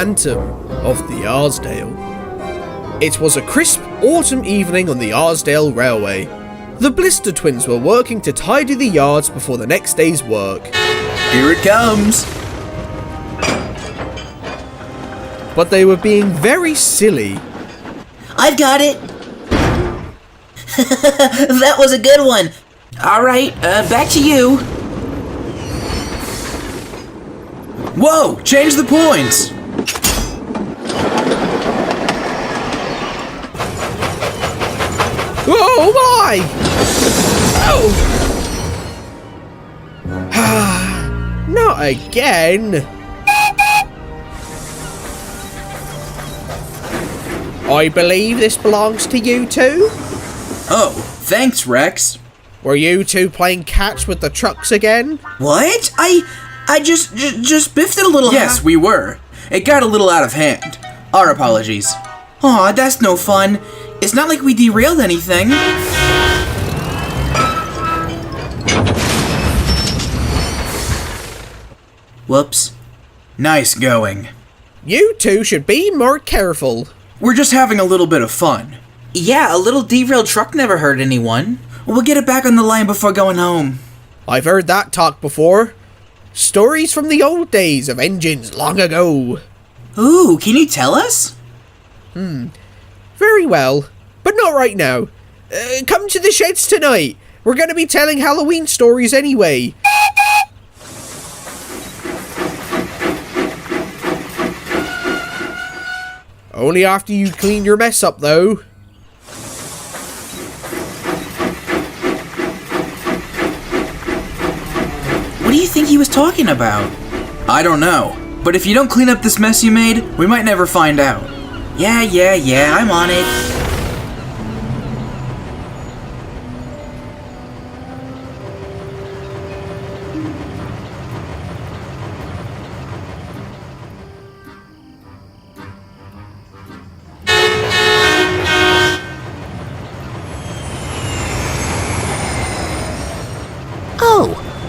phantom of the Arsdale. It was a crisp autumn evening on the Arsdale Railway. The Blister twins were working to tidy the yards before the next day's work. Here it comes! But they were being very silly. I've got it! That was a good one! Alright, back to you. Whoa! Change the points! Oh my! Oh! Not again! I believe this belongs to you two? Oh, thanks, Rex. Were you two playing catch with the trucks again? What? I just biffed it a little. Yes, we were. It got a little out of hand. Our apologies. Aw, that's no fun. It's not like we derailed anything. Whoops. Nice going. You two should be more careful. We're just having a little bit of fun. Yeah, a little derailed truck never hurt anyone. We'll get it back on the line before going home. I've heard that talk before. Stories from the old days of engines long ago. Ooh, can you tell us? Very well, but not right now. Come to the sheds tonight. We're going to be telling Halloween stories anyway. Only after you clean your mess up, though. What do you think he was talking about? I don't know, but if you don't clean up this mess you made, we might never find out. Yeah, I'm on it.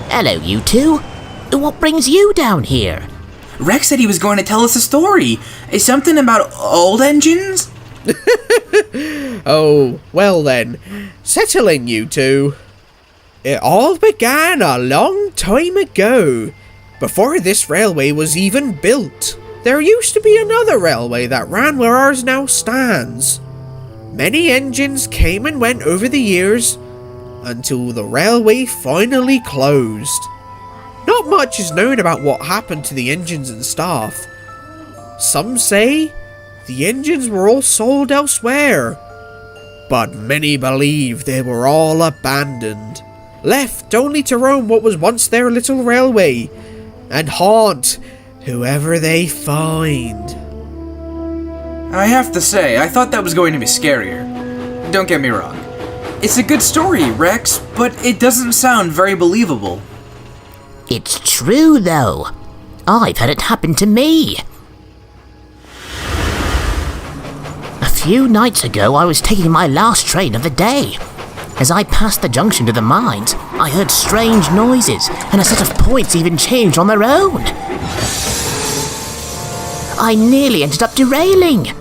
Hello, you two. What brings you down here? Rex said he was going to tell us a story. Is something about old engines? Oh, well then. Settle in, you two. It all began a long time ago, before this railway was even built. There used to be another railway that ran where ours now stands. Many engines came and went over the years, until the railway finally closed. Not much is known about what happened to the engines and staff. Some say the engines were all sold elsewhere, but many believe they were all abandoned, left only to roam what was once their little railway, and haunt whoever they find. I have to say, I thought that was going to be scarier. Don't get me wrong. It's a good story, Rex, but it doesn't sound very believable. It's true, though. I've had it happen to me. A few nights ago, I was taking my last train of the day. As I passed the junction to the mines, I heard strange noises, and a set of points even changed on their own. I nearly ended up derailing.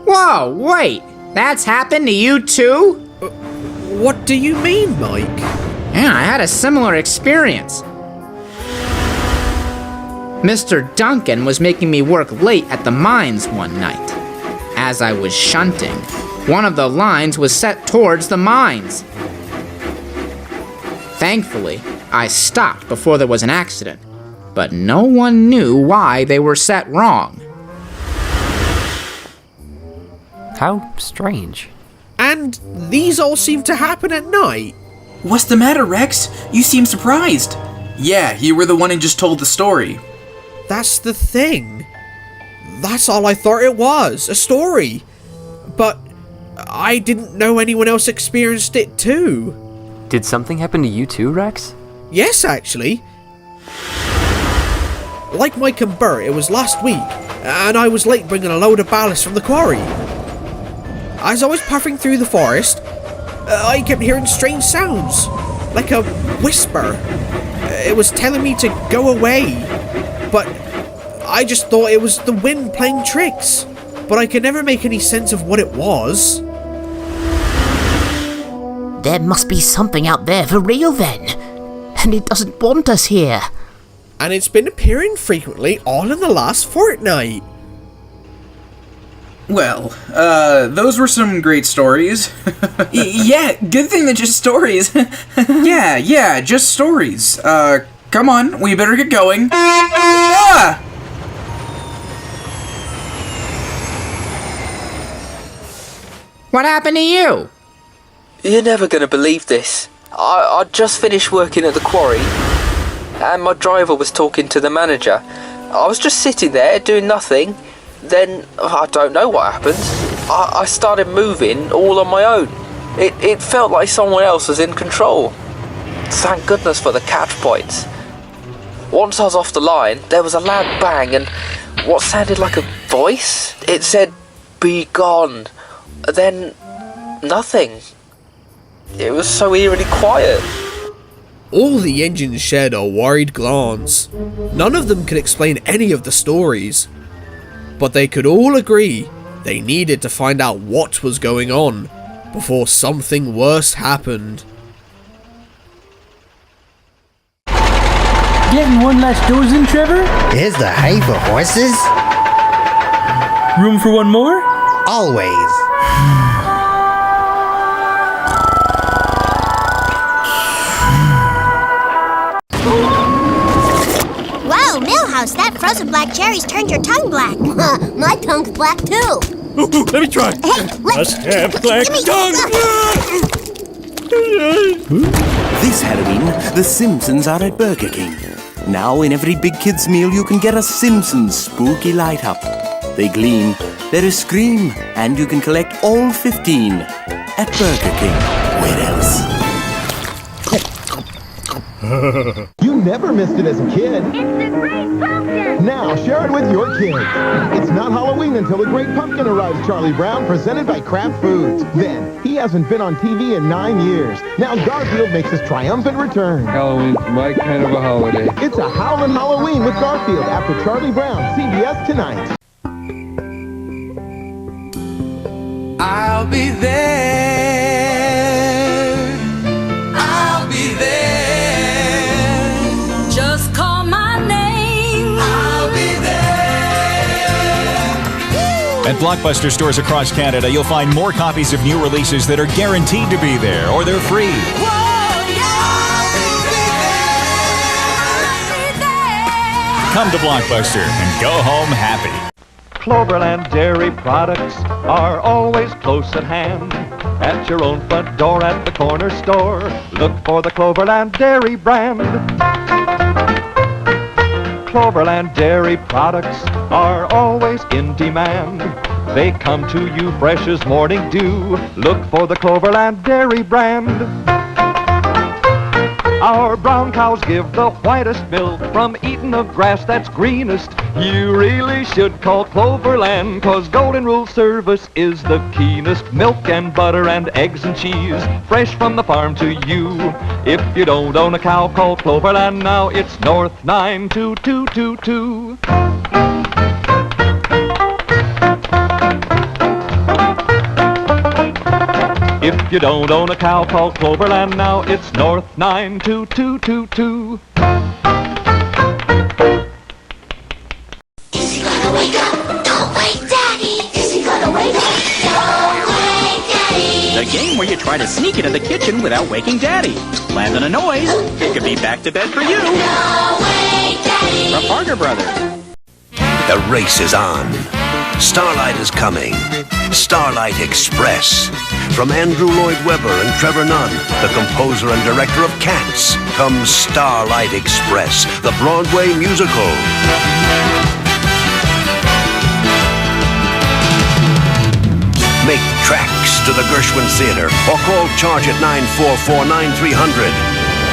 Whoa, wait! That's happened to you too? What do you mean, Mike? Yeah, I had a similar experience. Mr. Duncan was making me work late at the mines one night. As I was shunting, one of the lines was set towards the mines. Thankfully, I stopped before there was an accident, but no one knew why they were set wrong. How strange. And these all seem to happen at night. What's the matter, Rex? You seem surprised. Yeah, you were the one who just told the story. That's the thing. That's all I thought it was, a story. But I didn't know anyone else experienced it too. Did something happen to you too, Rex? Yes, actually. Like Mike and Bert, it was last week, and I was late bringing a load of ballast from the quarry. As I was puffing through the forest, I kept hearing strange sounds, like a whisper. it was telling me to go away. But I just thought it was the wind playing tricks. But I could never make any sense of what it was. There must be something out there for real then. And it doesn't want us here. And it's been appearing frequently all in the last fortnight. Well, those were some great stories. Yeah, good thing they're just stories. Yeah, just stories. Come on, we better get going. Ah! What happened to you? You're never gonna believe this. I just finished working at the quarry, and my driver was talking to the manager. I was just sitting there doing nothing. Then, I don't know what happened. I started moving all on my own. It felt like someone else was in control. Thank goodness for the catch points. Once I was off the line, there was a loud bang and what sounded like a voice. It said, "Be gone." Then, nothing. It was so eerily quiet. All the engines shared a worried glance. None of them could explain any of the stories. But they could all agree they needed to find out what was going on before something worse happened. Getting one last dozen, Trevor? Is the hay for horses? Room for one more? Always. Wow, Millhouse, that frozen black cherry's turned your tongue black. My tongue's black too. Let me try. Hey, Must have black tongue. This Halloween, the Simpsons are at Burger King. Now in every big kid's meal you can get a Simpsons spooky light up. They gleam, they scream, and you can collect all 15 at Burger King. Where else? You never missed it as a kid. It's the Great Pumpkin! Now share it with your kids. It's not Halloween until the Great Pumpkin arrives, Charlie Brown, presented by Kraft Foods. Then, he hasn't been on TV in 9 years. Now Garfield makes his triumphant return. Halloween's my kind of a holiday. It's a Howlin' Halloween with Garfield after Charlie Brown, CBS tonight. I'll be there. I'll be there. Just call my name. I'll be there. At Blockbuster stores across Canada, you'll find more copies of new releases that are guaranteed to be there, or they're free. Whoa, yeah. I'll be there. Come to Blockbuster and go home happy. Cloverland Dairy products are always close at hand. At your own front door, at the corner store, look for the Cloverland Dairy brand. Cloverland Dairy products are always in demand. They come to you fresh as morning dew. Look for the Cloverland Dairy brand. Our brown cows give the whitest milk from eating of grass that's greenest. You really should call Cloverland, 'cause Golden Rule service is the keenest. Milk and butter and eggs and cheese, fresh from the farm to you. If you don't own a cow, call Cloverland now. It's North 92222. If you don't own a cow, call Cloverland now. It's North 92222. Is he gonna wake up? Don't wake Daddy! Is he gonna wake up? Don't wake Daddy! The game where you try to sneak into the kitchen without waking Daddy. Land on a noise, it could be back to bed for you. Don't wake Daddy! From Parker Brothers. The race is on. Starlight is coming. Starlight Express. From Andrew Lloyd Webber and Trevor Nunn, the composer and director of Cats, comes Starlight Express, the Broadway musical. Make tracks to the Gershwin Theater or call charge at 944-9300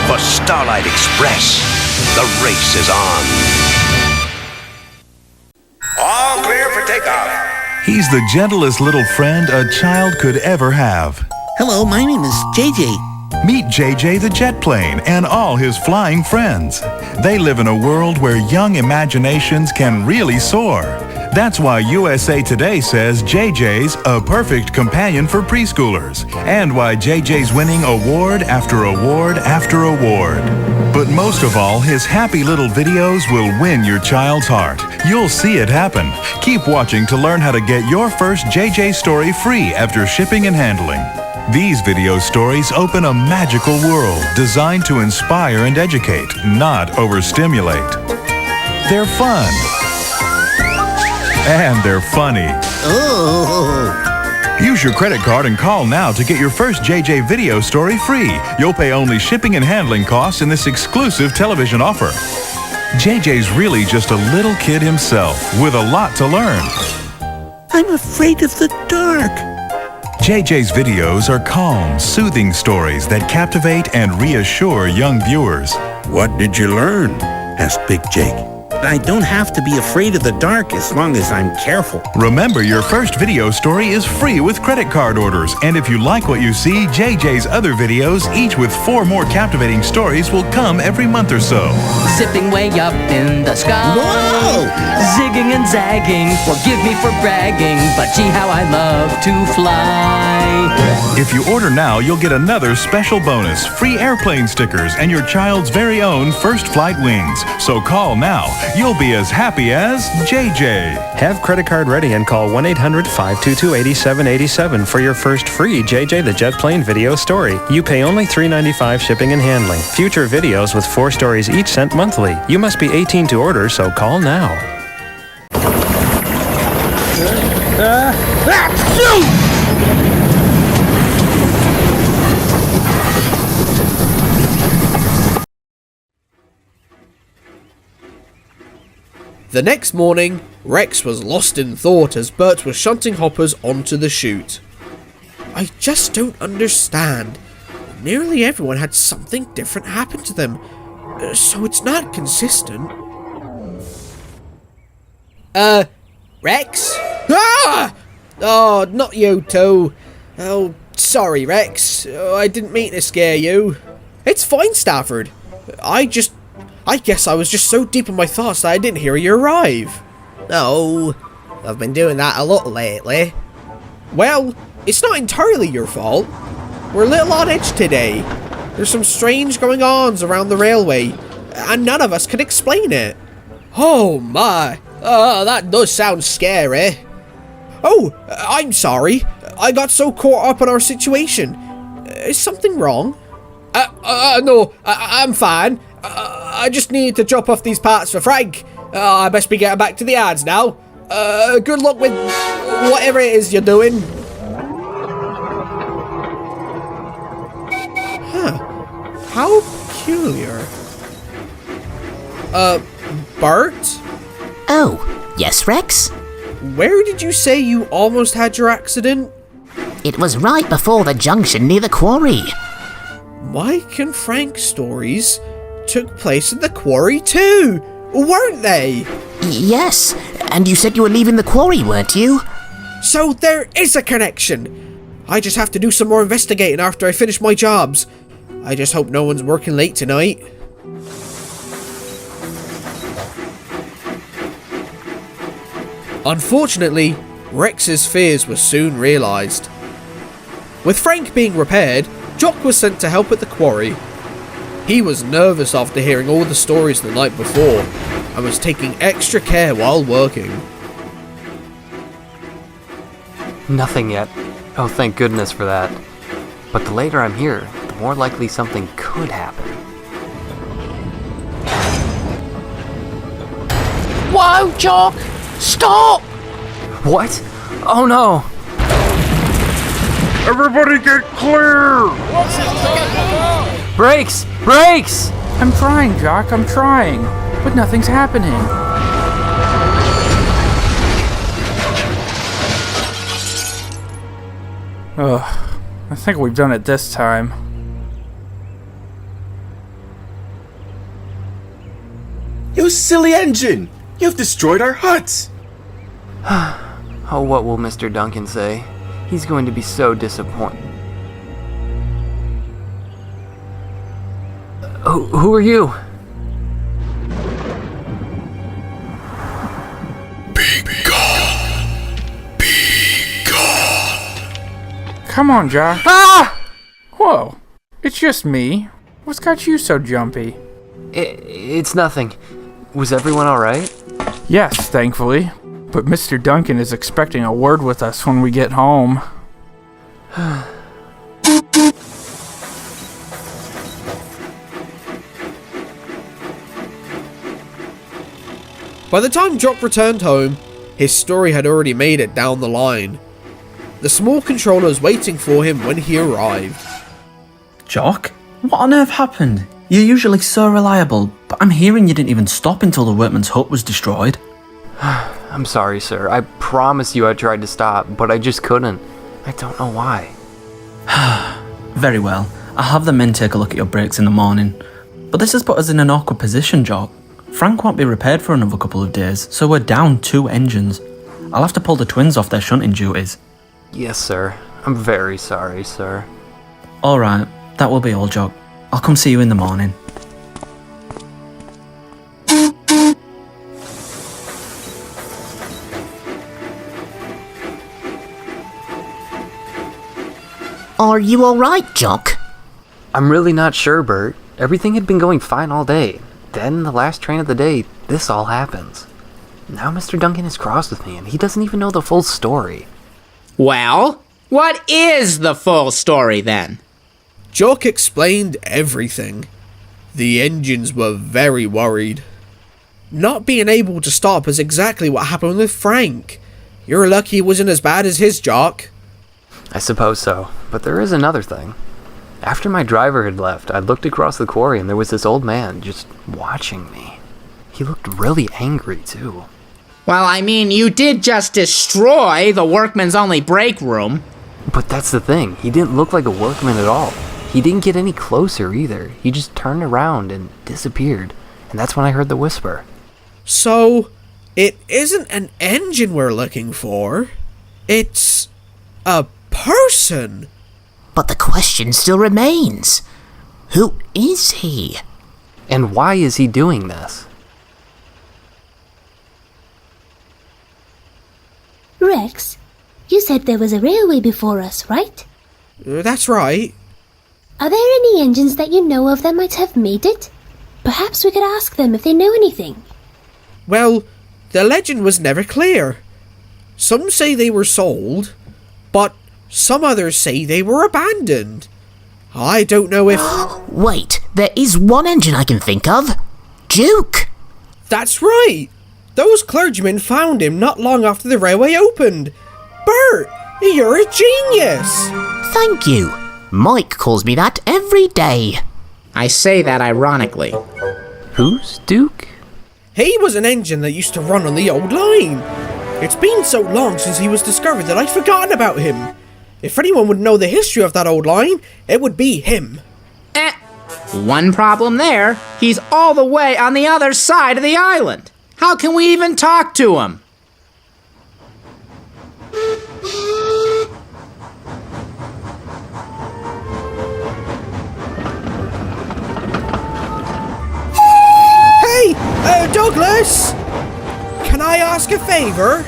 for Starlight Express. The race is on. All clear for takeoff. He's the gentlest little friend a child could ever have. Hello, my name is JJ. Meet JJ the jet plane and all his flying friends. They live in a world where young imaginations can really soar. That's why USA Today says JJ's a perfect companion for preschoolers, and why JJ's winning award after award after award. But most of all, his happy little videos will win your child's heart. You'll see it happen. Keep watching to learn how to get your first JJ story free after shipping and handling. These video stories open a magical world designed to inspire and educate, not overstimulate. They're fun. And they're funny. Use your credit card and call now to get your first JJ video story free. You'll pay only shipping and handling costs in this exclusive television offer. JJ's really just a little kid himself with a lot to learn. I'm afraid of the dark. JJ's videos are calm, soothing stories that captivate and reassure young viewers. What did you learn? Asked Big Jake. I don't have to be afraid of the dark as long as I'm careful. Remember, your first video story is free with credit card orders. And if you like what you see, JJ's other videos, each with 4 more captivating stories, will come every month or so. Zipping way up in the sky. Whoa! Zigging and zagging, forgive me for bragging, but gee how I love to fly. If you order now, you'll get another special bonus, free airplane stickers and your child's very own first flight wings. So call now. You'll be as happy as JJ. Have credit card ready and call 1-800-522-8787 for your first free JJ the Jet Plane video story. You pay only $3.95 shipping and handling. Future videos with 4 stories each sent monthly. You must be 18 to order, so call now. The next morning, Rex was lost in thought as Bert was shunting hoppers onto the chute. I just don't understand. Nearly everyone had something different happen to them, so it's not consistent. Rex? Ah! Oh, not you two. Oh, sorry, Rex. I didn't mean to scare you. It's fine, Stafford. I guess I was just so deep in my thoughts that I didn't hear you arrive. Oh, I've been doing that a lot lately. Well, it's not entirely your fault. We're a little on edge today. There's some strange going-ons around the railway, and none of us can explain it. Oh my, that does sound scary. Oh, I'm sorry. I got so caught up in our situation. Is something wrong? No, I'm fine. I just need to drop off these parts for Frank. I best be getting back to the ads now. Good luck with whatever it is you're doing. Huh. How peculiar. Bart? Oh, yes, Rex? Where did you say you almost had your accident? It was right before the junction near the quarry. Mike and Frank's stories took place at the quarry too, weren't they? Yes, and you said you were leaving the quarry, weren't you? So there is a connection. I just have to do some more investigating after I finish my jobs. I just hope no one's working late tonight. Unfortunately, Rex's fears were soon realised. With Frank being repaired, Jock was sent to help at the quarry. He was nervous after hearing all the stories the night before, and was taking extra care while working. Nothing yet. Oh, thank goodness for that. But the later I'm here, the more likely something could happen. Whoa, Jock! Stop! What? Oh no! Everybody get clear! Brakes! Brakes! I'm trying, Jock, I'm trying. But nothing's happening. Ugh, I think we've done it this time. You silly engine! You've destroyed our huts! Oh, what will Mr. Duncan say? He's going to be so disappointed. Who are you? Come on, Jock. Ah! Whoa, it's just me. What's got you so jumpy? It's nothing. Was everyone alright? Yes, thankfully. But Mr. Duncan is expecting a word with us when we get home. By the time Jock returned home, his story had already made it down the line. The small controller was waiting for him when he arrived. Jock? What on earth happened? You're usually so reliable, but I'm hearing you didn't even stop until the workman's hut was destroyed. I'm sorry, sir. I promise you I tried to stop, but I just couldn't. I don't know why. Very well. I'll have the men take a look at your brakes in the morning. But this has put us in an awkward position, Jock. Frank won't be repaired for another couple of days, so we're down 2 engines. I'll have to pull the twins off their shunting duties. Yes, sir. I'm very sorry, sir. Alright, that will be all, Jock. I'll come see you in the morning. Are you alright, Jock? I'm really not sure, Bert. Everything had been going fine all day. Then, the last train of the day, this all happens. Now Mr. Duncan is cross with me, and he doesn't even know the full story. Well, what is the full story then? Jock explained everything. The engines were very worried. Not being able to stop is exactly what happened with Frank. You're lucky it wasn't as bad as his, Jock. I suppose so, but there is another thing. After my driver had left, I looked across the quarry and there was this old man just watching me. He looked really angry, too. Well, I mean, you did just destroy the workman's only break room. But that's the thing, he didn't look like a workman at all. He didn't get any closer either. He just turned around and disappeared. And that's when I heard the whisper. So, it isn't an engine we're looking for. It's a person. But the question still remains. Who is he? And why is he doing this? Rex, you said there was a railway before us, right? That's right. Are there any engines that you know of that might have made it? Perhaps we could ask them if they know anything. Well, the legend was never clear. Some say they were sold, but some others say they were abandoned. I don't know if... Wait, there is one engine I can think of. Jock! That's right! Those clergymen found him not long after the railway opened. Bert, you're a genius! Thank you. Mike calls me that every day. I say that ironically. Who's Duke? He was an engine that used to run on the old line. It's been so long since he was discovered that I'd forgotten about him. If anyone would know the history of that old line, it would be him. One problem there. He's all the way on the other side of the island. How can we even talk to him? Hey, Douglas! Can I ask a favor?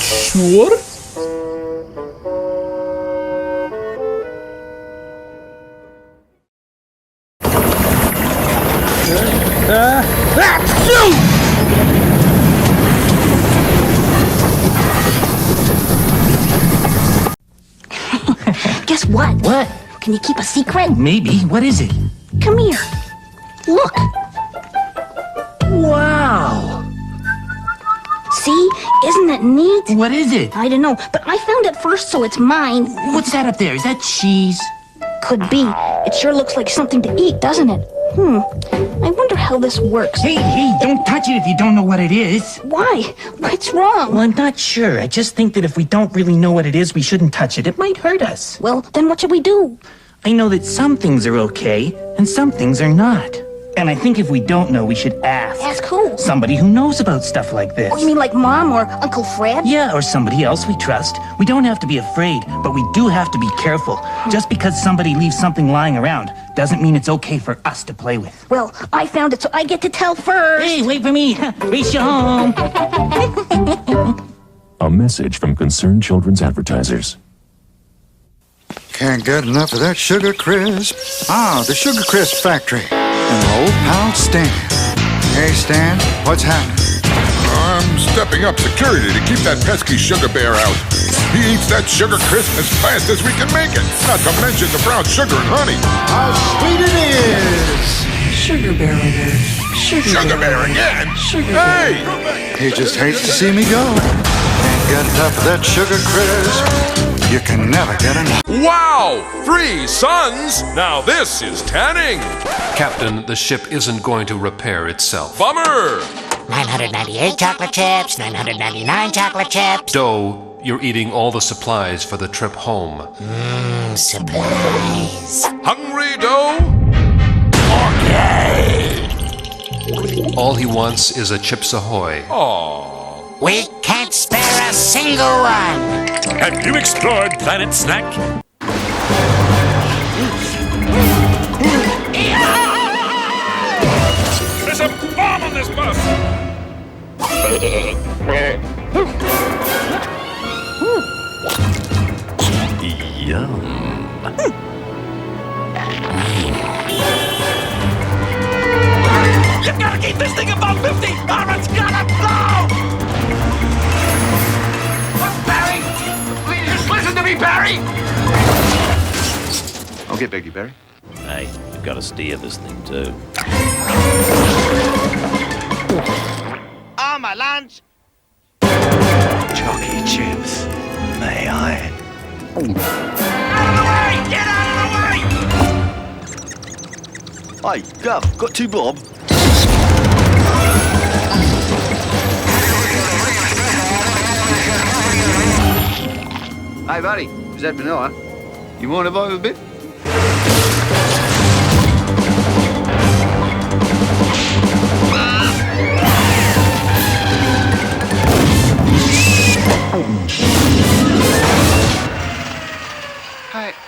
Sure? Guess what? What? Can you keep a secret? Maybe. What is it? Come here. Look. Wow! See? Isn't it neat? What is it? I don't know, but I found it first, so it's mine. What's that up there? Is that cheese? Could be. It sure looks like something to eat, doesn't it? I wonder how this works. Hey, don't touch it if you don't know what it is. Why? What's wrong? Well, I'm not sure. I just think that if we don't really know what it is, we shouldn't touch it. It might hurt us. Well, then what should we do? I know that some things are okay, and some things are not. And I think if we don't know, we should ask. Ask who? Somebody who knows about stuff like this. Oh, you mean like Mom or Uncle Fred? Yeah, or somebody else we trust. We don't have to be afraid, but we do have to be careful. Just because somebody leaves something lying around doesn't mean it's okay for us to play with. Well, I found it, so I get to tell first. Hey, wait for me. Race you home. A message from Concerned Children's Advertisers. Can't get enough of that Sugar Crisp. Ah, the Sugar Crisp factory. And my old pal Stan. Hey, Stan, what's happening? I'm stepping up security to keep that pesky sugar bear out. He eats that Sugar Crisp as fast as we can make it. Not to mention the brown sugar and honey. How sweet it is! Sugar bear again. Sugar bear again? Hey! He just hates to see me go. Can't get enough of that Sugar Crisp. You can never get enough. Wow! 3 suns! Now this is tanning! Captain, the ship isn't going to repair itself. Bummer! 998 chocolate chips, 999 chocolate chips. Doe, you're eating all the supplies for the trip home. Supplies. Hungry, Doe? Okay! All he wants is a Chips Ahoy. Aww. We can't spare a single one. Have you explored Planet Snack? There's a bomb on this bus! Yum. You gotta keep this thing above 50 or it's gonna blow! Barry! Please just listen to me, Barry! I'll get Becky, Barry. Hey, you've got to steer this thing too. My lunch! Chalky chips, may I? Out of the way! Get out of the way! Hey, Gov, got 2 bob? Hey, buddy, is that vanilla? You mind if I have a bit?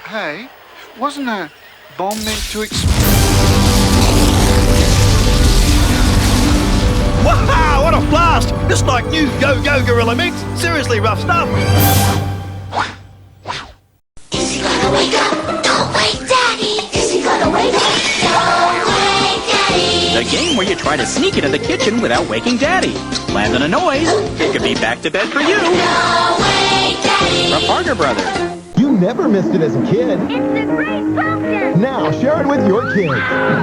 Hey, wasn't a bomb meant to explode? Wow, what a blast! Just like new Go-Go Gorilla Mix. Seriously rough stuff. Is he gonna wake up? Don't wake Daddy! Is he gonna wake up? Don't wake Daddy! The game where you try to sneak into the kitchen without waking Daddy. Land on a noise. It could be back to bed for you. Don't wake Daddy! From Parker Brothers. You never missed it as a kid. It's the Great Pumpkin! Now share it with your kids.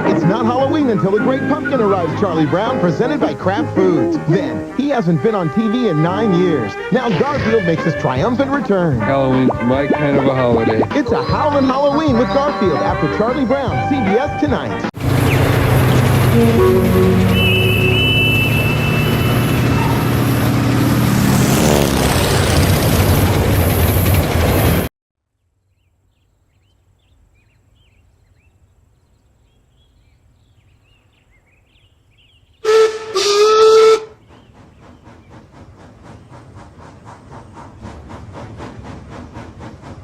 It's not Halloween until the Great Pumpkin arrives, Charlie Brown, presented by Kraft Foods. Then, he hasn't been on TV in 9 years. Now Garfield makes his triumphant return. Halloween's my kind of a holiday. It's a Howlin' Halloween with Garfield after Charlie Brown, CBS tonight.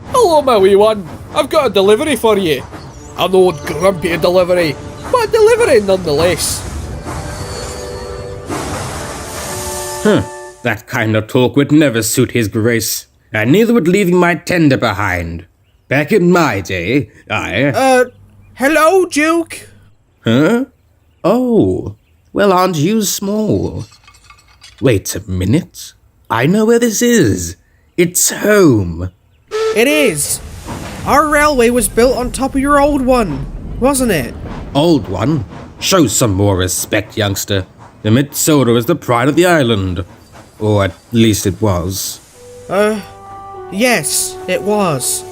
Hello, my wee one. I've got a delivery for you. An old grumpy delivery, but a delivery nonetheless. That kind of talk would never suit his grace, and neither would leaving my tender behind. Back in my day, hello, Duke? Huh? Oh, well, aren't you small? Wait a minute. I know where this is. It's home. It is. Our railway was built on top of your old one, wasn't it? Old one? Show some more respect, youngster. The Sodor is the pride of the island. Or at least it was. Yes, it was.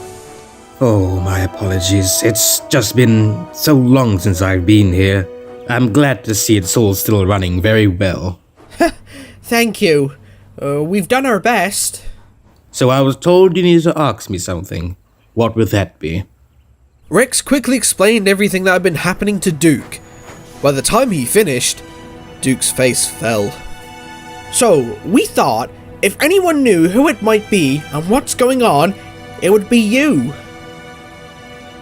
Oh, my apologies. It's just been so long since I've been here. I'm glad to see it's all still running very well. Thank you. We've done our best. So I was told you needed to ask me something. What would that be? Rex quickly explained everything that had been happening to Duke. By the time he finished, Duke's face fell. So, we thought, if anyone knew who it might be and what's going on, it would be you.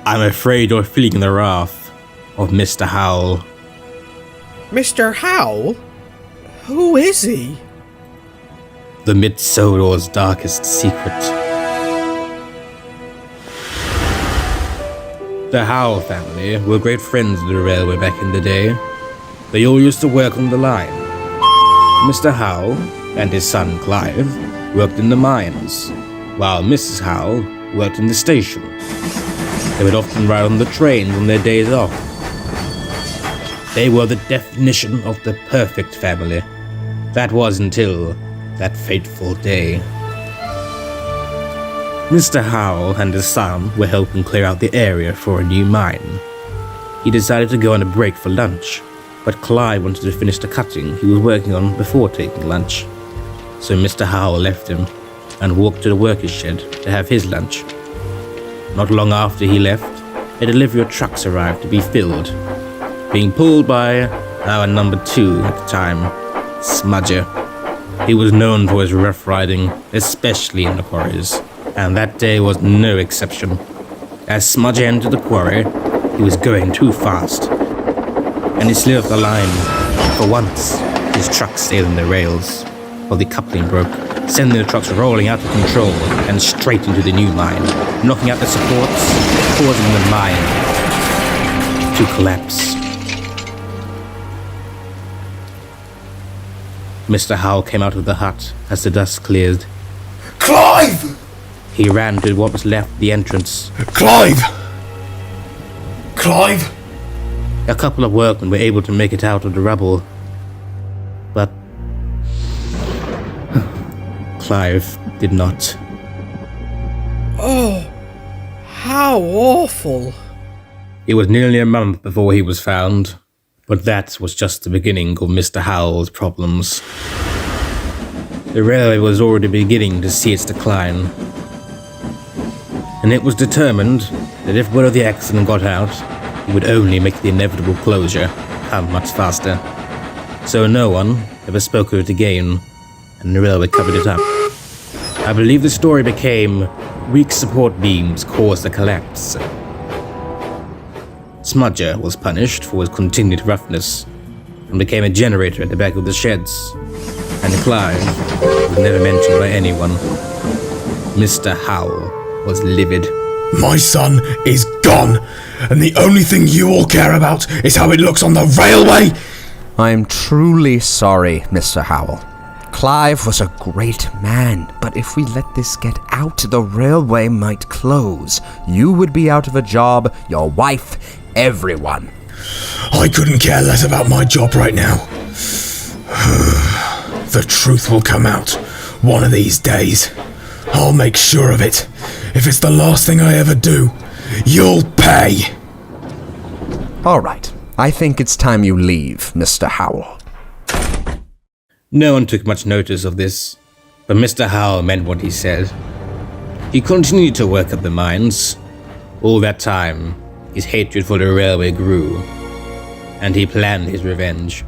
I'm afraid you're feeling the wrath of Mr. Howell. Mr. Howell? Who is he? The Mid-Sodor's darkest secret. The Howell family were great friends of the railway back in the day. They all used to work on the line. Mr. Howell and his son Clive worked in the mines, while Mrs. Howell worked in the station. They would often ride on the trains on their days off. They were the definition of the perfect family. That was until that fateful day. Mr. Howell and his son were helping clear out the area for a new mine. He decided to go on a break for lunch, but Clive wanted to finish the cutting he was working on before taking lunch. So Mr. Howell left him and walked to the workers' shed to have his lunch. Not long after he left, a delivery of trucks arrived to be filled, being pulled by our number 2 at the time, Smudger. He was known for his rough riding, especially in the quarries, and that day was no exception. As Smudger entered the quarry, he was going too fast, and he slid off the line. For once, his truck stayed on the rails, while the coupling broke, sending the trucks rolling out of control and straight into the new mine, knocking out the supports, causing the mine to collapse. Mr. Howell came out of the hut as the dust cleared. Clive! He ran to what was left of the entrance. Clive! Clive! A couple of workmen were able to make it out of the rubble, but Clive did not. Oh, how awful. It was nearly a month before he was found, but that was just the beginning of Mr. Howell's problems. The railway was already beginning to see its decline, and it was determined that if word of the accident got out, it would only make the inevitable closure come much faster. So no one ever spoke of it again, and the railway covered it up. I believe the story became weak support beams caused the collapse. Smudger was punished for his continued roughness and became a generator at the back of the sheds, and Clive was never mentioned by anyone. Mr. Howell was livid. My son is gone, and the only thing you all care about is how it looks on the railway? I am truly sorry, Mr. Howell. Clive was a great man, but if we let this get out, the railway might close. You would be out of a job, your wife, everyone. I couldn't care less about my job right now. The truth will come out one of these days. I'll make sure of it. If it's the last thing I ever do, you'll pay. All right. I think it's time you leave, Mr. Howell. No one took much notice of this, but Mr. Howell meant what he said. He continued to work at the mines. All that time, his hatred for the railway grew, and he planned his revenge.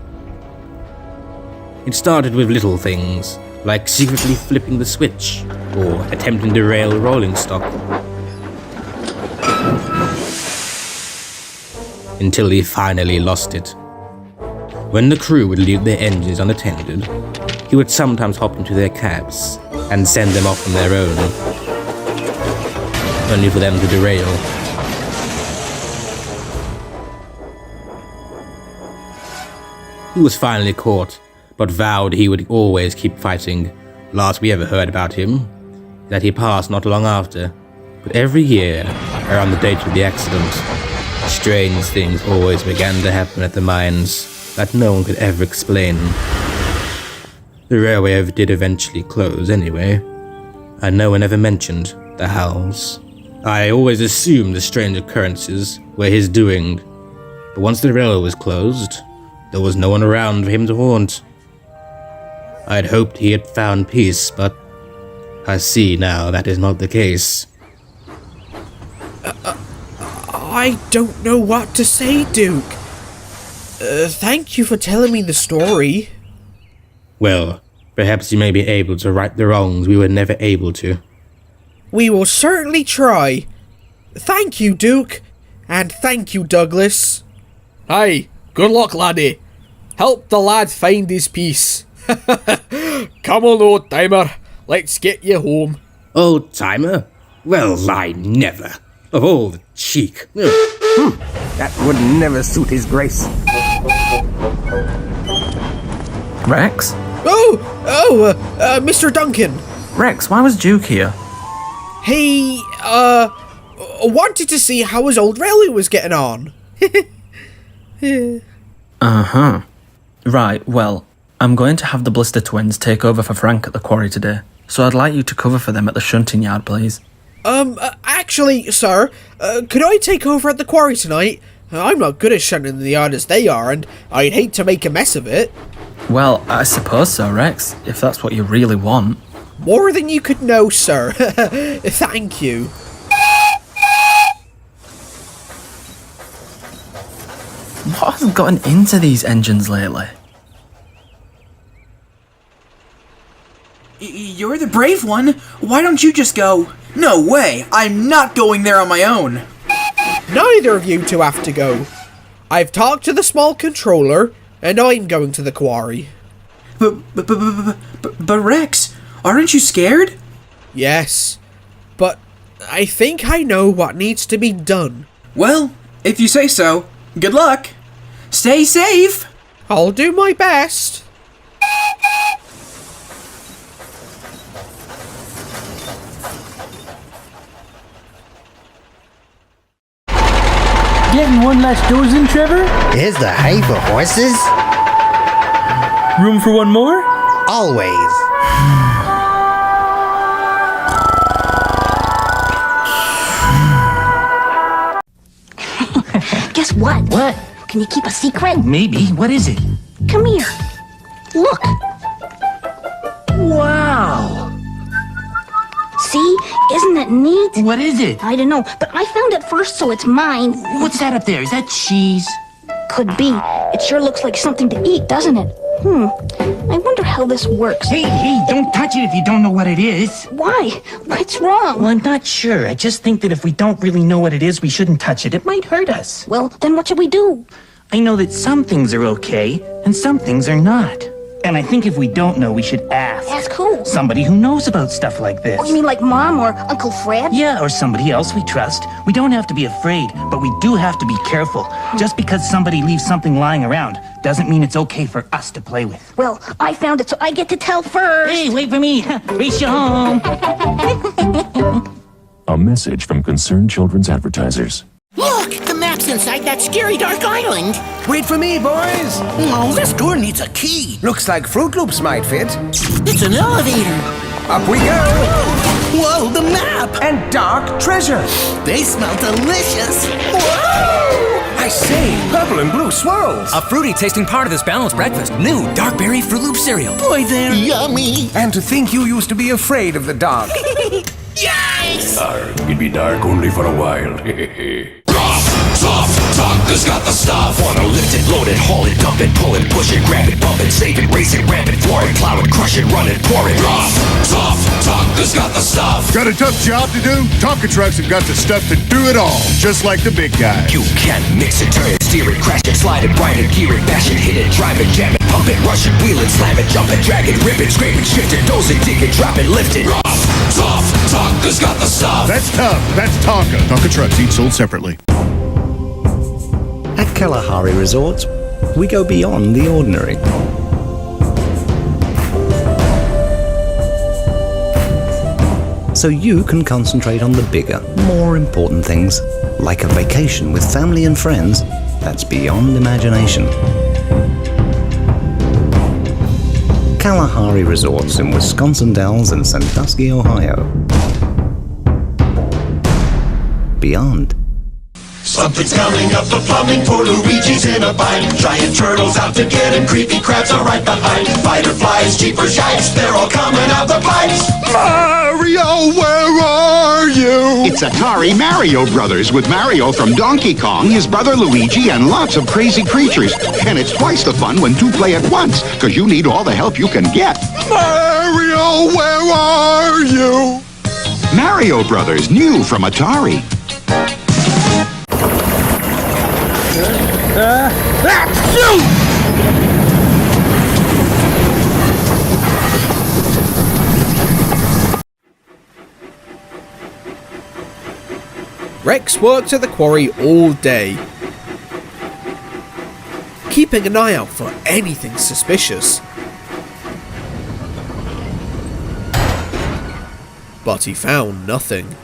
It started with little things, like secretly flipping the switch, or attempting to derail rolling stock. Until he finally lost it. When the crew would leave their engines unattended, he would sometimes hop into their cabs and send them off on their own, only for them to derail. He was finally caught, but vowed he would always keep fighting. Last we ever heard about him, that he passed not long after, but every year, around the date of the accident, strange things always began to happen at the mines that no one could ever explain. The railway did eventually close anyway, and no one ever mentioned the Howells. I always assumed the strange occurrences were his doing, but once the railway was closed, there was no one around for him to haunt. I had hoped he had found peace, but I see now that is not the case. I don't know what to say, Duke. Thank you for telling me the story. Well, perhaps you may be able to right the wrongs we were never able to. We will certainly try. Thank you, Duke. And thank you, Douglas. Hey, good luck, laddie. Help the lad find his peace. Come on, old timer. Let's get you home. Old timer? Well, I never. Of all the cheek. That would never suit his grace. Rex? Mr. Duncan. Rex, why was Duke here? He, wanted to see how his old railway was getting on. Uh-huh. Right, well, I'm going to have the Blister twins take over for Frank at the quarry today, so I'd like you to cover for them at the shunting yard, please. Actually, sir, could I take over at the quarry tonight? I'm not good at shunting the yard as they are, and I'd hate to make a mess of it. Well, I suppose so, Rex, if that's what you really want. More than you could know, sir. Thank you. What has gotten into these engines lately? You're the brave one. Why don't you just go? No way, I'm not going there on my own. Neither of you two have to go. I've talked to the small controller, and I'm going to the quarry. But Rex, aren't you scared? Yes, but I think I know what needs to be done. Well, if you say so, good luck. Stay safe. I'll do my best. Getting one last dozen, Trevor? Is the hay for horses? Room for one more? Always. Guess what? What? Can you keep a secret? Maybe. What is it? Come here. Look. Wow! See? Isn't that neat? What is it? I don't know, but I found it first, so it's mine. What's that up there? Is that cheese? Could be. It sure looks like something to eat, doesn't it? I wonder how this works. Hey, don't touch it if you don't know what it is. Why? What's wrong? Well, I'm not sure. I just think that if we don't really know what it is, we shouldn't touch it. It might hurt us. Well, then what should we do? I know that some things are okay, and some things are not. And I think if we don't know, we should ask. Ask who? Somebody who knows about stuff like this. Oh, you mean like Mom or Uncle Fred? Yeah, or somebody else we trust. We don't have to be afraid, but we do have to be careful. Just because somebody leaves something lying around doesn't mean it's okay for us to play with. Well, I found it, so I get to tell first. Hey, wait for me. Race you home. A message from Concerned Children's Advertisers. Look, the map's inside that scary dark island. Wait for me, boys. Oh, this door needs a key. Looks like Fruit Loops might fit. It's an elevator. Up we go. Whoa, the map. And dark treasure. They smell delicious. Whoa! I say, purple and blue swirls. A fruity tasting part of this balanced breakfast. New Dark Berry Fruit Loop cereal. Boy, they're yummy. And to think you used to be afraid of the dark. Yikes! It'd be dark only for a while. Tough, Tonka's got the stuff. Wanna lift it, load it, haul it, dump it, pull it, push it, grab it, bump it, save it, race it, ramp it, floor it, plow it, crush it, run it, pour it. Tough, Tonka's got the stuff. Got a tough job to do? Tonka trucks have got the stuff to do it all, just like the big guys. You can mix it, turn it, steer it, crash it, slide it, ride it, gear it, bash it, hit it, drive it, jam it, pump it, rush it, wheel it, slam it, jump it, drag it, rip it, scrape it, shift it, dose it, dig it, drop it, lift it. Tough, Tonka's got the stuff. That's tough. That's Tonka. Tonka trucks each sold separately. At Kalahari Resorts, we go beyond the ordinary. So you can concentrate on the bigger, more important things, like a vacation with family and friends that's beyond imagination. Kalahari Resorts in Wisconsin Dells and Sandusky, Ohio. Beyond. Something's coming up the plumbing, poor Luigi's in a bind. Giant turtles out to get him, creepy crabs are right behind. Fighter flies, jeepers yikes, they're all coming out the pipes. Mario, where are you? It's Atari Mario Brothers with Mario from Donkey Kong, his brother Luigi, and lots of crazy creatures. And it's twice the fun when two play at once, because you need all the help you can get. Mario, where are you? Mario Brothers, new from Atari. Rex worked at the quarry all day, keeping an eye out for anything suspicious. But he found nothing.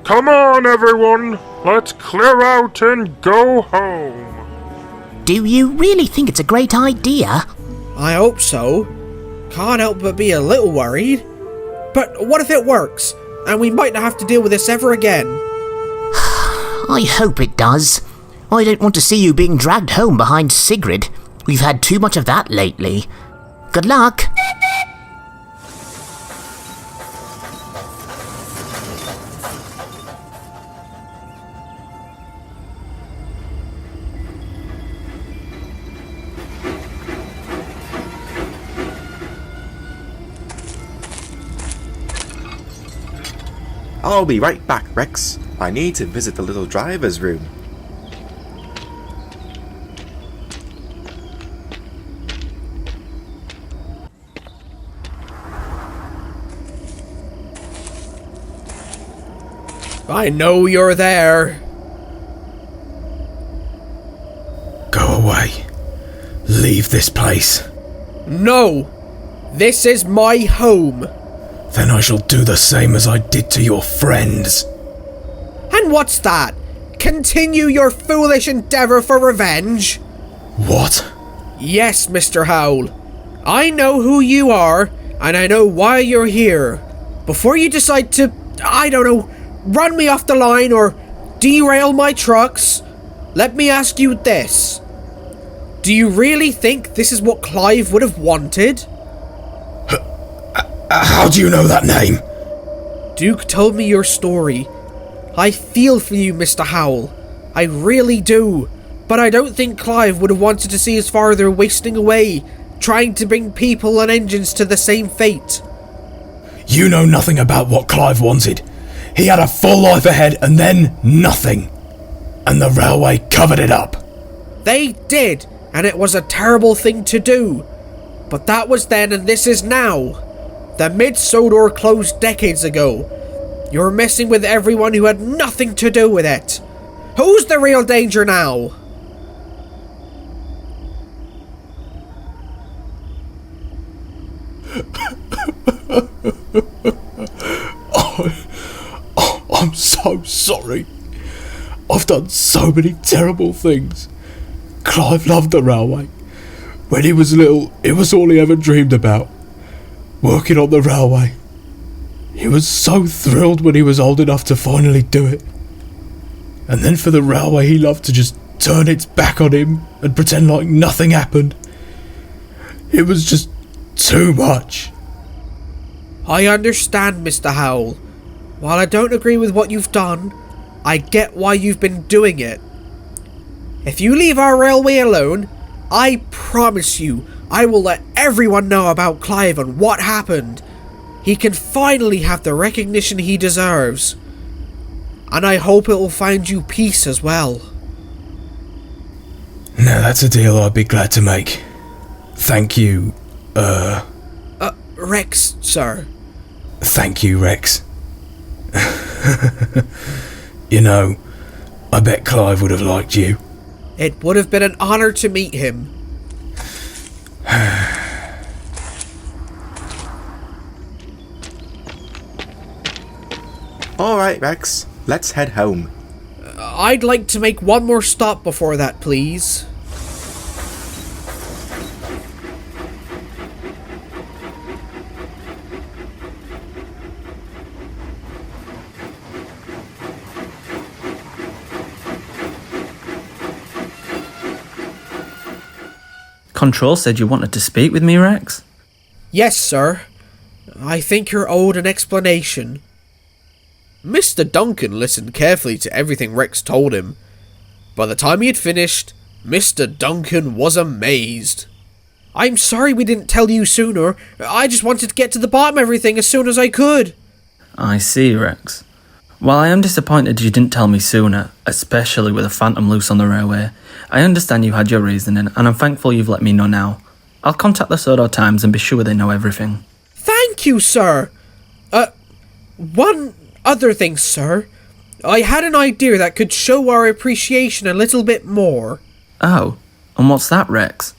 Come on, everyone! Let's clear out and go home. Do you really think it's a great idea? I hope so. Can't help but be a little worried. But what if it works, and we might not have to deal with this ever again? I hope it does. I don't want to see you being dragged home behind Sigrid. We've had too much of that lately. Good luck! I'll be right back, Rex. I need to visit the little driver's room. I know you're there. Go away. Leave this place. No! This is my home. Then I shall do the same as I did to your friends. And what's that? Continue your foolish endeavour for revenge? What? Yes, Mr. Howell. I know who you are, and I know why you're here. Before you decide to, I don't know, run me off the line or derail my trucks, let me ask you this. Do you really think this is what Clive would have wanted? How do you know that name? Duke told me your story. I feel for you, Mr. Howell. I really do. But I don't think Clive would have wanted to see his father wasting away, trying to bring people and engines to the same fate. You know nothing about what Clive wanted. He had a full life ahead and then nothing. And the railway covered it up. They did, and it was a terrible thing to do. But that was then and this is now. The Mid-Sodor closed decades ago. You're messing with everyone who had nothing to do with it. Who's the real danger now? I'm so sorry. I've done so many terrible things. Clive loved the railway. When he was little, it was all he ever dreamed about. Working on the railway. He was so thrilled when he was old enough to finally do it. And then for the railway, he loved to just turn its back on him and pretend like nothing happened. It was just too much. I understand, Mr. Howell. While I don't agree with what you've done, I get why you've been doing it. If you leave our railway alone, I promise you, I will let everyone know about Clive and what happened. He can finally have the recognition he deserves. And I hope it will find you peace as well. Now that's a deal I'd be glad to make. Thank you, Rex, sir. Thank you, Rex. You know, I bet Clive would have liked you. It would have been an honour to meet him. Alright, Rex. Let's head home. I'd like to make one more stop before that, please. Control said you wanted to speak with me, Rex? Yes, sir. I think you're owed an explanation. Mr. Duncan listened carefully to everything Rex told him. By the time he had finished, Mr. Duncan was amazed. I'm sorry we didn't tell you sooner. I just wanted to get to the bottom of everything as soon as I could. I see, Rex. While I am disappointed you didn't tell me sooner, especially with a phantom loose on the railway, I understand you had your reasoning, and I'm thankful you've let me know now. I'll contact the Sodor Times and be sure they know everything. Thank you, sir. One other thing, sir. I had an idea that could show our appreciation a little bit more. Oh, and what's that, Rex?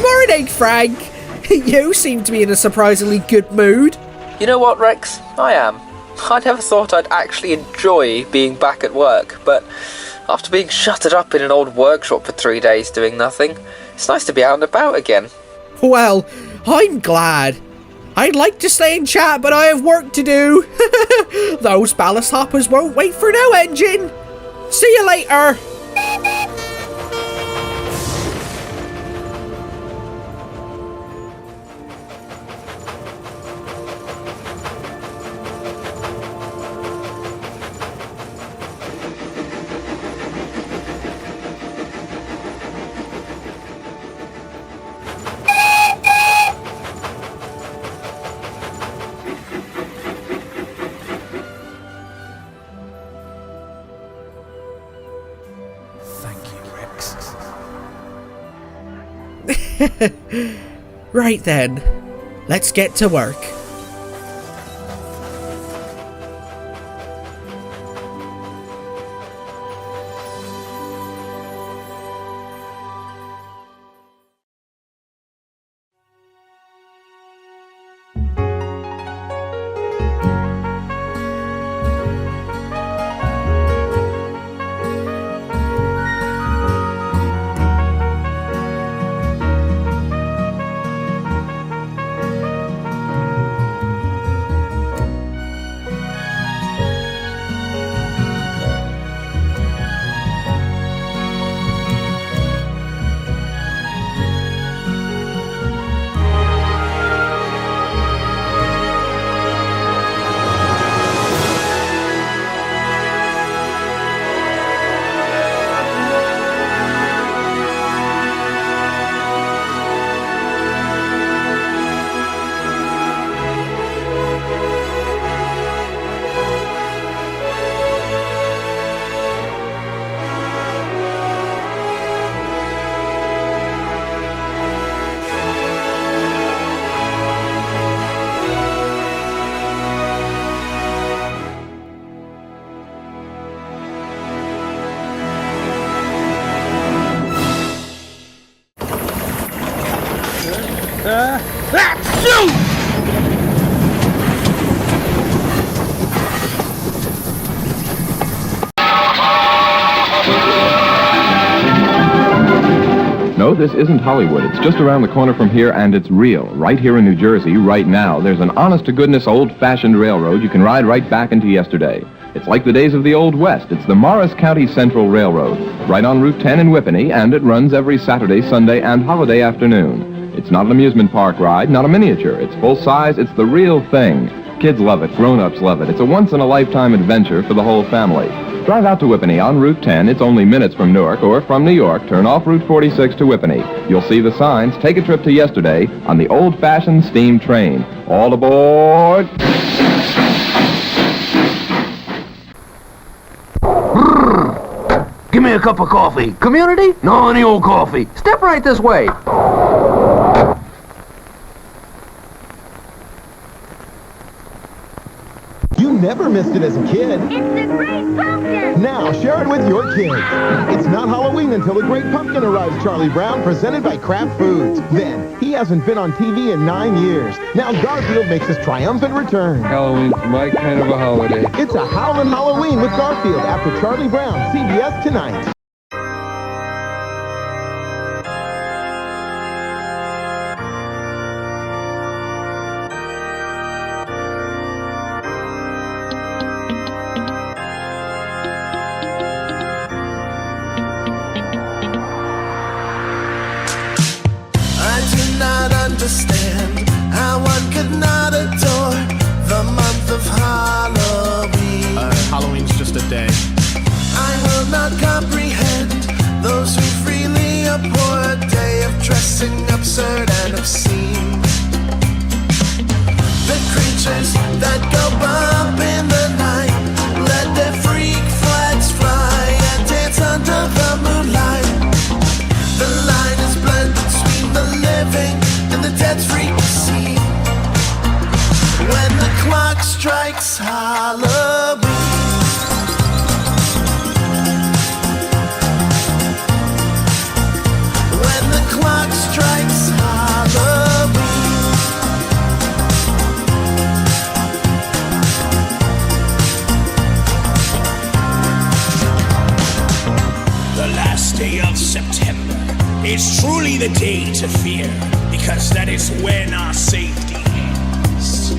Morning, Frank. You seem to be in a surprisingly good mood. You know what, Rex? I am. I never thought I'd actually enjoy being back at work, but after being shuttered up in an old workshop for 3 days doing nothing, it's nice to be out and about again. Well, I'm glad. I'd like to stay and chat, but I have work to do. Those ballast hoppers won't wait for no engine. See you later. Right then, let's get to work. No, this isn't Hollywood. It's just around the corner from here, and it's real. Right here in New Jersey, right now, there's an honest-to-goodness old-fashioned railroad you can ride right back into yesterday. It's like the days of the Old West. It's the Morris County Central Railroad, right on Route 10 in Whippany, and it runs every Saturday, Sunday, and holiday afternoon. It's not an amusement park ride, not a miniature. It's full-size. It's the real thing. Kids love it. Grown-ups love it. It's a once-in-a-lifetime adventure for the whole family. Drive out to Whippany on Route 10. It's only minutes from Newark, or from New York, turn off Route 46 to Whippany. You'll see the signs. Take a trip to yesterday on the old-fashioned steam train. All aboard! Give me a cup of coffee. Community? No, any old coffee. Step right this way. You never missed it as a kid. It's the Great Pumpkin! Now share it with your kids. It's not Halloween until the Great Pumpkin arrives, Charlie Brown, presented by Kraft Foods. Then, he hasn't been on TV in 9 years. Now Garfield makes his triumphant return. Halloween's my kind of a holiday. It's a Howlin' Halloween with Garfield after Charlie Brown, CBS tonight. Understand how one could not adore the month of Halloween. Halloween's just a day. I will not comprehend those who freely abhor a day of dressing absurd and obscene. The creatures that go bump in the night let their freak flags fly and dance under the moonlight. The line is blurred between the living and the dead's freak scene. When the clock strikes Halloween, when the clock strikes Halloween, the last day of September is truly the day to fear, because that is when our safety ends.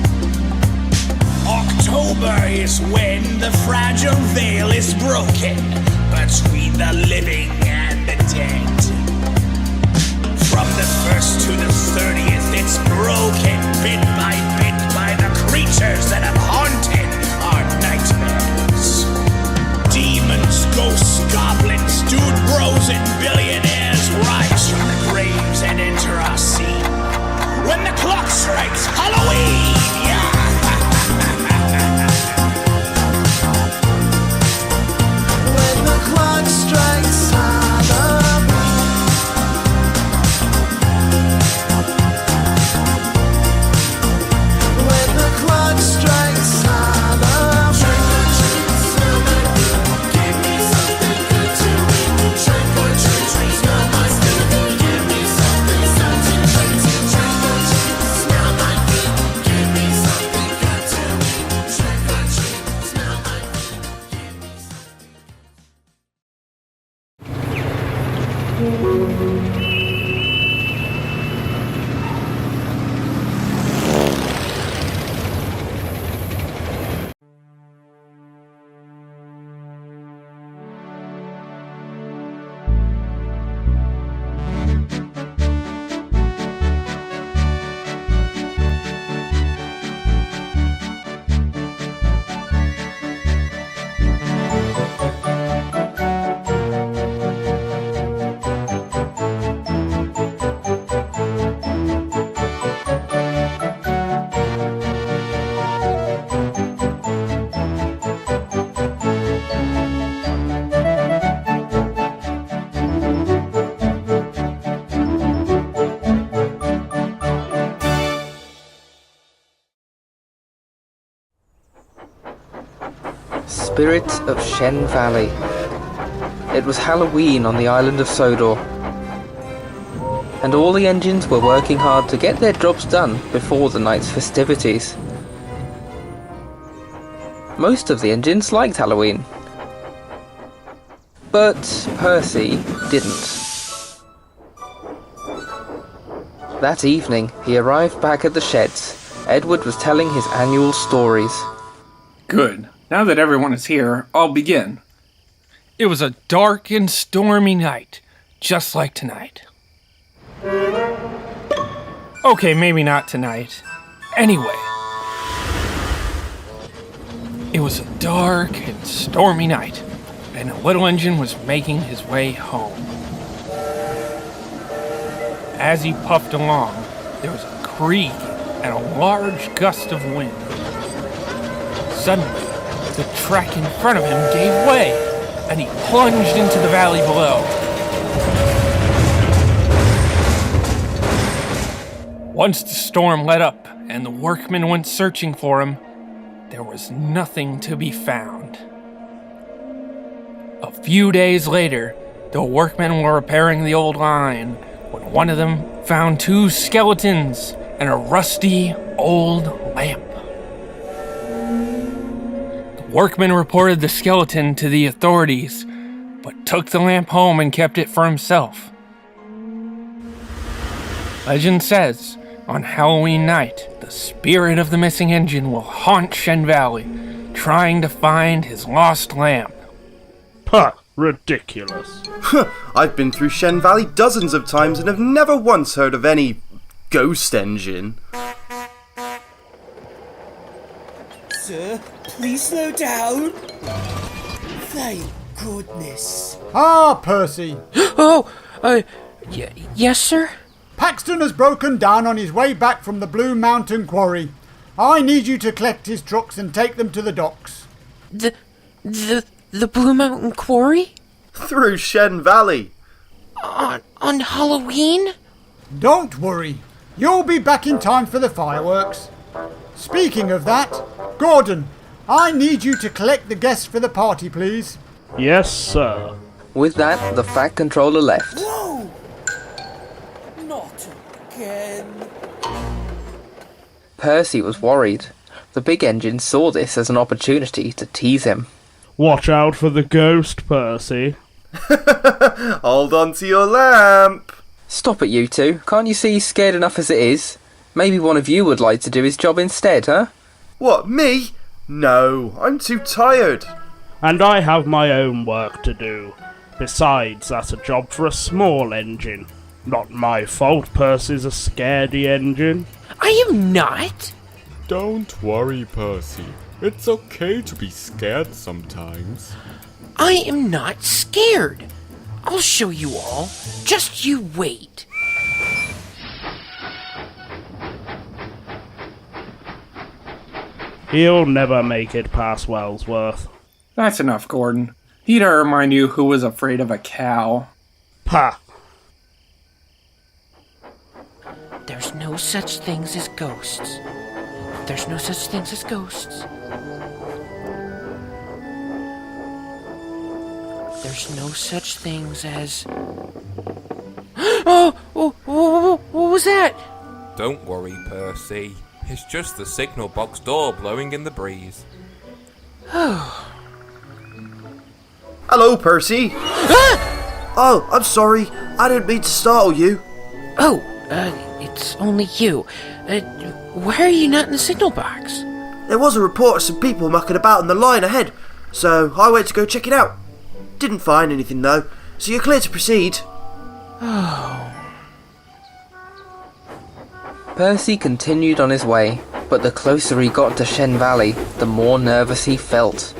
October is when the fragile veil is broken between the living and the dead. From the 1st to the 30th, it's broken bit by the creatures that have haunted our nightmares. Demons, ghosts, goblins, dude bros, and billionaires rise from the graves and enter our scene. When the clock strikes Halloween, yeah! when the clock strikes Halloween, when the clock strikes Halloween, trick or treat, smell my feet, give me something good to eat. Trick or treat, smell my feet, give me something good to eat. Trick or treat, smell my feet, give me something good to eat. Trick or treat, smell my feet, give me something. Spirit of Shen Valley. It was Halloween on the island of Sodor, and all the engines were working hard to get their jobs done before the night's festivities. Most of the engines liked Halloween, but Percy didn't. That evening, he arrived back at the sheds. Edward was telling his annual stories. Good. Now that everyone is here, I'll begin. It was a dark and stormy night, just like tonight. Okay, maybe not tonight. Anyway, it was a dark and stormy night, and a little engine was making his way home. As he puffed along, there was a creak and a large gust of wind. Suddenly, the track in front of him gave way, and he plunged into the valley below. Once the storm let up and the workmen went searching for him, there was nothing to be found. A few days later, the workmen were repairing the old line when one of them found 2 skeletons and a rusty old lamp. The workman reported the skeleton to the authorities, but took the lamp home and kept it for himself. Legend says, on Halloween night, the spirit of the missing engine will haunt Shen Valley, trying to find his lost lamp. Puh, ridiculous. I've been through Shen Valley dozens of times and have never once heard of any ghost engine. Sir, please slow down. Thank goodness. Ah, Percy. Yes, sir? Paxton has broken down on his way back from the Blue Mountain Quarry. I need you to collect his trucks and take them to the docks. The Blue Mountain Quarry? Through Shen Valley. On Halloween? Don't worry. You'll be back in time for the fireworks. Speaking of that, Gordon, I need you to collect the guests for the party, please. Yes, sir. With that, the Fat Controller left. Whoa! Not again. Percy was worried. The big engine saw this as an opportunity to tease him. Watch out for the ghost, Percy. Hold on to your lamp. Stop it, you two. Can't you see he's scared enough as it is? Maybe one of you would like to do his job instead, huh? What, me? No, I'm too tired. And I have my own work to do. Besides, that's a job for a small engine. Not my fault Percy's a scaredy engine. I am not. Don't worry, Percy. It's okay to be scared sometimes. I am not scared. I'll show you all. Just you wait. He'll never make it past Wellsworth. That's enough, Gordon. He'd remind you who was afraid of a cow. Pah! There's no such things as ghosts. There's no such things as ghosts. There's no such things as... what was that? Don't worry, Percy. It's just the signal box door blowing in the breeze. Hello, Percy. Oh, I'm sorry. I didn't mean to startle you. It's only you. Why are you not in the signal box? There was a report of some people mucking about in the line ahead, so I went to go check it out. Didn't find anything though, so you're clear to proceed. Percy continued on his way, but the closer he got to Shen Valley, the more nervous he felt.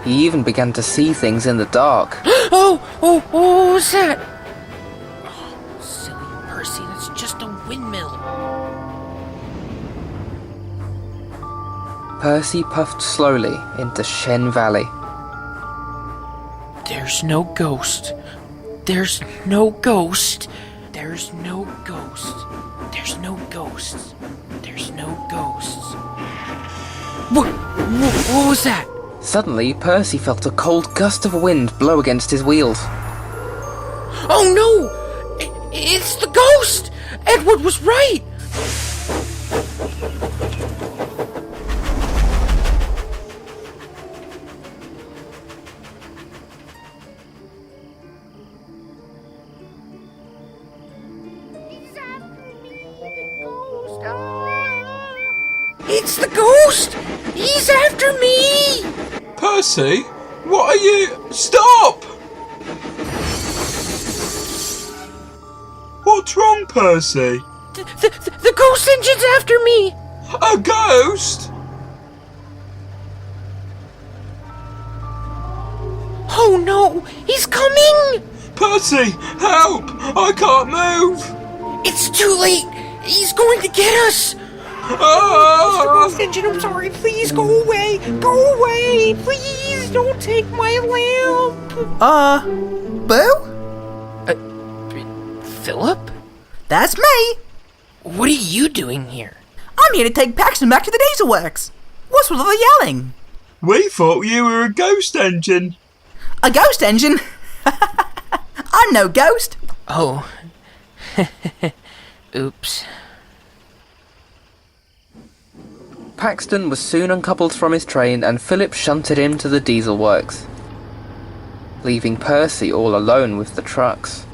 He even began to see things in the dark. What was that? Oh, silly Percy, that's just a windmill. Percy puffed slowly into Shen Valley. There's no ghost. There's no ghost. There's no ghost. There's no ghosts. There's no ghosts. What was that? Suddenly, Percy felt a cold gust of wind blow against his wheels. Oh no! It's the ghost! Edward was right! It's the ghost! He's after me! Percy, what are you... Stop! What's wrong, Percy? The ghost engine's after me! A ghost? Oh no! He's coming! Percy, help! I can't move! It's too late! He's going to get us! Ah! Mr. Ghost Engine, I'm sorry. Please go away. Go away. Please don't take my lamp. Boo? Philip? That's me. What are you doing here? I'm here to take Paxton back to the Diesel Works. What's with all the yelling? We thought you were a ghost engine. A ghost engine? I'm no ghost. Oh. Oops. Paxton was soon uncoupled from his train and Philip shunted him to the diesel works, leaving Percy all alone with the trucks.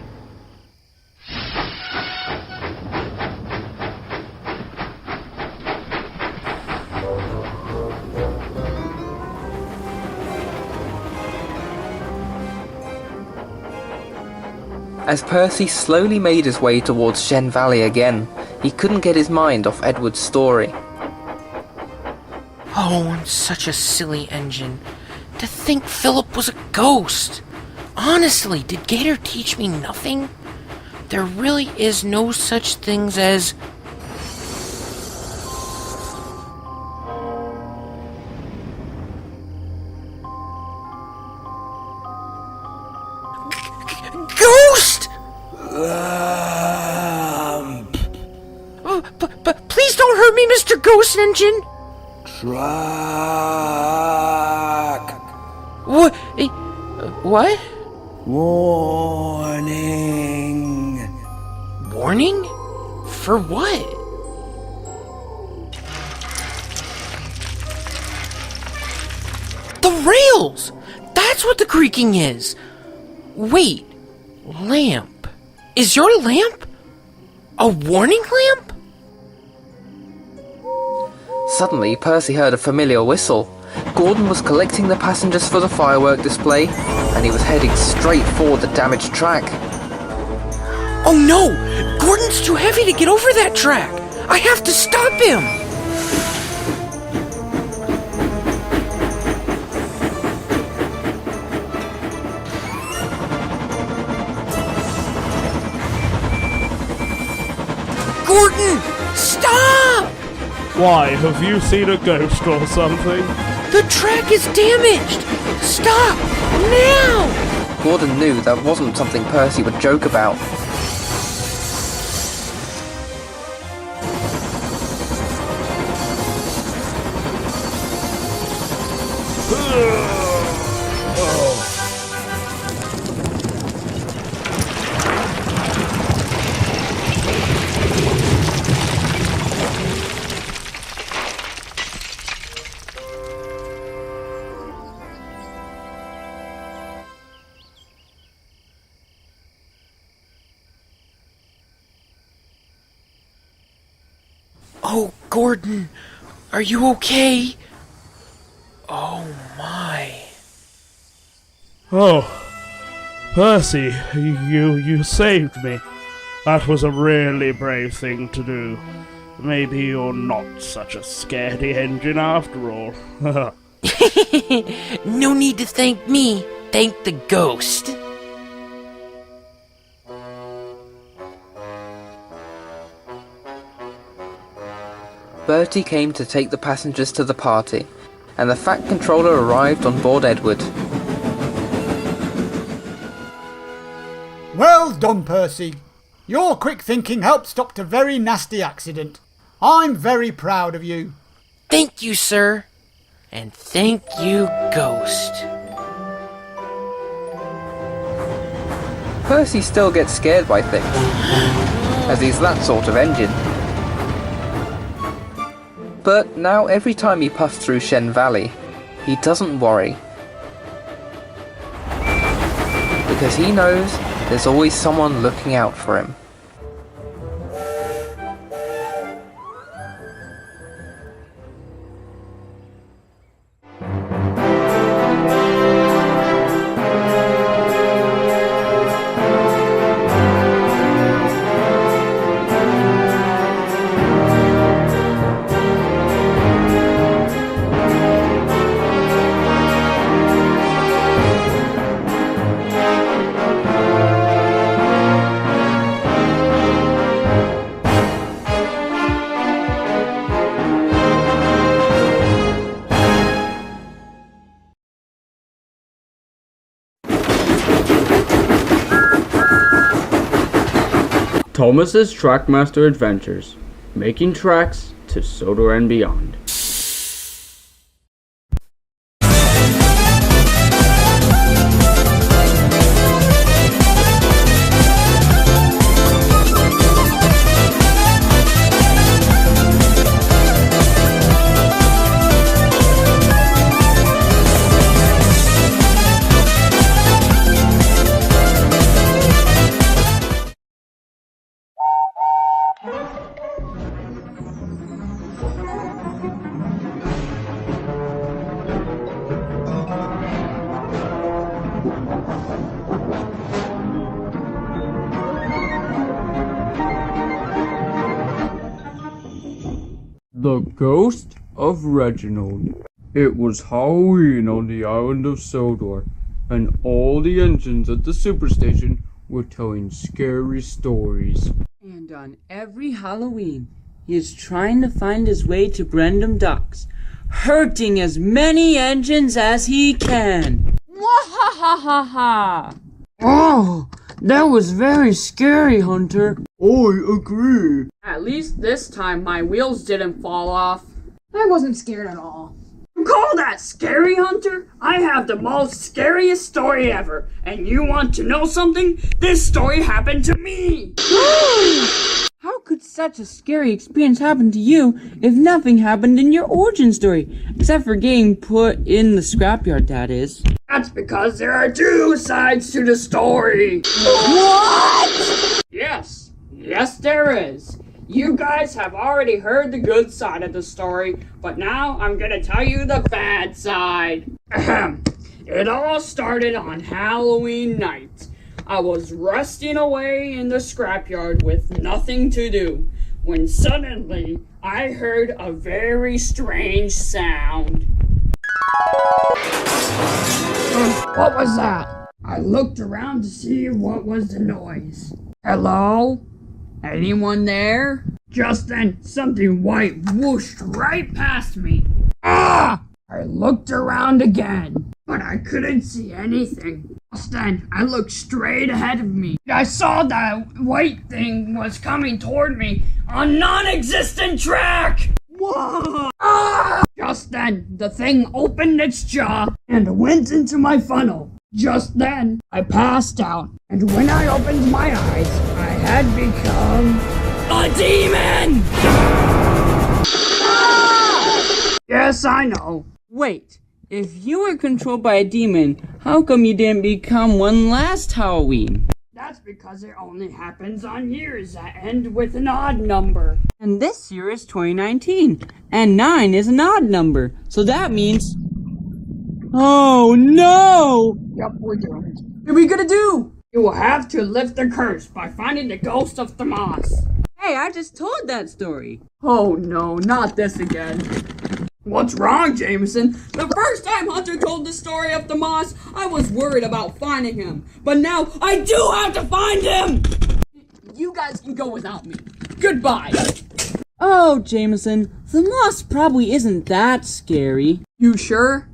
As Percy slowly made his way towards Shen Valley again, he couldn't get his mind off Edward's story. Oh, I'm such a silly engine. To think Philip was a ghost. Honestly, did Gator teach me nothing? There really is no such things as... Ghost! But please don't hurt me, Mr. Ghost Engine! Track. What? What? Warning. Warning? For what? The rails! That's what the creaking is! Wait, lamp. Is your lamp a warning lamp? Suddenly, Percy heard a familiar whistle. Gordon was collecting the passengers for the firework display, and he was heading straight for the damaged track. Oh no! Gordon's too heavy to get over that track! I have to stop him! Gordon! Stop! Why, have you seen a ghost or something? The track is damaged! Stop! Now! Gordon knew that wasn't something Percy would joke about. Oh, Gordon, are you okay? Oh my. Oh, Percy, you saved me. That was a really brave thing to do. Maybe you're not such a scaredy engine after all. No need to thank me. Thank the ghost. Bertie came to take the passengers to the party, and the Fat Controller arrived on board Edward. Well done, Percy. Your quick thinking helped stop a very nasty accident. I'm very proud of you. Thank you, sir. And thank you, Ghost. Percy still gets scared by things, as he's that sort of engine. But now every time he puffs through Shen Valley, he doesn't worry. Because he knows there's always someone looking out for him. Thomas's Trackmaster Adventures, making tracks to Sodor and beyond. The Ghost of Reginald. It was Halloween on the island of Sodor, and all the engines at the superstation were telling scary stories. And on every Halloween, he is trying to find his way to Brendam Docks, hurting as many engines as he can. Mwahahaha! Oh, that was very scary, Hunter. I agree. At least this time my wheels didn't fall off. I wasn't scared at all. You call that scary, Hunter? I have the most scariest story ever. And you want to know something? This story happened to me! How could such a scary experience happen to you if nothing happened in your origin story? Except for getting put in the scrapyard, that is. That's because there are two sides to the story. What? Yes. Yes, there is. You guys have already heard the good side of the story, but now I'm gonna tell you the bad side. Ahem. It all started on Halloween night. I was rusting away in the scrapyard with nothing to do, when suddenly I heard a very strange sound. What was that? I looked around to see what was the noise. Hello? Anyone there? Just then, something white whooshed right past me. Ah! I looked around again, but I couldn't see anything. Just then, I looked straight ahead of me. I saw that white thing was coming toward me on non-existent track! Whoa! Ah! Just then, the thing opened its jaw and went into my funnel. Just then, I passed out, and when I opened my eyes, I had become a demon! Ah! Yes, I know. Wait, if you were controlled by a demon, how come you didn't become one last Halloween? That's because it only happens on years that end with an odd number. And this year is 2019, and 9 is an odd number, so that means... Oh no! Yep, we're doomed. What are we gonna do? You will have to lift the curse by finding the ghost of the moss. Hey, I just told that story. Oh no, not this again. What's wrong, Jameson? The first time Hunter told the story of the moss, I was worried about finding him. But now, I do have to find him! You guys can go without me. Goodbye! Oh, Jameson, the moss probably isn't that scary. You sure?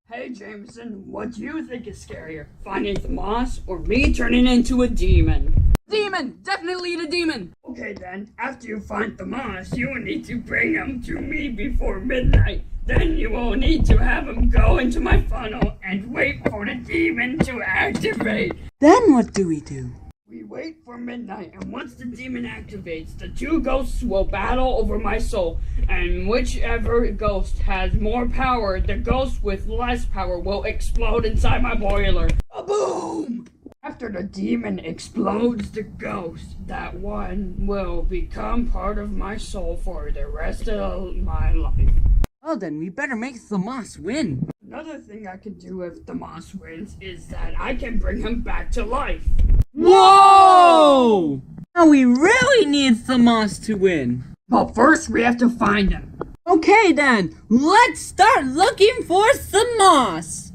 Hey, Jameson, what do you think is scarier? Finding the moss or me turning into a demon? Demon! Definitely the demon! Okay then, after you find the moss, you will need to bring him to me before midnight. Then you will need to have him go into my funnel and wait for the demon to activate. Then what do we do? We wait for midnight, and once the demon activates, the two ghosts will battle over my soul, and whichever ghost has more power, the ghost with less power will explode inside my boiler. Boom! After the demon explodes the ghost, that one will become part of my soul for the rest of my life. Well then, we better make the moss win. Another thing I can do if the moss wins is that I can bring him back to life. Whoa! Now we really need the moss to win. But first we have to find him. Okay then, let's start looking for the moss.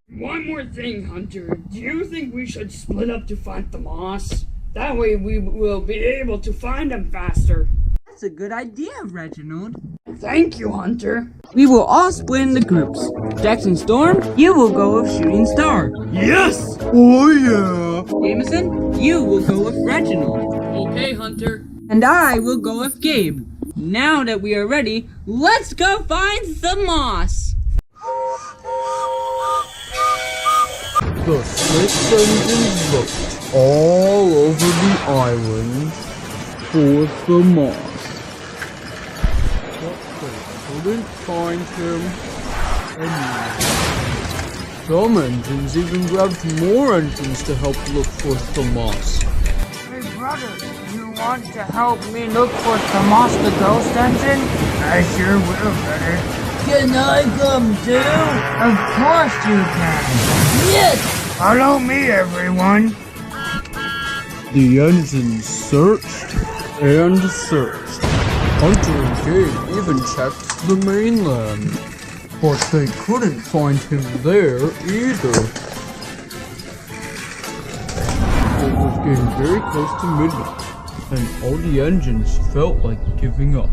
One more thing, Hunter. Do you think we should split up to find the moss? That way we will be able to find him faster. That's a good idea, Reginald. Thank you, Hunter. We will all split into groups. Jackson Storm, you will go with Shooting Star. Yes! Oh yeah! Jameson, you will go with Reginald. Okay, Hunter. And I will go with Gabe. Now that we are ready, let's go find the moss. The 6 engines looked all over the island for the moss. But they couldn't find him anywhere. Some engines even grabbed more engines to help look for the moss. Hey brother, you want to help me look for the moss, the ghost engine? I sure will, brother. Can I come too? Of course you can. Yes! Follow me, everyone. The engines searched and searched. Hunter and Gabe even checked the mainland. But they couldn't find him there either. It was getting very close to midnight, and all the engines felt like giving up.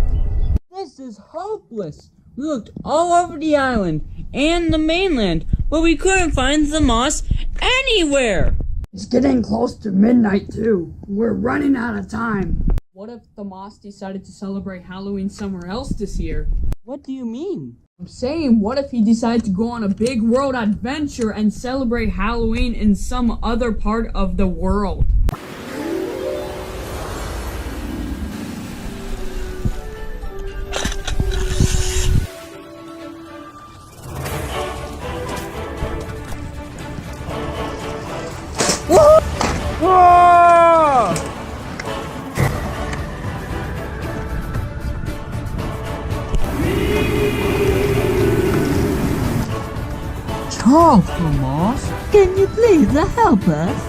This is hopeless. We looked all over the island and the mainland, but we couldn't find the moss anywhere. It's getting close to midnight, too. We're running out of time. What if the moss decided to celebrate Halloween somewhere else this year? What do you mean? I'm saying, what if he decided to go on a big world adventure and celebrate Halloween in some other part of the world? Charles Thomas, can you please help us?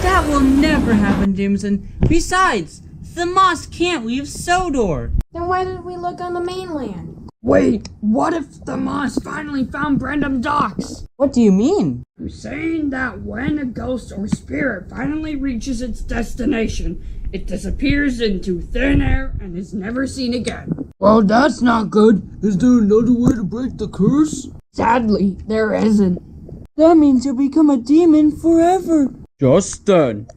That will never happen, Jameson. Besides, the moss can't leave Sodor. Then why did we look on the mainland? Wait, what if the moss finally found Brandon Docks? What do you mean? I'm saying that when a ghost or spirit finally reaches its destination, it disappears into thin air and is never seen again. well, that's not good. Is there another way to break the curse? Sadly, there isn't. That means you'll become a demon forever. Just then,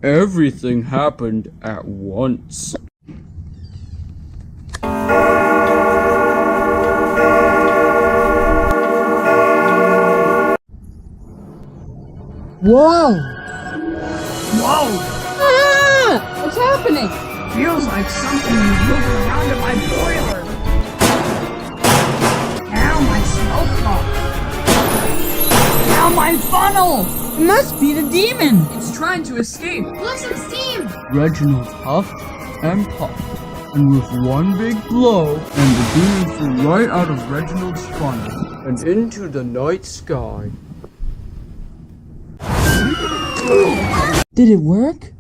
everything happened at once. Whoa! Whoa! Ah! What's happening? Feels like something is moving around in my boiler. Now my smoke pump. Now my funnel. It must be the demon. It's trying to escape. Look, some steam! Reginald huffed and puffed, and with one big blow, and the demon flew right out of Reginald's funnel and into the night sky. Did it work?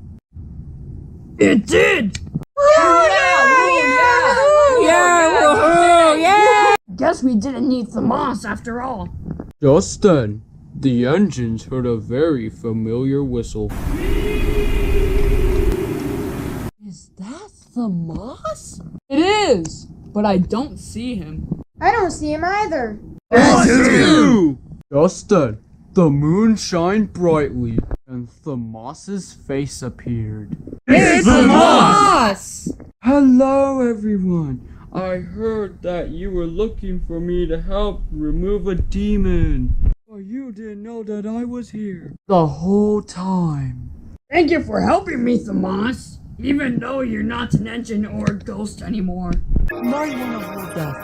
It did! Yeah! Guess we didn't need the moss after all. Just then, the engines heard a very familiar whistle. Is that the moss? It is, but I don't see him. I don't see him either. Just then, the moon shined brightly, and Thamas's face appeared. It's the moss! Hello, everyone. I heard that you were looking for me to help remove a demon. But you didn't know that I was here the whole time. Thank you for helping me, Thamas. Even though you're not an engine or a ghost anymore. You might want to hold that.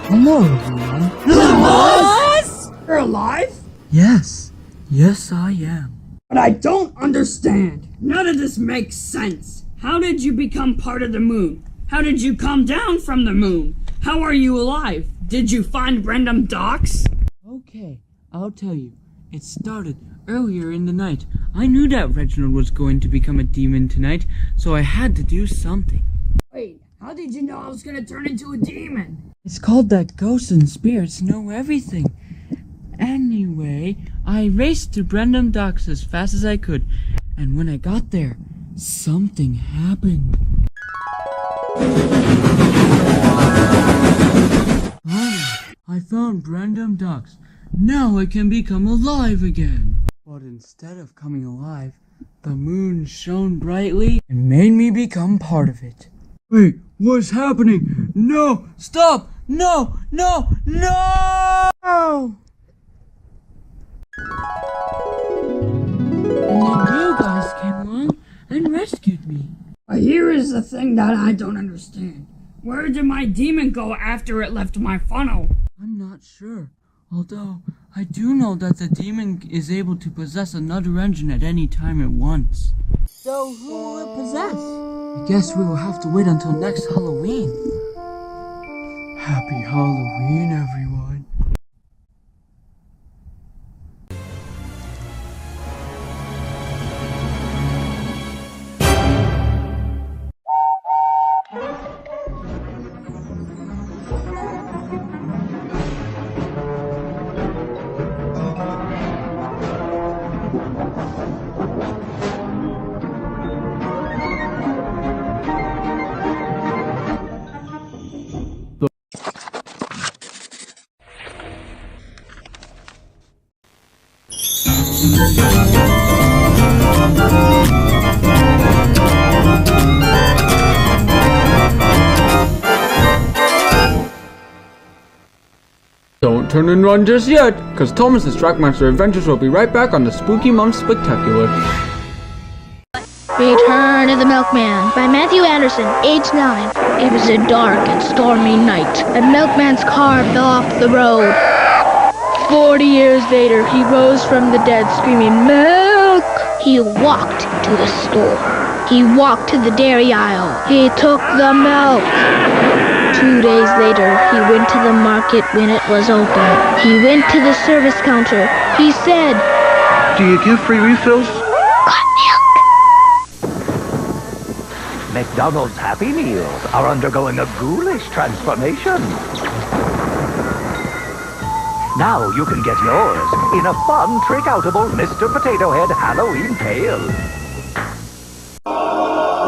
Hello, everyone. Thamas! You're alive? Yes. Yes, I am. But I don't understand. None of this makes sense. How did you become part of the moon? How did you come down from the moon? How are you alive? Did you find Brandon Docks? Okay, I'll tell you. It started earlier in the night. I knew that Reginald was going to become a demon tonight, so I had to do something. Wait, how did you know I was gonna turn into a demon? It's called that ghosts and spirits know everything. Anyway, I raced to Brandon Docks as fast as I could, and when I got there, something happened. I found Brandon Docks. Now I can become alive again. But instead of coming alive, the moon shone brightly and made me become part of it. Wait, what's happening? No! Stop! No! No! No! And then you guys came along and rescued me. Here is the thing that I don't understand. Where did my demon go after it left my funnel? I'm not sure. Although, I do know that the demon is able to possess another engine at any time at once. So who will it possess? I guess we will have to wait until next Halloween. Happy Halloween, everyone. Don't turn and run just yet, cause Thomas's Trackmaster Adventures will be right back on the Spooky Month Spectacular. Return of the Milkman by Matthew Anderson, age 9. It was a dark and stormy night. A milkman's car fell off the road. 40 years later, he rose from the dead screaming, "Milk!" He walked to the store. He walked to the dairy aisle. He took the milk. 2 days later, he went to the market when it was open. He went to the service counter. He said, Do you give free refills? "Got milk." McDonald's Happy Meals are undergoing a ghoulish transformation. Now you can get yours in a fun, trick-outable Mr. Potato Head Halloween pail.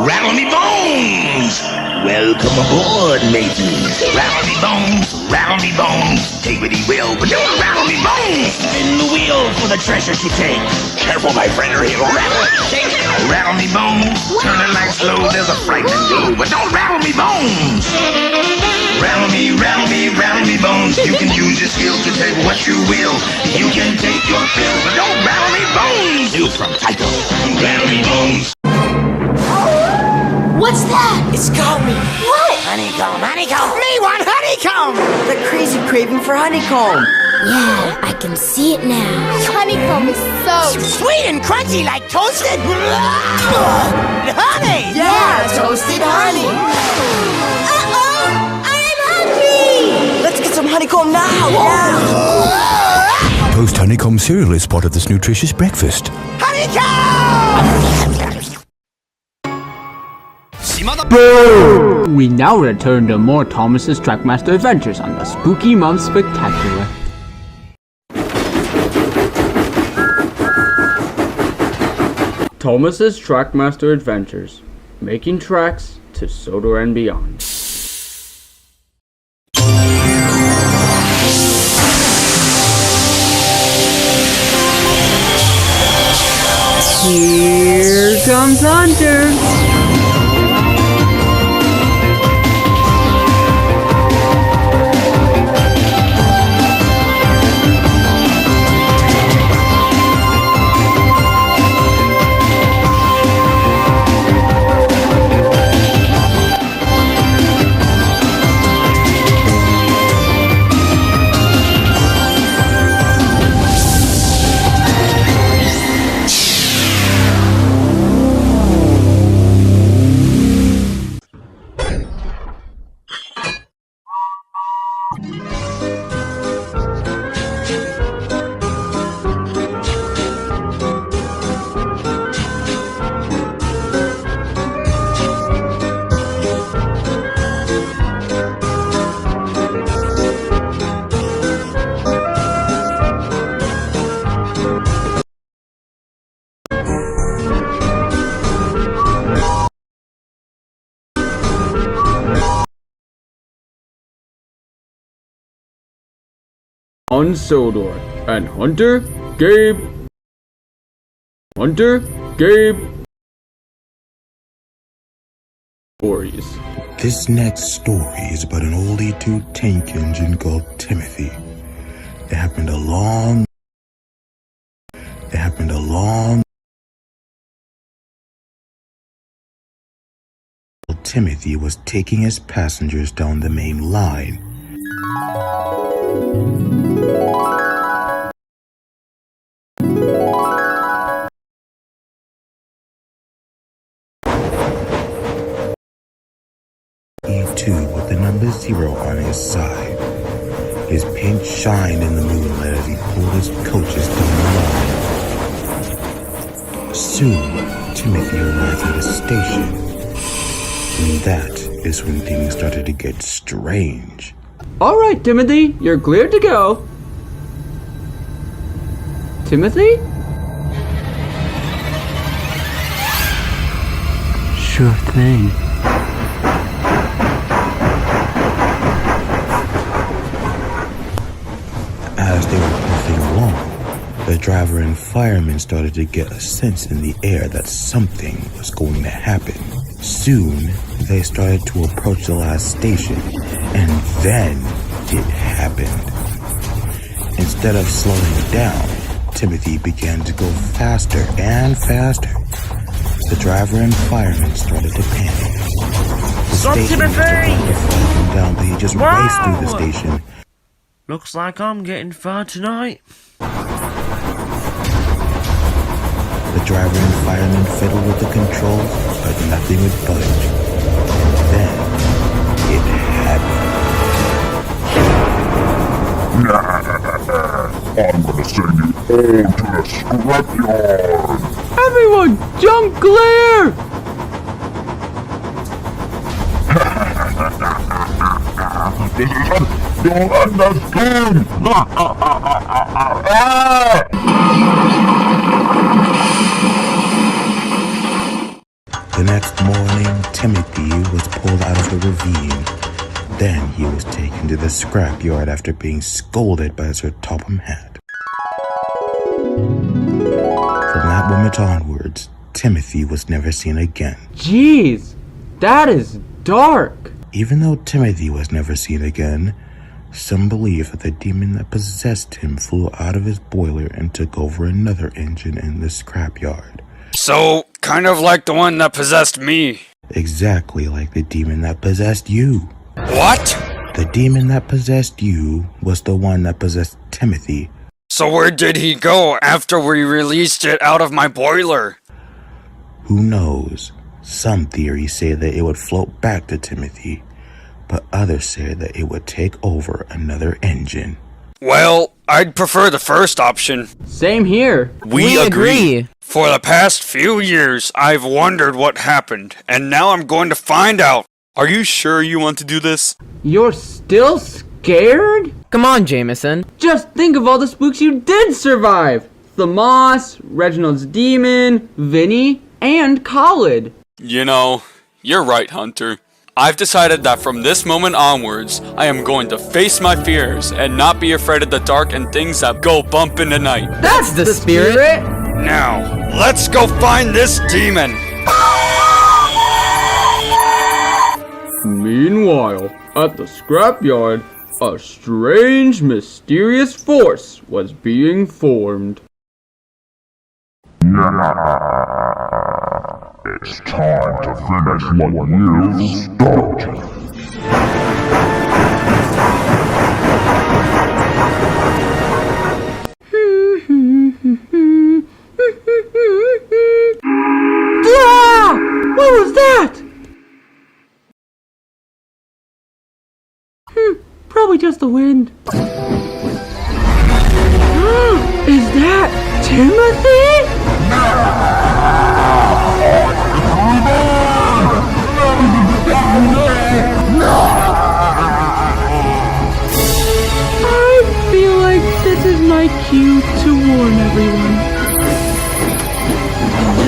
Rattle me bones! Welcome aboard, mateys. Rattle me bones, rattle me bones. Take what he will, but don't rattle me bones. Spin the wheel for the treasure to take. Careful, my friend, or he'll rattle it. Shake it. Rattle me bones. Turn it like slow, there's a frightening clue, but don't rattle me bones. Rattle me, rattle me, rattle me bones. You can use your skill to take what you will. You can take your fill, but don't rattle me bones. You from Tycho. Rattle me bones. What's that? It's called me. What? Honeycomb, honeycomb. Me want honeycomb. The crazy craving for honeycomb. Yeah, I can see it now. Honeycomb is so Sweet and crunchy like toasted honey. Yeah, toasted honey. Uh-oh! I'm hungry! Let's get some honeycomb now. Toast honeycomb cereal is part of this nutritious breakfast. Honeycomb! We now return to more Thomas's Trackmaster Adventures on the Spooky Month Spectacular. Thomas's Trackmaster Adventures, making tracks to Sodor and beyond. Here comes Hunter! On Sodor and Hunter, Gabe, stories. This next story is about an old E2 tank engine called Timothy. It happened a long Timothy was taking his passengers down the main line. 2 with the number 0 on his side. His paint shined in the moonlight as he pulled his coaches down the line. Soon, Timothy arrived at the station. And that is when things started to get strange. Alright, Timothy, you're cleared to go. Timothy? Sure thing. As they were puffing along, the driver and fireman started to get a sense in the air that something was going to happen. Soon, they started to approach the last station, and then it happened. Instead of slowing down, Timothy began to go faster and faster. The driver and fireman started to panic. The Stop, station Timothy! started to slow him down, but he just raced through the station. Looks like I'm getting far tonight. The driver and fireman fiddled with the controls, but nothing would budge. Then, it happened. I'm gonna send you all to the scrapyard. Everyone, jump clear! This is it. You'll understand. The next morning, Timothy was pulled out of the ravine. Then he was taken to the scrapyard after being scolded by Sir Topham Hatt. From that moment onwards, Timothy was never seen again. Jeez, that is dark. Even though Timothy was never seen again, some believe that the demon that possessed him flew out of his boiler and took over another engine in the scrapyard. So, kind of like the one that possessed me. Exactly like the demon that possessed you. What? The demon that possessed you was the one that possessed Timothy. So where did he go after we released it out of my boiler? Who knows? Some theories say that it would float back to Timothy, but others say that it would take over another engine. Well, I'd prefer the first option. Same here. We agree. For the past few years, I've wondered what happened, and now I'm going to find out. Are you sure you want to do this? You're still scared? Come on, Jameson. Just think of all the spooks you did survive. The Moss, Reginald's Demon, Vinny, and Khalid. You know, you're right, Hunter. I've decided that from this moment onwards, I am going to face my fears and not be afraid of the dark and things that go bump in the night. That's the spirit! Now, let's go find this demon! Meanwhile, at the scrapyard, a strange, mysterious force was being formed. It's time to finish what you started. What was that? Probably just the wind. Is that Timothy? I feel like this is my cue to warn everyone.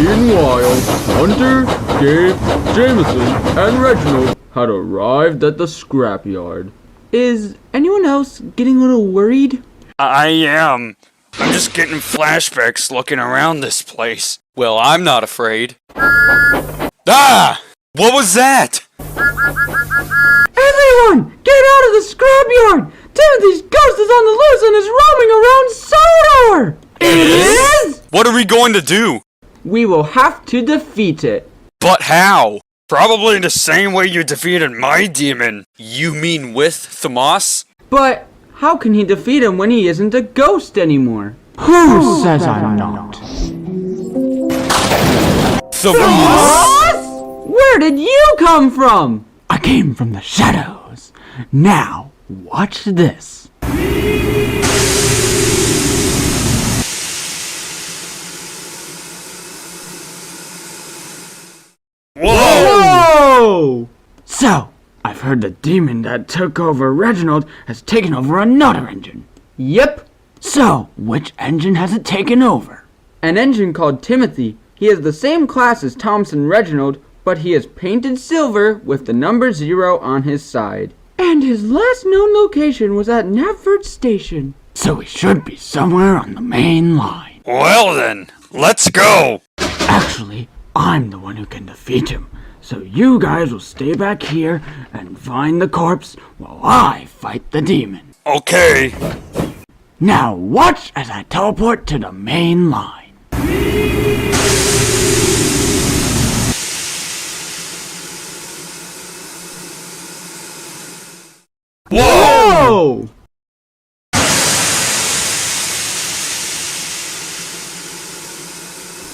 Meanwhile, Hunter, Gabe, Jameson, and Reginald had arrived at the scrapyard. Is anyone else getting a little worried? I am. I'm just getting flashbacks looking around this place. Well, I'm not afraid. Ah! What was that? Everyone! Get out of the scrapyard! Timothy's ghost is on the loose and is roaming around Sodor! It is? What are we going to do? We will have to defeat it. But how? Probably the same way you defeated my demon. You mean with Thamos? But how can he defeat him when he isn't a ghost anymore? Who says I'm not? Thamos? Where did you come from? I came from the shadows. Now, watch this. Whoa! So, I've heard the demon that took over Reginald has taken over another engine. Yep. So, which engine has it taken over? An engine called Timothy. He is the same class as Thompson Reginald, but he is painted silver with the number 0 on his side. And his last known location was at Knapford Station. So he should be somewhere on the main line. Well then, let's go! Actually, I'm the one who can defeat him. So you guys will stay back here and find the corpse while I fight the demon. Okay. Now watch as I teleport to the main line. Whoa!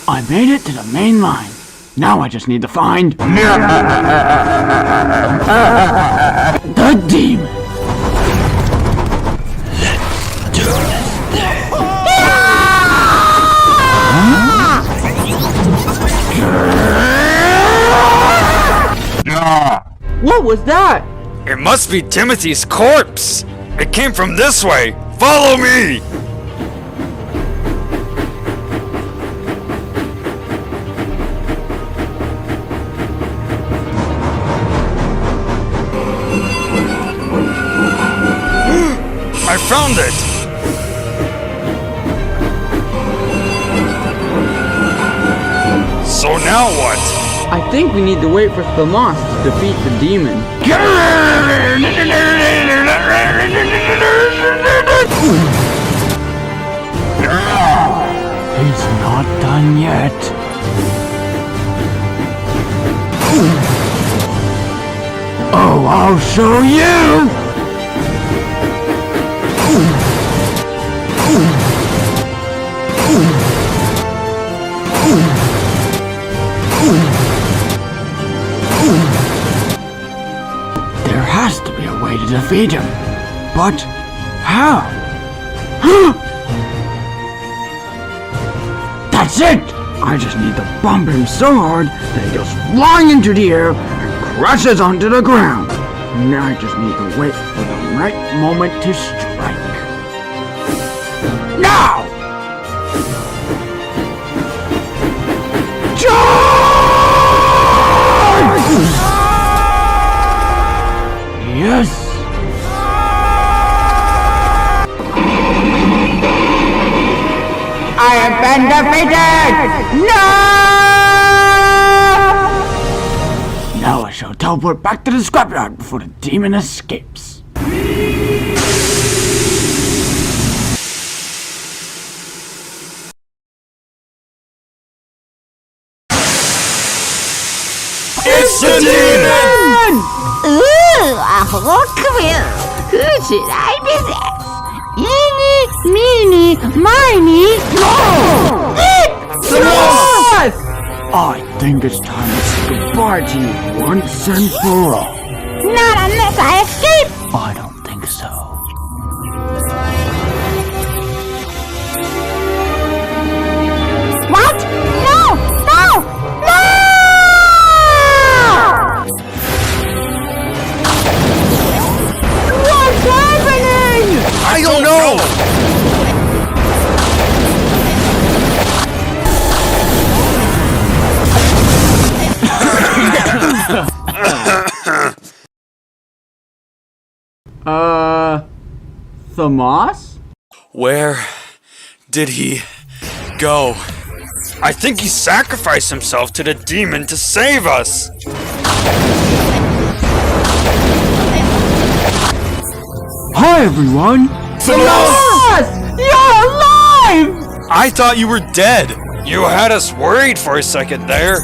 I made it to the main line. Now I just need to find the demon. What was that? It must be Timothy's corpse! It came from this way! Follow me! I found it! So now what? I think we need to wait for Thomas to defeat the demon. He's not done yet. Oh, I'll show you! There has to be a way to defeat him. But how? That's it! I just need to bump him so hard that he goes flying into the air and crashes onto the ground. And I just need to wait for the right moment to strike. Now! Charge! Yes! I have been defeated! No! Now I shall teleport back to the scrapyard before the demon escapes. It's the demon! Ooh, a whole career. Who should I possess? Eeny, meeny, miny, mo! Thomas! I think it's time to say goodbye to you once and for all. Not unless I escape! I don't think so. What? No! No! No! What's happening? I don't know! Thomas? Where did he go? I think he sacrificed himself to the demon to save us! Hi everyone! Thomas! You're alive! I thought you were dead! You had us worried for a second there.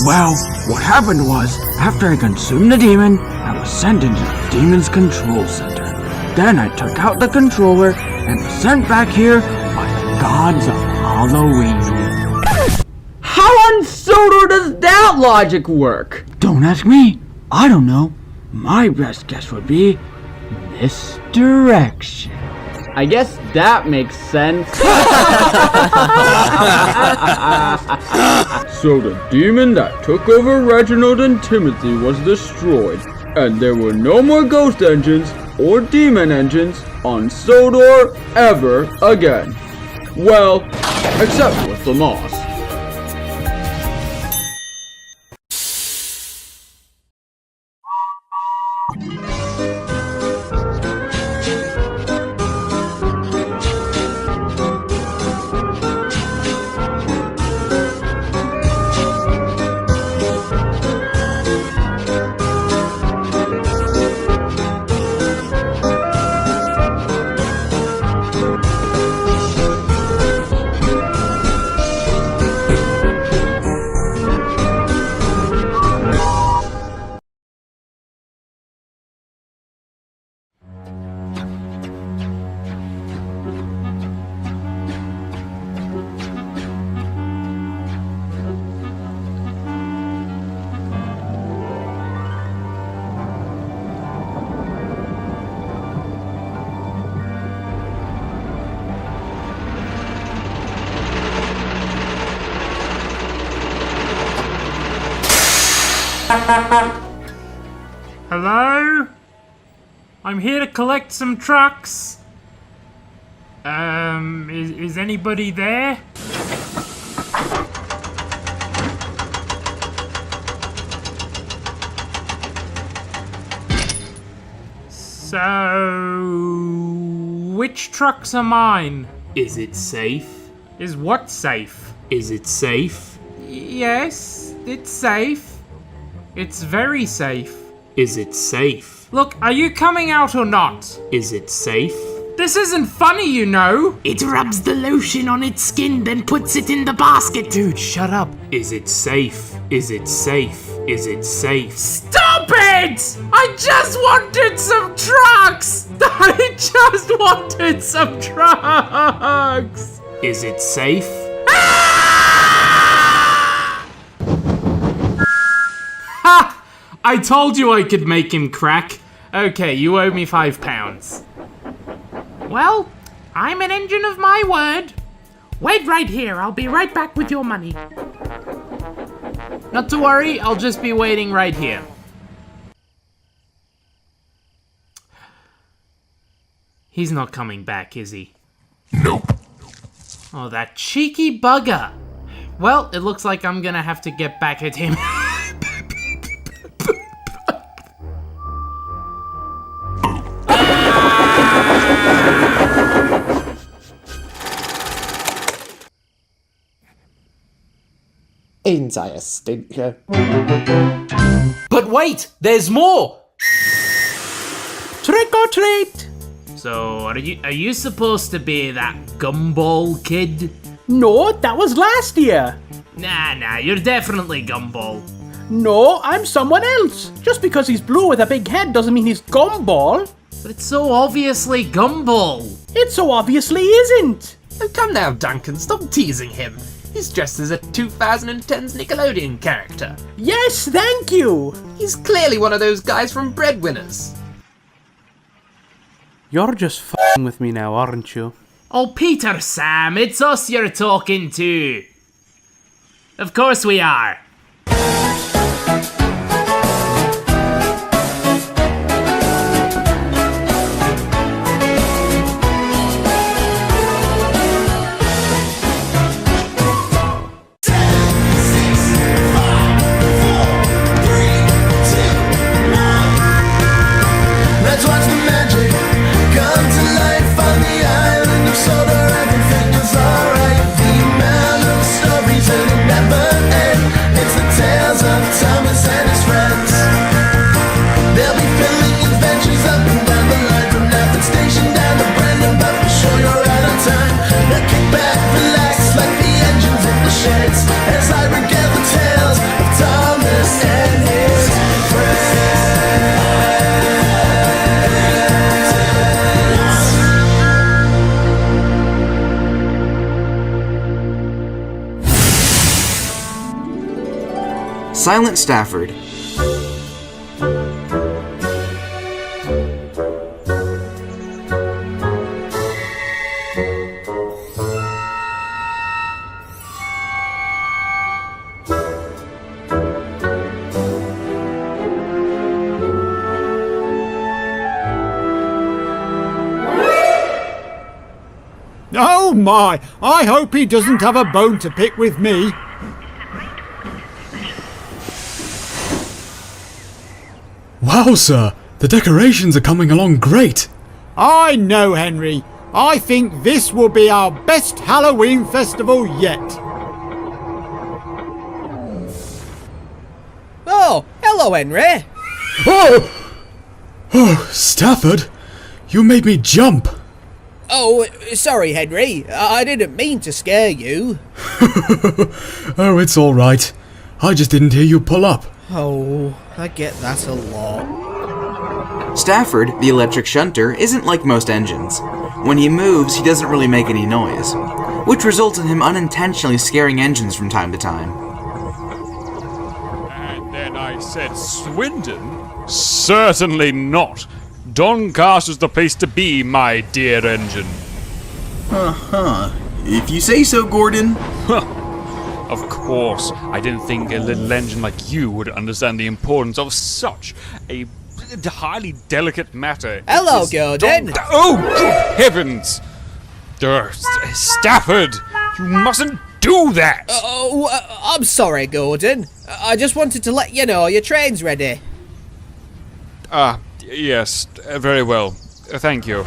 Well, what happened was, after I consumed the demon, I was sent into the demon's control center. Then I took out the controller and was sent back here by the gods of Halloween. How on Sodor does that logic work? Don't ask me. I don't know. My best guess would be misdirection. I guess that makes sense. So the demon that took over Reginald and Timothy was destroyed, and there were no more ghost engines or demon engines on Sodor ever again. Well, except with the moss. Hello? I'm here to collect some trucks. Is anybody there? So, which trucks are mine? Is it safe? Is what safe? Is it safe? Yes, it's safe. It's very safe. Is it safe? Look, are you coming out or not? Is it safe? This isn't funny, you know. It rubs the lotion on its skin, then puts it in the basket. Dude, shut up. Is it safe? Is it safe? Is it safe? Stop it! I just wanted some trucks! I just wanted some trucks! Is it safe? Ha! I told you I could make him crack. Okay, you owe me £5. Well, I'm an engine of my word. Wait right here. I'll be right back with your money. Not to worry, I'll just be waiting right here. He's not coming back, is he? Nope. Oh, that cheeky bugger. Well, it looks like I'm gonna have to get back at him. Ain't I a stinker? But wait, there's more! Trick or treat! So, are you supposed to be that gumball kid? No, that was last year. Nah, you're definitely gumball. No, I'm someone else. Just because he's blue with a big head doesn't mean he's gumball. But it's so obviously gumball. It so obviously isn't. Oh, come now, Duncan, stop teasing him. He's dressed as a 2010's Nickelodeon character. Yes, thank you. He's clearly one of those guys from Breadwinners. You're just f***ing with me now, aren't you? Oh, Peter, Sam, it's us you're talking to. Of course we are. Let's watch the magic come to life on the island of Sodor. Everything is alright. The amount of stories and it never end. It's the tales of Thomas and his friends. They'll be filling adventures up and down the line from Stafford Station down to Brandon, but for sure you're out of time. Now kick back, relax like the engines in the sheds as I regale the tales of Thomas and his friends. Silent Stafford. my, I hope he doesn't have a bone to pick with me. Wow, sir, the decorations are coming along great. I know, Henry. I think this will be our best Halloween festival yet. Oh, hello, Henry. Oh, Stafford, you made me jump. Oh, sorry, Henry. I didn't mean to scare you. Oh, it's all right. I just didn't hear you pull up. Oh, I get that a lot. Stafford, the electric shunter, isn't like most engines. When he moves, he doesn't really make any noise, which results in him unintentionally scaring engines from time to time. And then I said, Swindon? Certainly not. Doncaster's the place to be, my dear engine. If you say so, Gordon. Of course, I didn't think a little engine like you would understand the importance of such a highly delicate matter. Hello, Gordon. Oh, good heavens! Stafford, you mustn't do that! I'm sorry, Gordon. I just wanted to let you know your train's ready. Yes, very well. Thank you.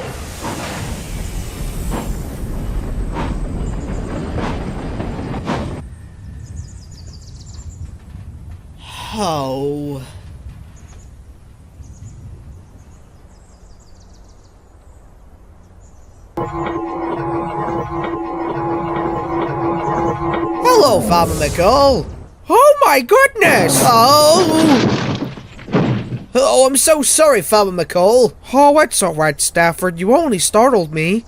Oh. Hello, Farmer McCall. Oh my goodness! Oh, I'm so sorry, Farmer McCall. Oh, it's alright, Stafford. You only startled me.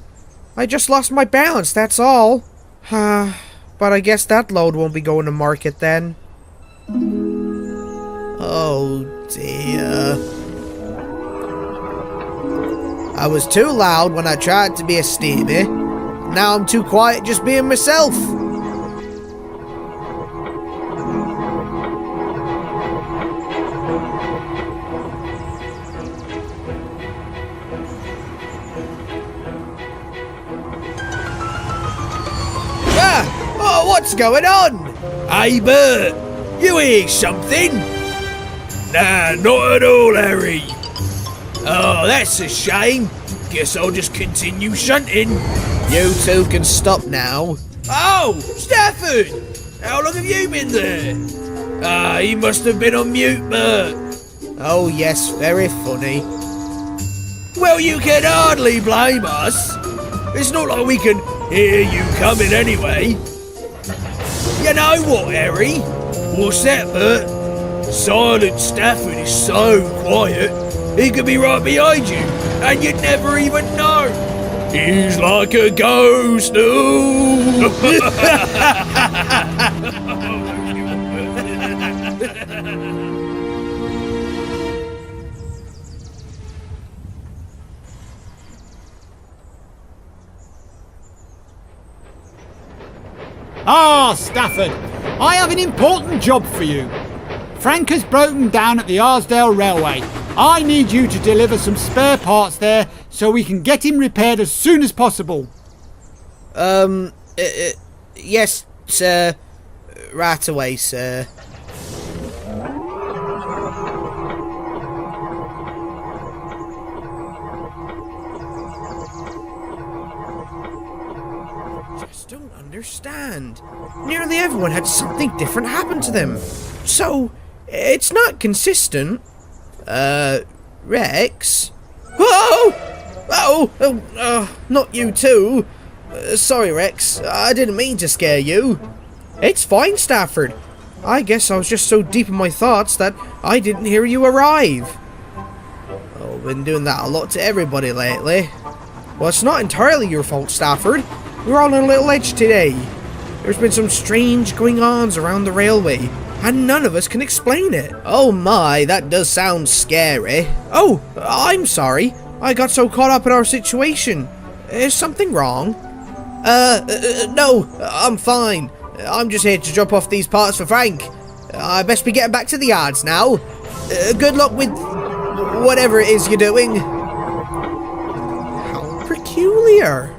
I just lost my balance, that's all. But I guess that load won't be going to market then. Oh, dear. I was too loud when I tried to be a steamy. Now I'm too quiet just being myself. What's going on? Hey, Bert, you hear something? Nah, not at all, Harry. Oh, that's a shame. Guess I'll just continue shunting. You two can stop now. Oh, Stafford! How long have you been there? He must have been on mute, Bert. Oh, yes, very funny. Well, you can hardly blame us. It's not like we can hear you coming anyway. You know what, Harry? What's that, Bert? Silent Stafford is so quiet, he could be right behind you, and you'd never even know. He's like a ghost, ooh. Stafford, I have an important job for you. Frank has broken down at the Arsdale Railway. I need you to deliver some spare parts there so we can get him repaired as soon as possible. Yes, sir. Right away, sir. Just don't understand. Nearly everyone had something different happen to them. So, it's not consistent. Rex? Not you too. Sorry, Rex. I didn't mean to scare you. It's fine, Stafford. I guess I was just so deep in my thoughts that I didn't hear you arrive. Oh, been doing that a lot to everybody lately. Well, it's not entirely your fault, Stafford. We're on a little edge today. There's been some strange going-ons around the railway, and none of us can explain it. Oh my, that does sound scary. Oh, I'm sorry. I got so caught up in our situation. Is something wrong? No, I'm fine. I'm just here to drop off these parts for Frank. I best be getting back to the yards now. Good luck with whatever it is you're doing. How peculiar.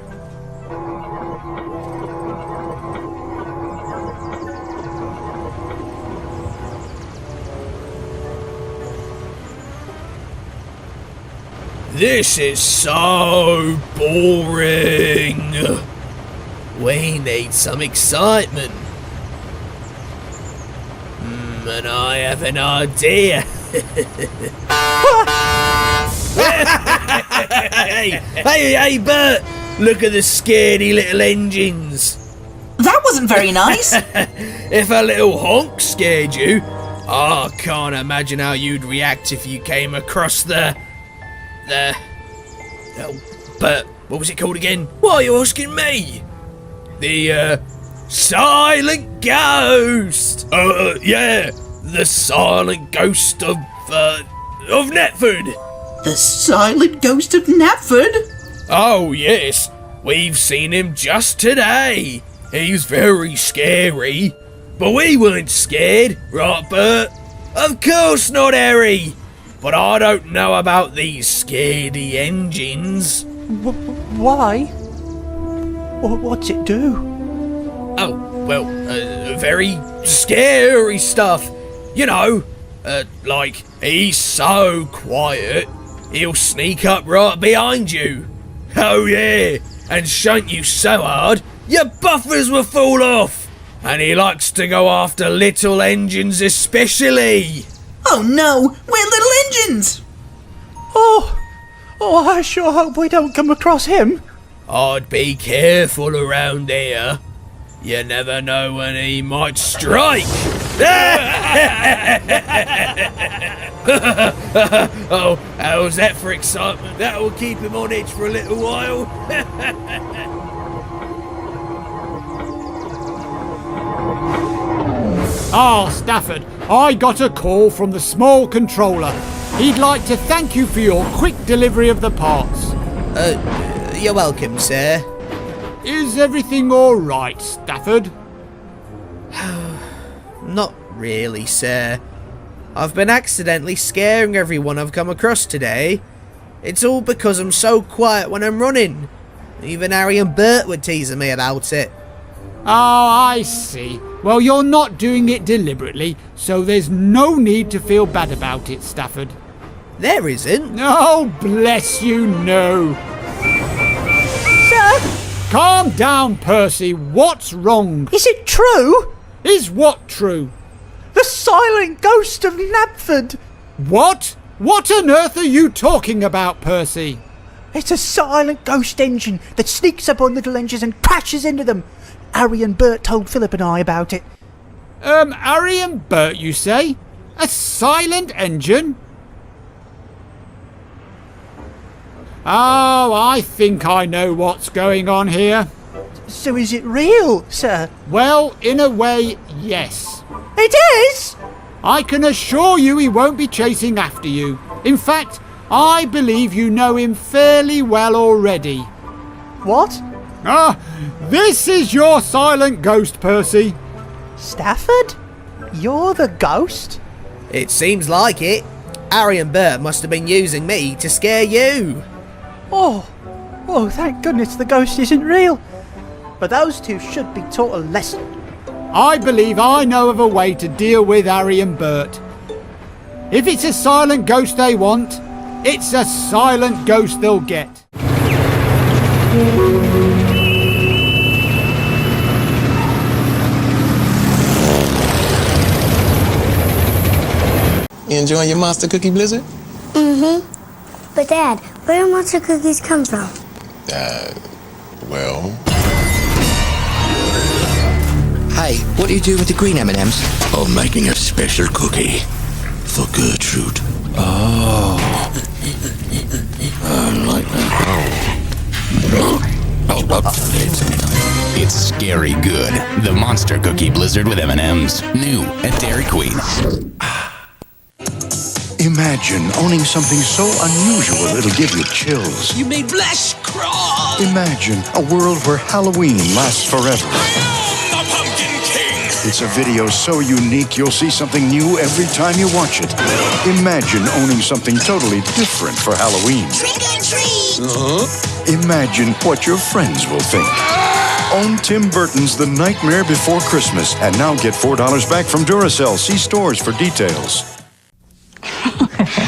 This is so boring. We need some excitement. And I have an idea. hey, Bert! Look at the scaredy little engines. That wasn't very nice. If a little honk scared you, I can't imagine how you'd react if you came across oh, Bert, what was it called again? Why are you asking me? The, silent ghost! Yeah, the silent ghost of Knapford. The silent ghost of Knapford? Oh, yes, we've seen him just today. He's very scary. But we weren't scared, right, Bert? Of course not, Harry. But I don't know about these scaredy engines. Why? What's it do? Oh, well, very scary stuff. You know, like, he's so quiet, he'll sneak up right behind you. Oh yeah, and shunt you so hard, your buffers will fall off. And he likes to go after little engines especially. Oh no, we're little engines! Oh, I sure hope we don't come across him. I'd be careful around here. You never know when he might strike. Oh, how's that for excitement? That will keep him on edge for a little while. Ah, Stafford, I got a call from the small controller. He'd like to thank you for your quick delivery of the parts. You're welcome, sir. Is everything all right, Stafford? Not really, sir. I've been accidentally scaring everyone I've come across today. It's all because I'm so quiet when I'm running. Even Harry and Bert were teasing me about it. Oh, I see. Well, you're not doing it deliberately, so there's no need to feel bad about it, Stafford. There isn't. Oh, bless you, no. Sir? Calm down, Percy. What's wrong? Is it true? Is what true? The silent ghost of Knapford. What? What on earth are you talking about, Percy? It's a silent ghost engine that sneaks up on little engines and crashes into them. Harry and Bert told Philip and I about it. Harry and Bert, you say? A silent engine? Oh, I think I know what's going on here. So is it real, sir? Well, in a way, yes. It is? I can assure you he won't be chasing after you. In fact, I believe you know him fairly well already. What? Ah, this is your silent ghost, Percy. Stafford? You're the ghost? It seems like it. Harry and Bert must have been using me to scare you. Oh, thank goodness the ghost isn't real. But those two should be taught a lesson. I believe I know of a way to deal with Harry and Bert. If it's a silent ghost they want, it's a silent ghost they'll get. You enjoying your monster cookie blizzard? Mm-hmm. But Dad, where do monster cookies come from? Well... Hey, what do you do with the green M&Ms? I'm making a special cookie for Gertrude. Oh. I like that. It's scary good. The Monster Cookie Blizzard with M&Ms. New at Dairy Queen. Imagine owning something so unusual it'll give you chills. You made flesh crawl! Imagine a world where Halloween lasts forever. The Pumpkin King! It's a video so unique you'll see something new every time you watch it. Imagine owning something totally different for Halloween. Trick or treat! Imagine what your friends will think. Own Tim Burton's The Nightmare Before Christmas and now get $4 back from Duracell. See stores for details.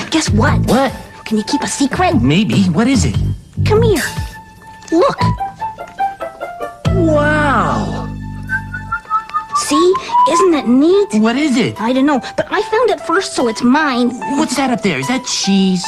Guess what? What? Can you keep a secret? Maybe. What is it? Come here. Look. Wow! See? Isn't that neat? What is it? I don't know, but I found it first, so it's mine. What's that up there? Is that cheese?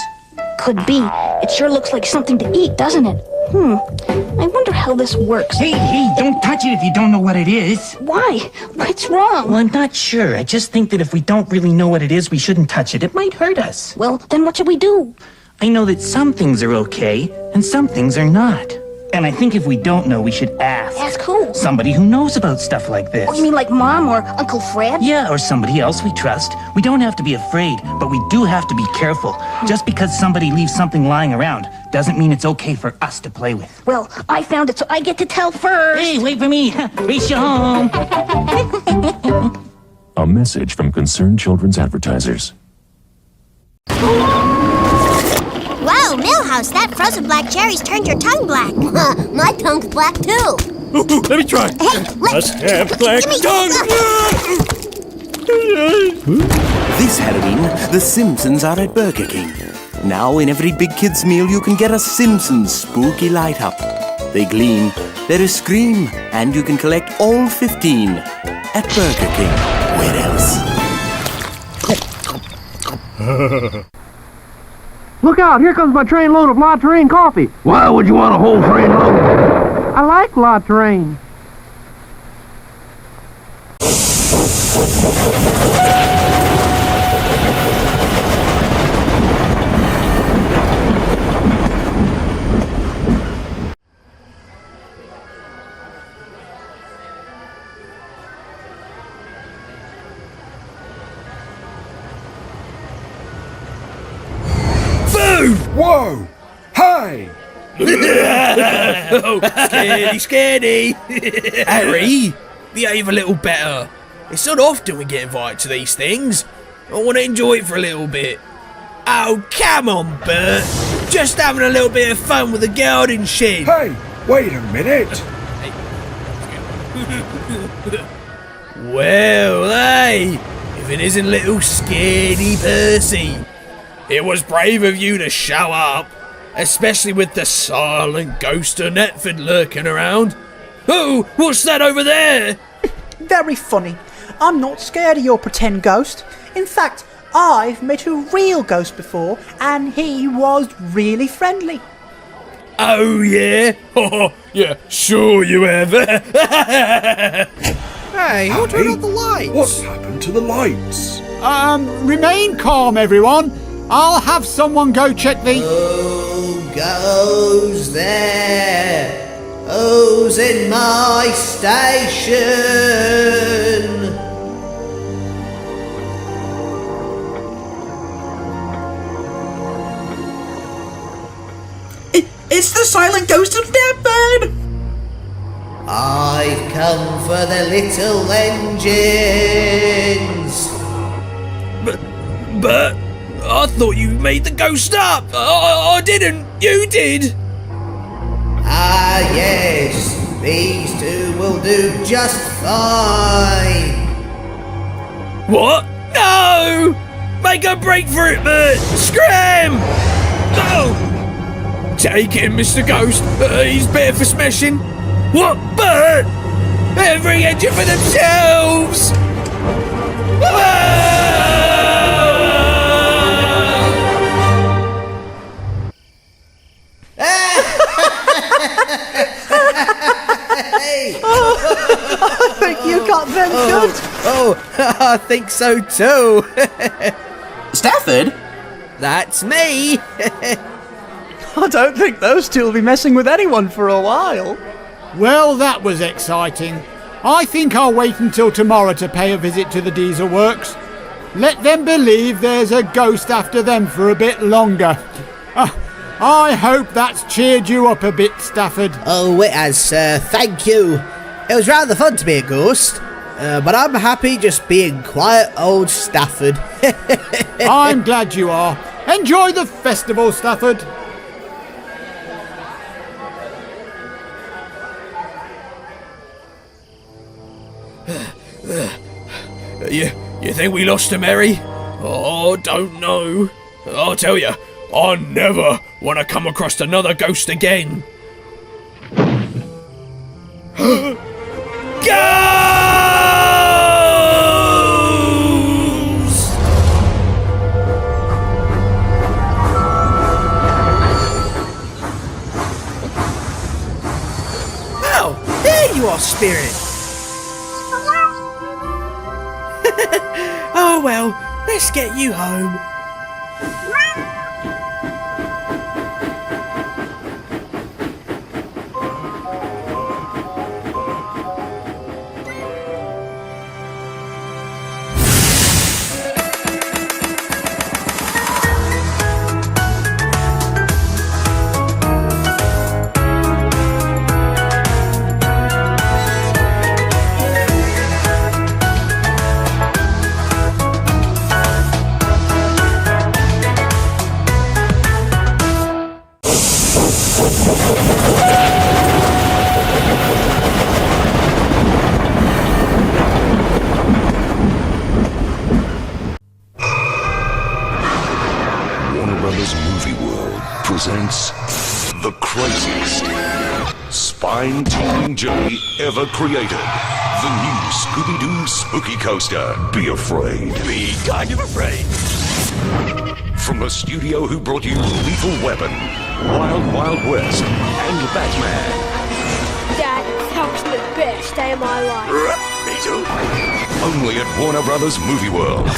Could be. It sure looks like something to eat, doesn't it? I wonder how this works. Hey, don't touch it if you don't know what it is. Why? What's wrong? Well, I'm not sure. I just think that if we don't really know what it is, we shouldn't touch it. It might hurt us. Well, then what should we do? I know that some things are okay, and some things are not. And I think if we don't know, we should ask. Ask who? Somebody who knows about stuff like this. Oh, you mean like Mom or Uncle Fred? Yeah, or somebody else we trust. We don't have to be afraid, but we do have to be careful. Just because somebody leaves something lying around doesn't mean it's okay for us to play with. Well, I found it, so I get to tell first. Hey, wait for me. Race you home. A message from Concerned Children's Advertisers. Wow, Millhouse, that frozen black cherry's turned your tongue black. My tongue's black too. Let me try. Hey, Must have black tongue. This Halloween, the Simpsons are at Burger King. Now in every big kid's meal you can get a Simpsons spooky light up. They gleam, they scream, and you can collect all 15 at Burger King. Where else? Look out, here comes my train load of La Terrain coffee. Why would you want a whole train load? I like La Terrain. Whoa! Hey! Oh, scaredy! Harry, behave a little better. It's not often we get invited to these things. I want to enjoy it for a little bit. Oh, come on, Bert. Just having a little bit of fun with the garden shed. Hey, wait a minute. Well, hey, if it isn't little scaredy Percy. It was brave of you to show up, especially with the silent ghost of Netford lurking around. Oh, what's that over there? Very funny. I'm not scared of your pretend ghost. In fact, I've met a real ghost before, and he was really friendly. Oh, yeah? Oh, yeah, sure you have. Hey, who turned off the lights? What's happened to the lights? Remain calm, everyone. I'll have someone go check the... Who goes there? Who's in my station? It's the silent ghost of Stafford! I've come for the little engines. But I thought you made the ghost up. I didn't. You did. Ah, yes. These two will do just fine. What? No! Make a break for it, Bert! Scram! No! Take him, Mr. Ghost. He's better for smashing. What, Bert? Every engine for themselves! I think you got them good. Oh, I think so too. Stafford? That's me. I don't think those two will be messing with anyone for a while. Well, that was exciting. I think I'll wait until tomorrow to pay a visit to the diesel works. Let them believe there's a ghost after them for a bit longer. I hope that's cheered you up a bit, Stafford. Oh, it has, sir. Thank you. It was rather fun to be a ghost, but I'm happy just being quiet old Stafford. I'm glad you are. Enjoy the festival, Stafford. You think we lost to Mary? Oh, don't know. I'll tell you, I never want to come across another ghost again. Ghouls! Oh, there you are, Spirit. Oh well, let's get you home. Presents the craziest spine-tingling journey ever created. The new Scooby-Doo Spooky Coaster. Be afraid. Be kind of afraid. From the studio who brought you Lethal Weapon, Wild Wild West, and Batman. Dad, that was the best day of my life. Me too. Only at Warner Brothers Movie World.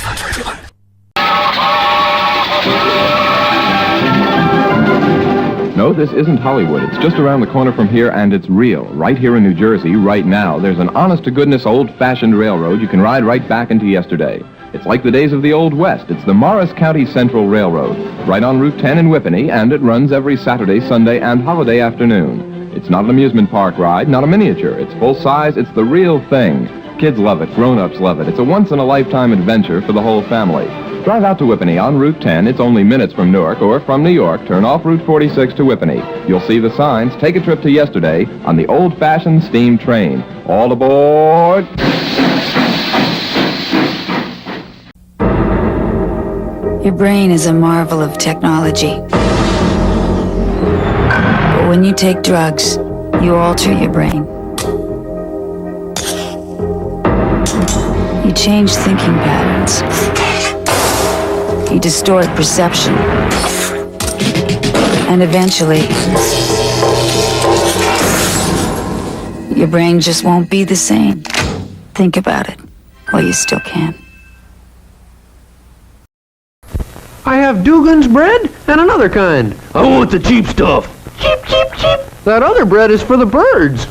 No, this isn't Hollywood. It's just around the corner from here, and it's real. Right here in New Jersey, right now, there's an honest-to-goodness old-fashioned railroad you can ride right back into yesterday. It's like the days of the Old West. It's the Morris County Central Railroad, right on Route 10 in Whippany, and it runs every Saturday, Sunday, and holiday afternoon. It's not an amusement park ride, not a miniature. It's full-size. It's the real thing. Kids love it. Grown-ups love it. It's a once-in-a-lifetime adventure for the whole family. Drive out to Whippany on Route 10. It's only minutes from Newark, or from New York, turn off Route 46 to Whippany. You'll see the signs. Take a trip to yesterday on the old-fashioned steam train. All aboard! Your brain is a marvel of technology. But when you take drugs, you alter your brain. You change thinking patterns. You distort perception. And eventually, your brain just won't be the same. Think about it while you still can. I have Dugan's bread and another kind. I want the cheap stuff. Cheap, cheap, cheap. That other bread is for the birds.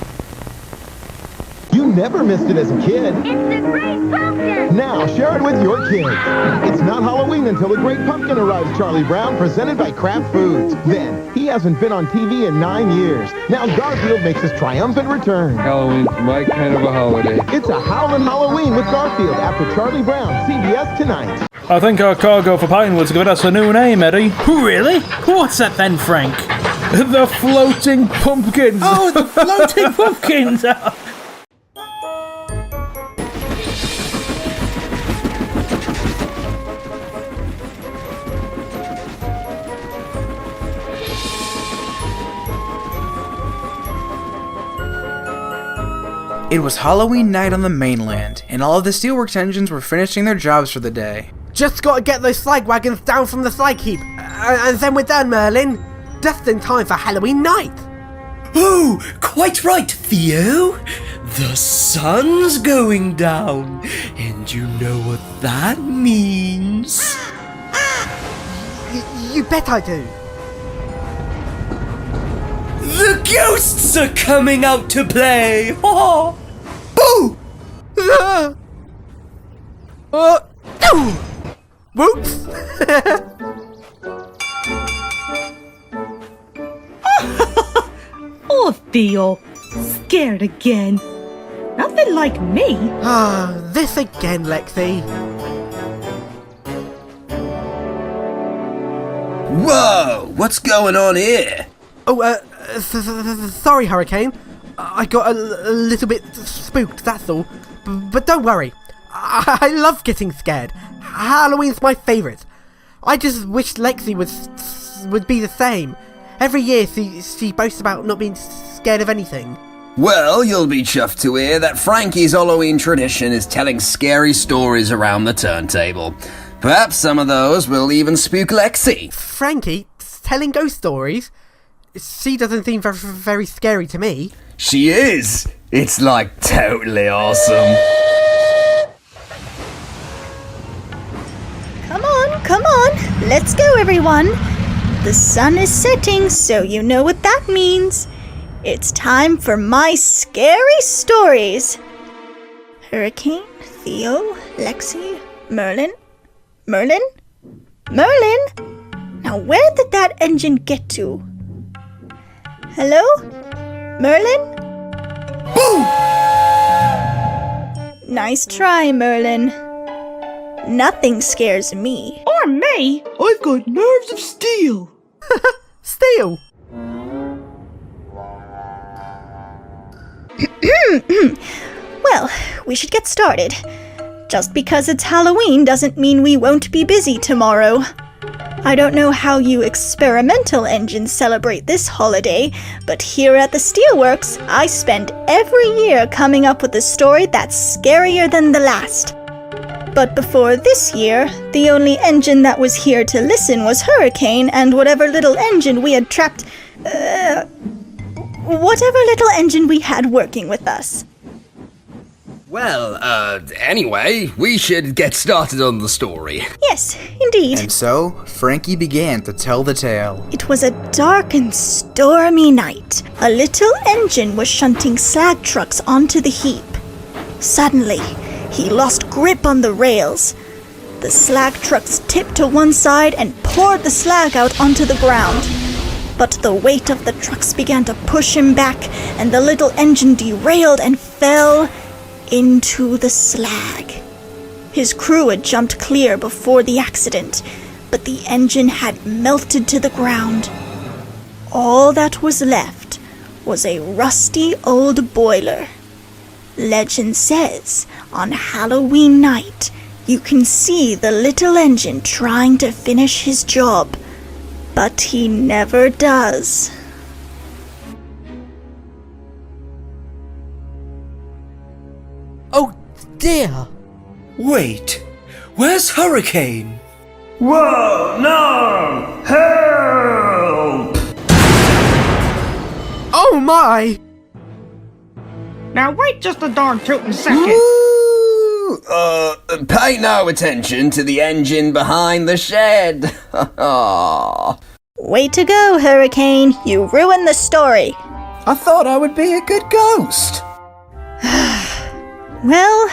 You never missed it as a kid. It's the Great Pumpkin! Now share it with your kids. It's not Halloween until the Great Pumpkin arrives, Charlie Brown, presented by Kraft Foods. Then, he hasn't been on TV in 9 years. Now Garfield makes his triumphant return. Halloween's my kind of a holiday. It's a Howlin' Halloween with Garfield after Charlie Brown, CBS tonight. I think our cargo for Pinewood's got us a new name, Eddie. Really? What's that then, Frank? The Floating Pumpkins. Oh, the Floating Pumpkins! It was Halloween night on the mainland, and all of the steelworks engines were finishing their jobs for the day. Just gotta get those slag wagons down from the slag heap, and then we're done, Merlin. Just in time for Halloween night. Oh, quite right, Theo. The sun's going down, and you know what that means. You bet I do. The ghosts are coming out to play! Oh! Boo! Whoops! Oh, Theo, scared again. Nothing like me. This again, Lexi. Whoa! What's going on here? Oh, sorry, Hurricane. I got a little bit spooked, that's all. But don't worry. I love getting scared. Halloween's my favourite. I just wish Lexi would be the same. Every year she boasts about not being scared of anything. Well, you'll be chuffed to hear that Frankie's Halloween tradition is telling scary stories around the turntable. Perhaps some of those will even spook Lexi. Frankie telling ghost stories? She doesn't seem very scary to me. She is. It's like totally awesome. Come on, let's go everyone. The sun is setting, so you know what that means. It's time for my scary stories. Hurricane, Theo, Lexi, Merlin. Now where did that engine get to? Hello? Merlin? Boom! Nice try, Merlin. Nothing scares me. Or me. I've got nerves of steel. Steel? Well, we should get started. Just because it's Halloween doesn't mean we won't be busy tomorrow. I don't know how you experimental engines celebrate this holiday, but here at the Steelworks, I spend every year coming up with a story that's scarier than the last. But before this year, the only engine that was here to listen was Hurricane and whatever little engine we had trapped... whatever little engine we had working with us. Well, anyway, we should get started on the story. Yes, indeed. And so, Frankie began to tell the tale. It was a dark and stormy night. A little engine was shunting slag trucks onto the heap. Suddenly, he lost grip on the rails. The slag trucks tipped to one side and poured the slag out onto the ground. But the weight of the trucks began to push him back, and the little engine derailed and fell into the slag. His crew had jumped clear before the accident, but the engine had melted to the ground. All that was left was a rusty old boiler. Legend says, on Halloween night, you can see the little engine trying to finish his job, but he never does. Oh dear! Wait, where's Hurricane? Whoa, no! Help! Oh my! Now wait just a darn tootin' second. Ooh, pay no attention to the engine behind the shed. Way to go, Hurricane. You ruined the story. I thought I would be a good ghost. Well,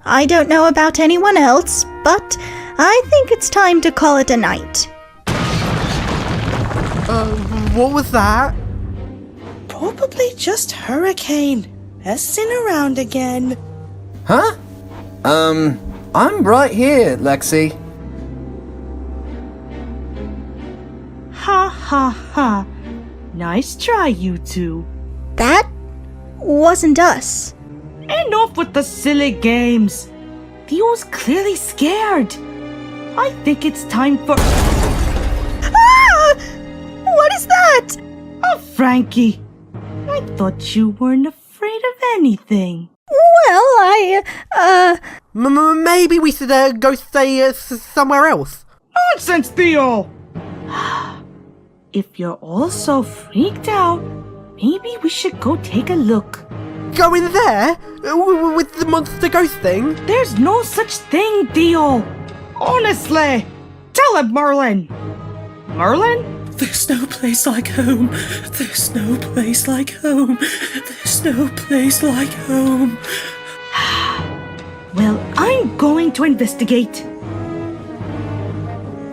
I don't know about anyone else, but I think it's time to call it a night. What was that? Probably just Hurricane. Messing around again. Huh? I'm right here, Lexi. Ha ha ha. Nice try, you two. That wasn't us. Enough with the silly games. Theo's clearly scared. I think it's time for... Ah! What is that? Oh, Frankie. I thought you weren't afraid of anything. Well, Maybe we should go stay somewhere else. Nonsense, Theo! If you're all so freaked out, maybe we should go take a look. Go in there? With the monster ghost thing? There's no such thing, Theo! Honestly! Tell him, Merlin! Merlin? There's no place like home. There's no place like home. There's no place like home. Well, I'm going to investigate.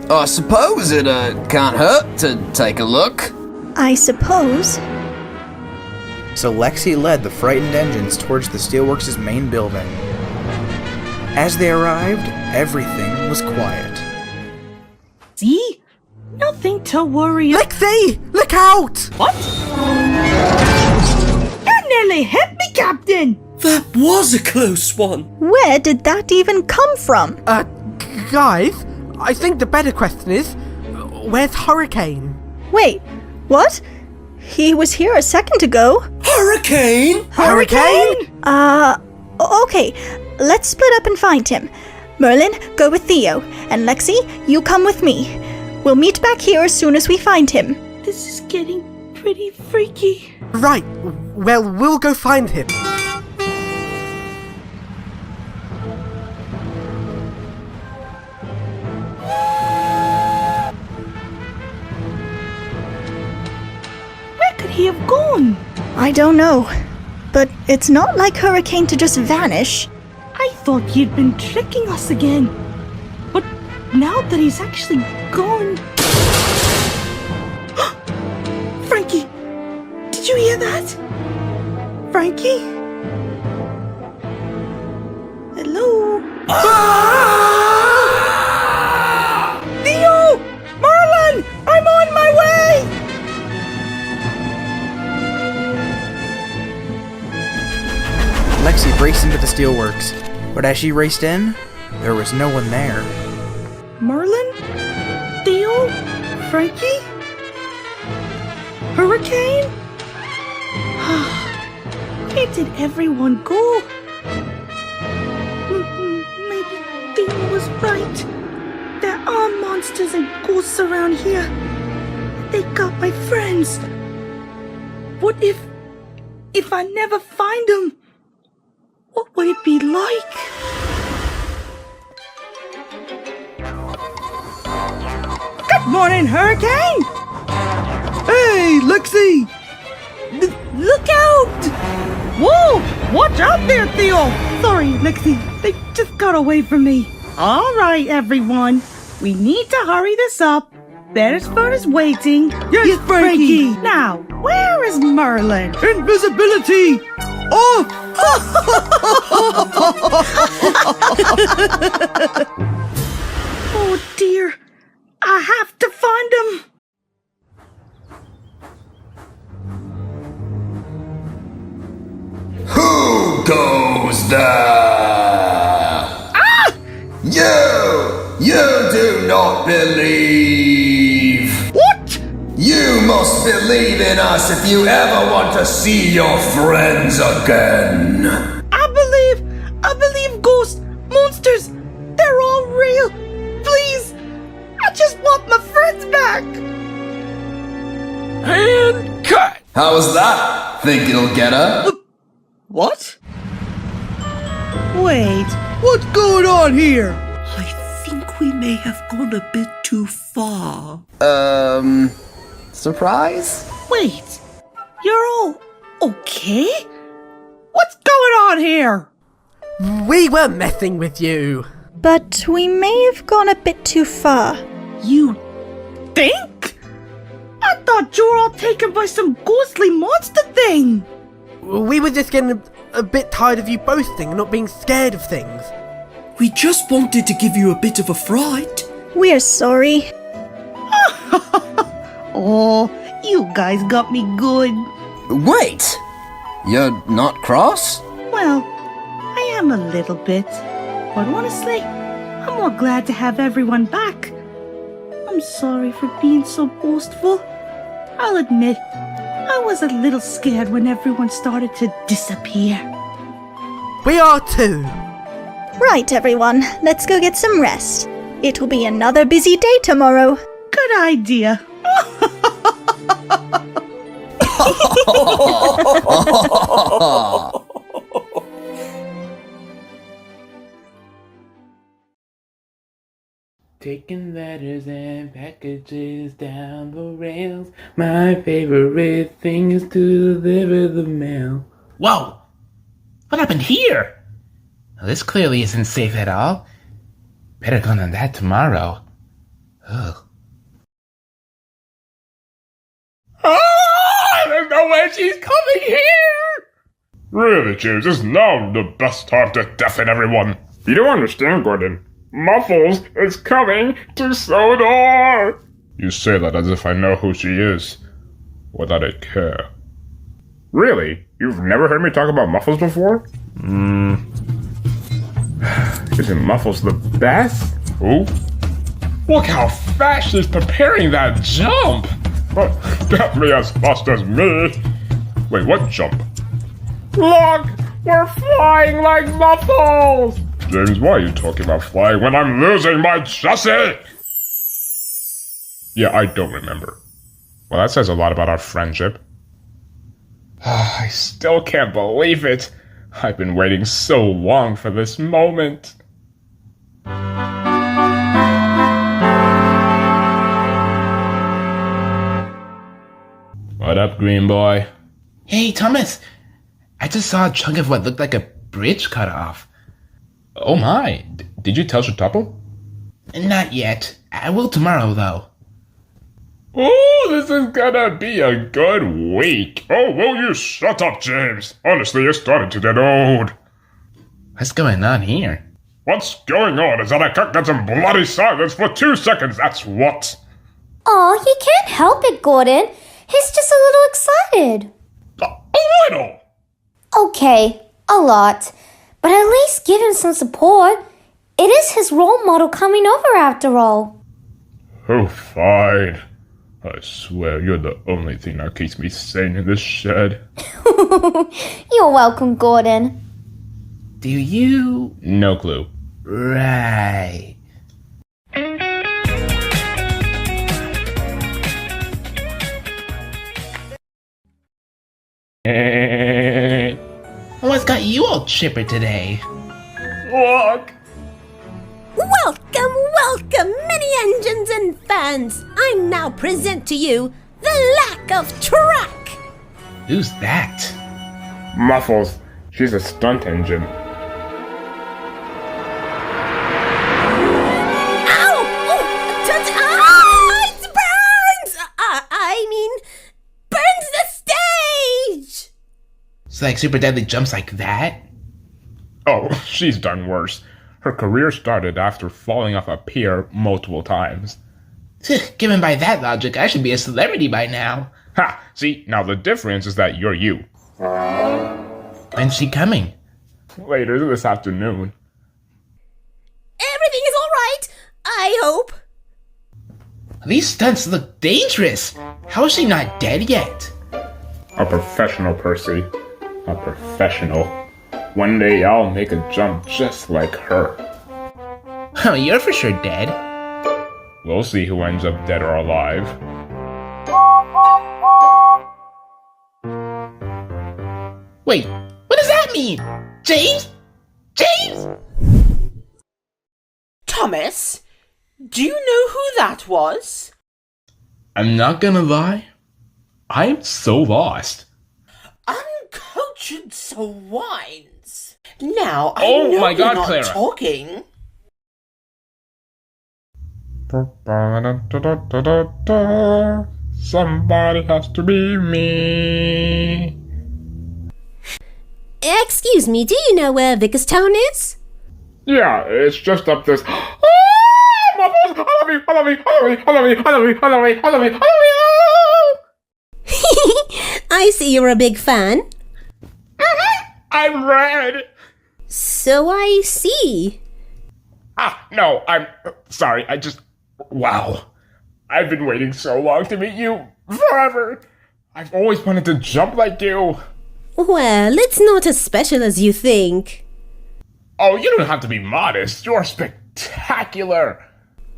I suppose it can't hurt to take a look. I suppose. So Lexi led the frightened engines towards the Steelworks' main building. As they arrived, everything was quiet. See? Nothing to worry about. Lexi! Look out! What? You nearly hit me, Captain! That was a close one. Where did that even come from? Guys, I think the better question is, where's Hurricane? Wait, what? He was here a second ago. Hurricane? Okay. Let's split up and find him. Merlin, go with Theo. And Lexi, you come with me. We'll meet back here as soon as we find him. This is getting pretty freaky. Right. Well, we'll go find him. Where could he have gone? I don't know. But it's not like Hurricane to just vanish. I thought you'd been tricking us again. But now that he's actually gone... Frankie! Did you hear that? Frankie? Hello? Theo! Marlon! I'm on my way! Lexi raced into the steelworks, but as she raced in, there was no one there. Marlon? Theo? Frankie? Hurricane? Where did everyone go? Maybe Theo was right. There are monsters and ghosts around here. They got my friends. What if I never find them? What would it be like? Good morning, Hurricane! Hey, Lexi! Look out! Whoa! Watch out there, Theo! Sorry, Lexi. They just got away from me. All right, everyone. We need to hurry this up. Beresford is waiting. Yes, Frankie! Now, where is Merlin? Invisibility! Oh! Oh dear. I have to find him. Who goes there? Ah! You do not believe. What? You must believe in us if you ever want to see your friends again. I believe ghosts, monsters, they're all real. Please, I just want my friends back. And cut. How's that? Think it'll get her? What? Wait, what's going on here? I think we may have gone a bit too far. Surprise? Wait, you're all okay? What's going on here? We were messing with you. But we may have gone a bit too far. You think? I thought you were all taken by some ghostly monster thing. We were just getting a bit tired of you boasting and not being scared of things. We just wanted to give you a bit of a fright. We're sorry. Oh, you guys got me good. Wait! You're not cross? Well, I am a little bit. But honestly, I'm more glad to have everyone back. I'm sorry for being so boastful. I'll admit, I was a little scared when everyone started to disappear. We are too. Right, everyone. Let's go get some rest. It will be another busy day tomorrow. Good idea. Taking letters and packages down the rails. My favorite thing is to deliver the mail. Whoa! What happened here? Well, this clearly isn't safe at all. Better go on that tomorrow. Ugh. There's no way she's coming here! Really, James, is now the best time to deafen everyone. You don't understand, Gordon. Muffles is coming to Sodor! You say that as if I know who she is, or that I care. Really? You've never heard me talk about Muffles before? Isn't Muffles the best? Who? Look how fast she's preparing that jump! Can't be as fast as me! Wait, what jump? Look! We're flying like Muffles! James, why are you talking about flying when I'm losing my Jessie? Yeah, I don't remember. Well, that says a lot about our friendship. I still can't believe it. I've been waiting so long for this moment. What up, green boy? Hey, Thomas. I just saw a chunk of what looked like a bridge cut off. Oh my, did you tell Shatopple? Not yet. I will tomorrow, though. Oh, this is gonna be a good week. Oh, will you shut up, James? Honestly, you're starting to get old. What's going on here? What's going on is that I can't get some bloody silence for 2 seconds, that's what. Aw, he can't help it, Gordon. He's just a little excited. A little? Okay, a lot. But at least give him some support. It is his role model coming over after all. Oh, fine. I swear you're the only thing that keeps me sane in this shed. You're welcome, Gordon. Do you? No clue. Right. What's got you all chipper today? Look! Welcome, many engines and fans! I now present to you the lack of track! Who's that? Muffles. She's a stunt engine. Ow! Oh, it burns! I mean, burns the stage! It's like super deadly jumps like that? Oh, she's done worse. Her career started after falling off a pier multiple times. Given by that logic, I should be a celebrity by now. Ha! See, now the difference is that you're you. When's she coming? Later this afternoon. Everything is alright, I hope. These stunts look dangerous. How is she not dead yet? A professional, Percy. A professional. One day I'll make a jump just like her. Oh, you're for sure dead. We'll see who ends up dead or alive. Wait, what does that mean? James? James? Thomas, do you know who that was? I'm not gonna lie. I'm so lost. Uncultured swines. Now, I Oh know my you're God, not Clara. talking. Somebody has to be me. Excuse me, do you know where Vickerstown is? Yeah, it's just up this. Muffles! I love you! I love you! I love you! I love you! I love you! I love you! I love you! I love you! I see you're a big fan. I'm red. So I see. No, I'm sorry. Wow. I've been waiting so long to meet you. Forever. I've always wanted to jump like you. Well, it's not as special as you think. Oh, you don't have to be modest. You're spectacular.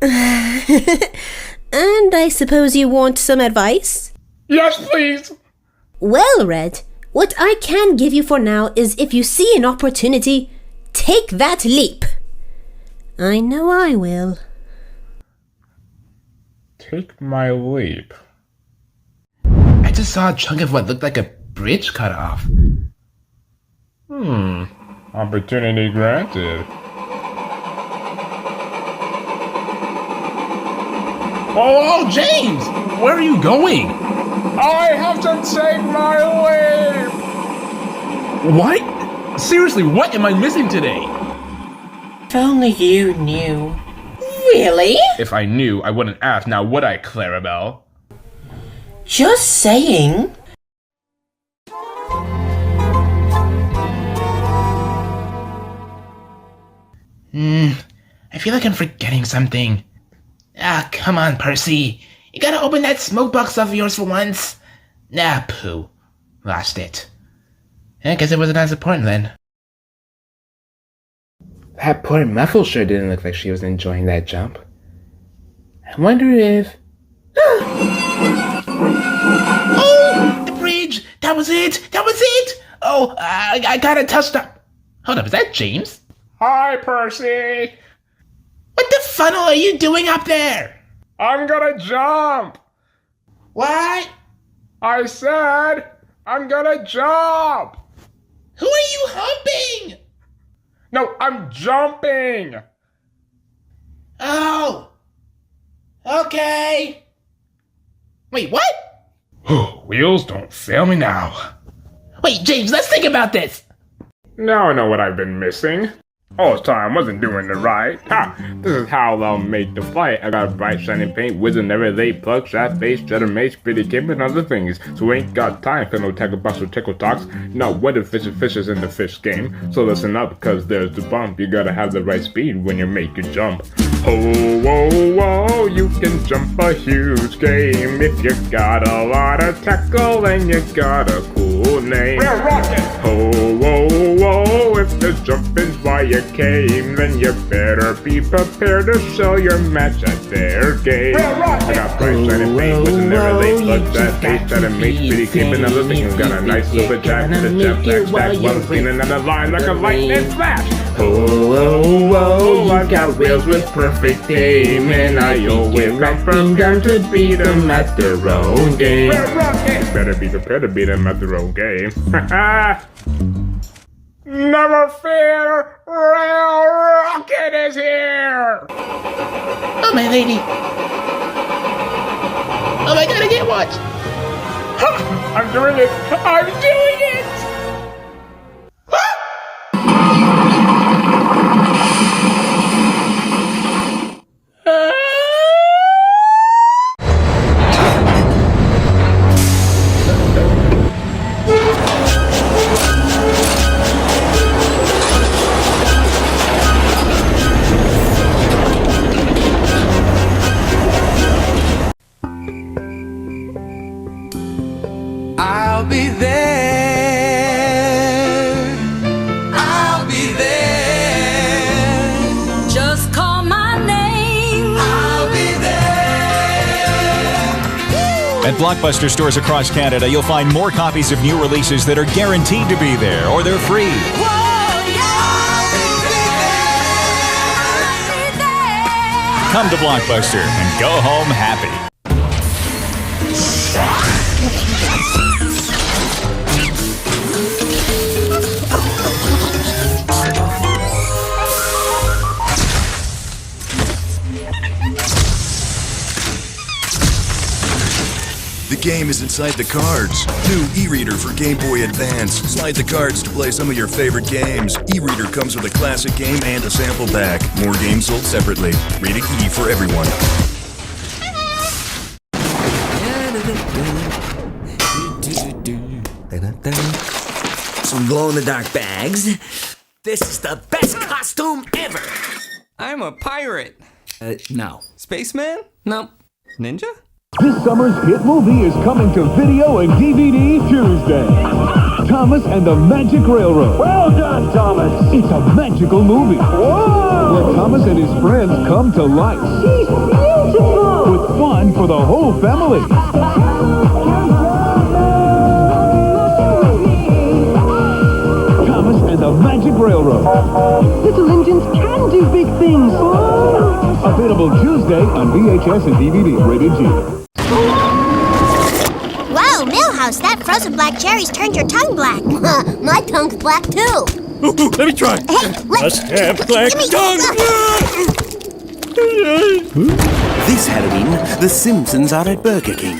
And I suppose you want some advice? Yes, please. Well, Red, what I can give you for now is if you see an opportunity, take that leap. I know I will. Take my leap. I just saw a chunk of what looked like a bridge cut off. Opportunity granted. Oh, James! Where are you going? I have to take my leap! What? Seriously, what am I missing today? If only you knew. Really? If I knew, I wouldn't ask, now would I, Clarabelle? Just saying. I feel like I'm forgetting something. Ah, come on, Percy. You gotta open that smoke box of yours for once. Nah, pooh. Lost it. I guess it wasn't as important then. That poor Muffles sure didn't look like she was enjoying that jump. I wonder if... Oh! The bridge! That was it! That was it! Oh, I got a touchdown. Hold up, is that James? Hi, Percy! What the funnel are you doing up there? I'm gonna jump! What? I said I'm gonna jump! Who are you humping? No, I'm jumping! Oh! Okay! Wait, what? Wheels, don't fail me now. Wait, James, let's think about this! Now I know what I've been missing. All the time wasn't doing it right. Ha! This is how they'll make the fight. I got bright shiny paint, wizard never late, plug, shot face, cheddar mace, pretty cape, and other things. So ain't got time for no tackle box or tickle talks. Now what if fishes in the fish game? So listen up, cause there's the bump. You gotta have the right speed when you make your jump. Oh, whoa, whoa, you can jump a huge game if you got a lot of tackle and you got a cool name. We're rocking! Oh, whoa, whoa, if the jumping's why you came, then you better be prepared to show your match at their game. I got bright shining paint, with an everyday plug that face, that make pretty cape and other things. Got a nice super jack with a jump back stack, one scene and another line like a lightning flash. Oh, whoa, whoa, I got wheels with perfect aim, and I always come from down to beat them at their own game. Better be prepared to beat them at their own game. Never fear, Rail Rocket is here! Oh, my lady. Oh, I gotta get watched. I'm doing it! I'm doing it! I'll be there. I'll be there. Just call my name. I'll be there. At Blockbuster stores across Canada, you'll find more copies of new releases that are guaranteed to be there or they're free. Come to Blockbuster and go home happy. The game is inside the cards. New e-reader for Game Boy Advance. Slide the cards to play some of your favorite games. E-reader comes with a classic game and a sample pack. More games sold separately. Rated E for everyone. Some glow-in-the-dark bags. This is the best costume ever! I'm a pirate. No. Spaceman? No. Ninja? This summer's hit movie is coming to video and DVD Tuesday. Thomas and the Magic Railroad. Well done, Thomas. It's a magical movie. Whoa! Where Thomas and his friends come to life. She's beautiful! With fun for the whole family. Thomas and the Magic Railroad. Little engines can do big things. Available Tuesday on VHS and DVD. Rated G. Wow, Millhouse, that frozen black cherry's turned your tongue black. My tongue's black too. Let me try. Hey, Must have black tongue. This Halloween, the Simpsons are at Burger King.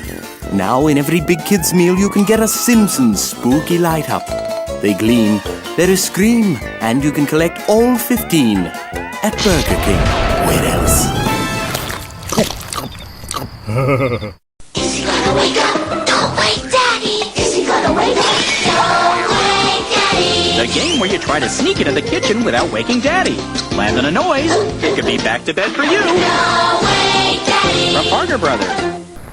Now in every big kid's meal you can get a Simpsons spooky light up. They gleam, there is scream, and you can collect all 15 at Burger King. Where else? Is he gonna wake up? Don't wake Daddy! Is he gonna wake up? Don't wake Daddy! The the game where you try to sneak into the kitchen without waking Daddy. Land on a noise, it could be back to bed for you. No way, Daddy! From Parker Brothers.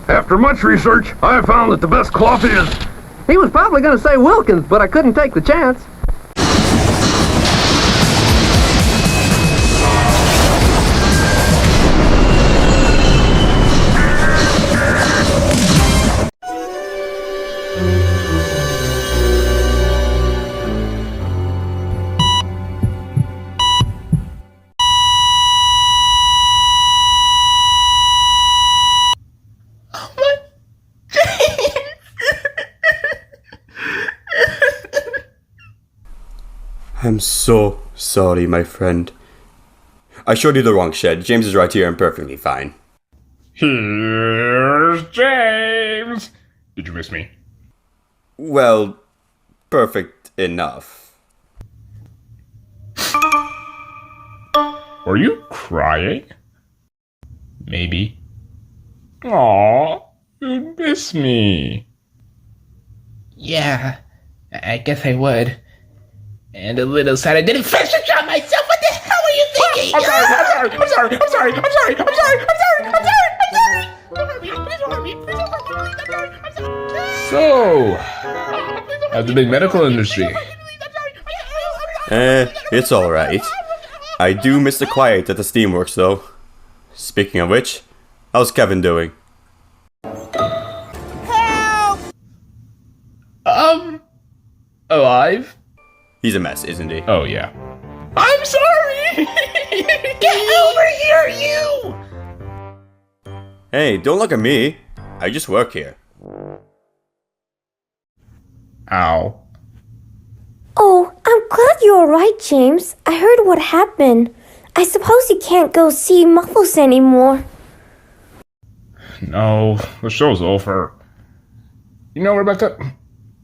After much research, I have found that the best coffee is... He was probably going to say Wilkins, but I couldn't take the chance. I'm so sorry, my friend. I showed you the wrong shed. James is right here and perfectly fine. Here's James! Did you miss me? Well, perfect enough. Were you crying? Maybe. Aw, you'd miss me. Yeah, I guess I would. And a little sad I didn't finish the job myself. What the hell are you thinking? I'm sorry. So, how's the big medical industry? It's alright. I do miss the quiet at the Steamworks, though. Speaking of which, how's Kevin doing? Alive? He's a mess, isn't he? Oh, yeah. I'm sorry! Get over here, you! Hey, don't look at me. I just work here. Ow. Oh, I'm glad you're alright, James. I heard what happened. I suppose you can't go see Muffles anymore. No, the show's over. You know, Rebecca,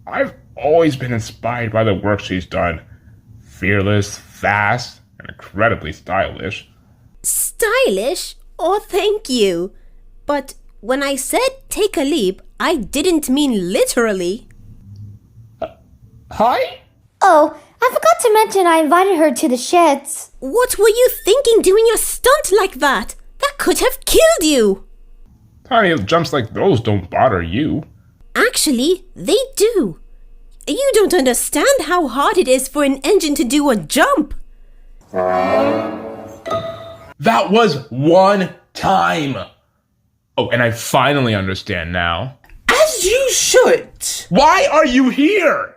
I've always been inspired by the work she's done. Fearless, fast, and incredibly stylish. Stylish? Oh, thank you. But when I said take a leap, I didn't mean literally. Hi? Oh, I forgot to mention I invited her to the sheds. What were you thinking doing a stunt like that? That could have killed you. Tiny jumps like those don't bother you. Actually, they do. You don't understand how hard it is for an engine to do a jump. That was one time. Oh, and I finally understand now. As you should. Why are you here?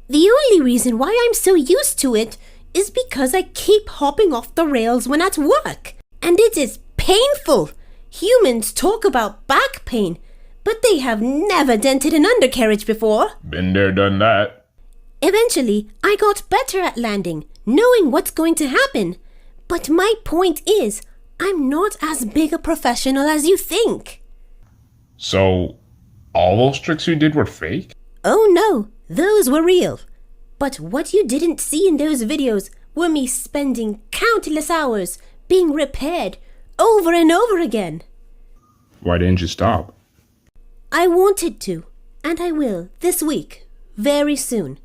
The only reason why I'm so used to it is because I keep hopping off the rails when at work. And it is painful. Humans talk about back pain, but they have never dented an undercarriage before. Been there, done that. Eventually, I got better at landing, knowing what's going to happen. But my point is, I'm not as big a professional as you think. So, all those tricks you did were fake? Oh no, those were real. But what you didn't see in those videos were me spending countless hours being repaired over and over again. Why didn't you stop? I wanted to, and I will this week, very soon.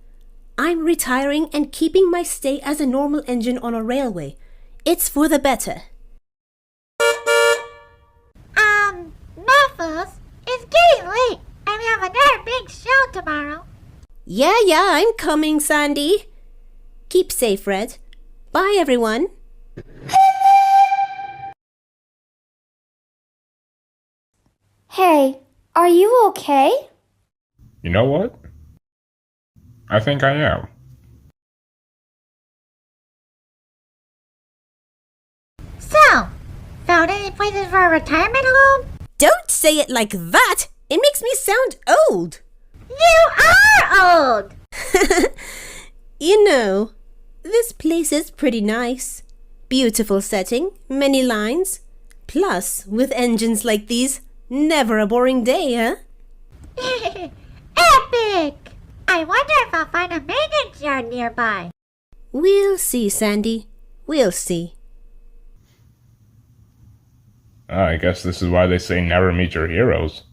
I'm retiring and keeping my stay as a normal engine on a railway. It's for the better. Muffles, it's getting late, and we have another big show tomorrow. Yeah, I'm coming, Sandy. Keep safe, Red. Bye, everyone. Hey, are you okay? You know what? I think I am. So, found any places for a retirement home? Don't say it like that. It makes me sound old. You are old! You know, this place is pretty nice. Beautiful setting, many lines. Plus, with engines like these, never a boring day, huh? Epic! I wonder if I'll find a maintenance yard nearby. We'll see, Sandy. We'll see. I guess this is why they say never meet your heroes.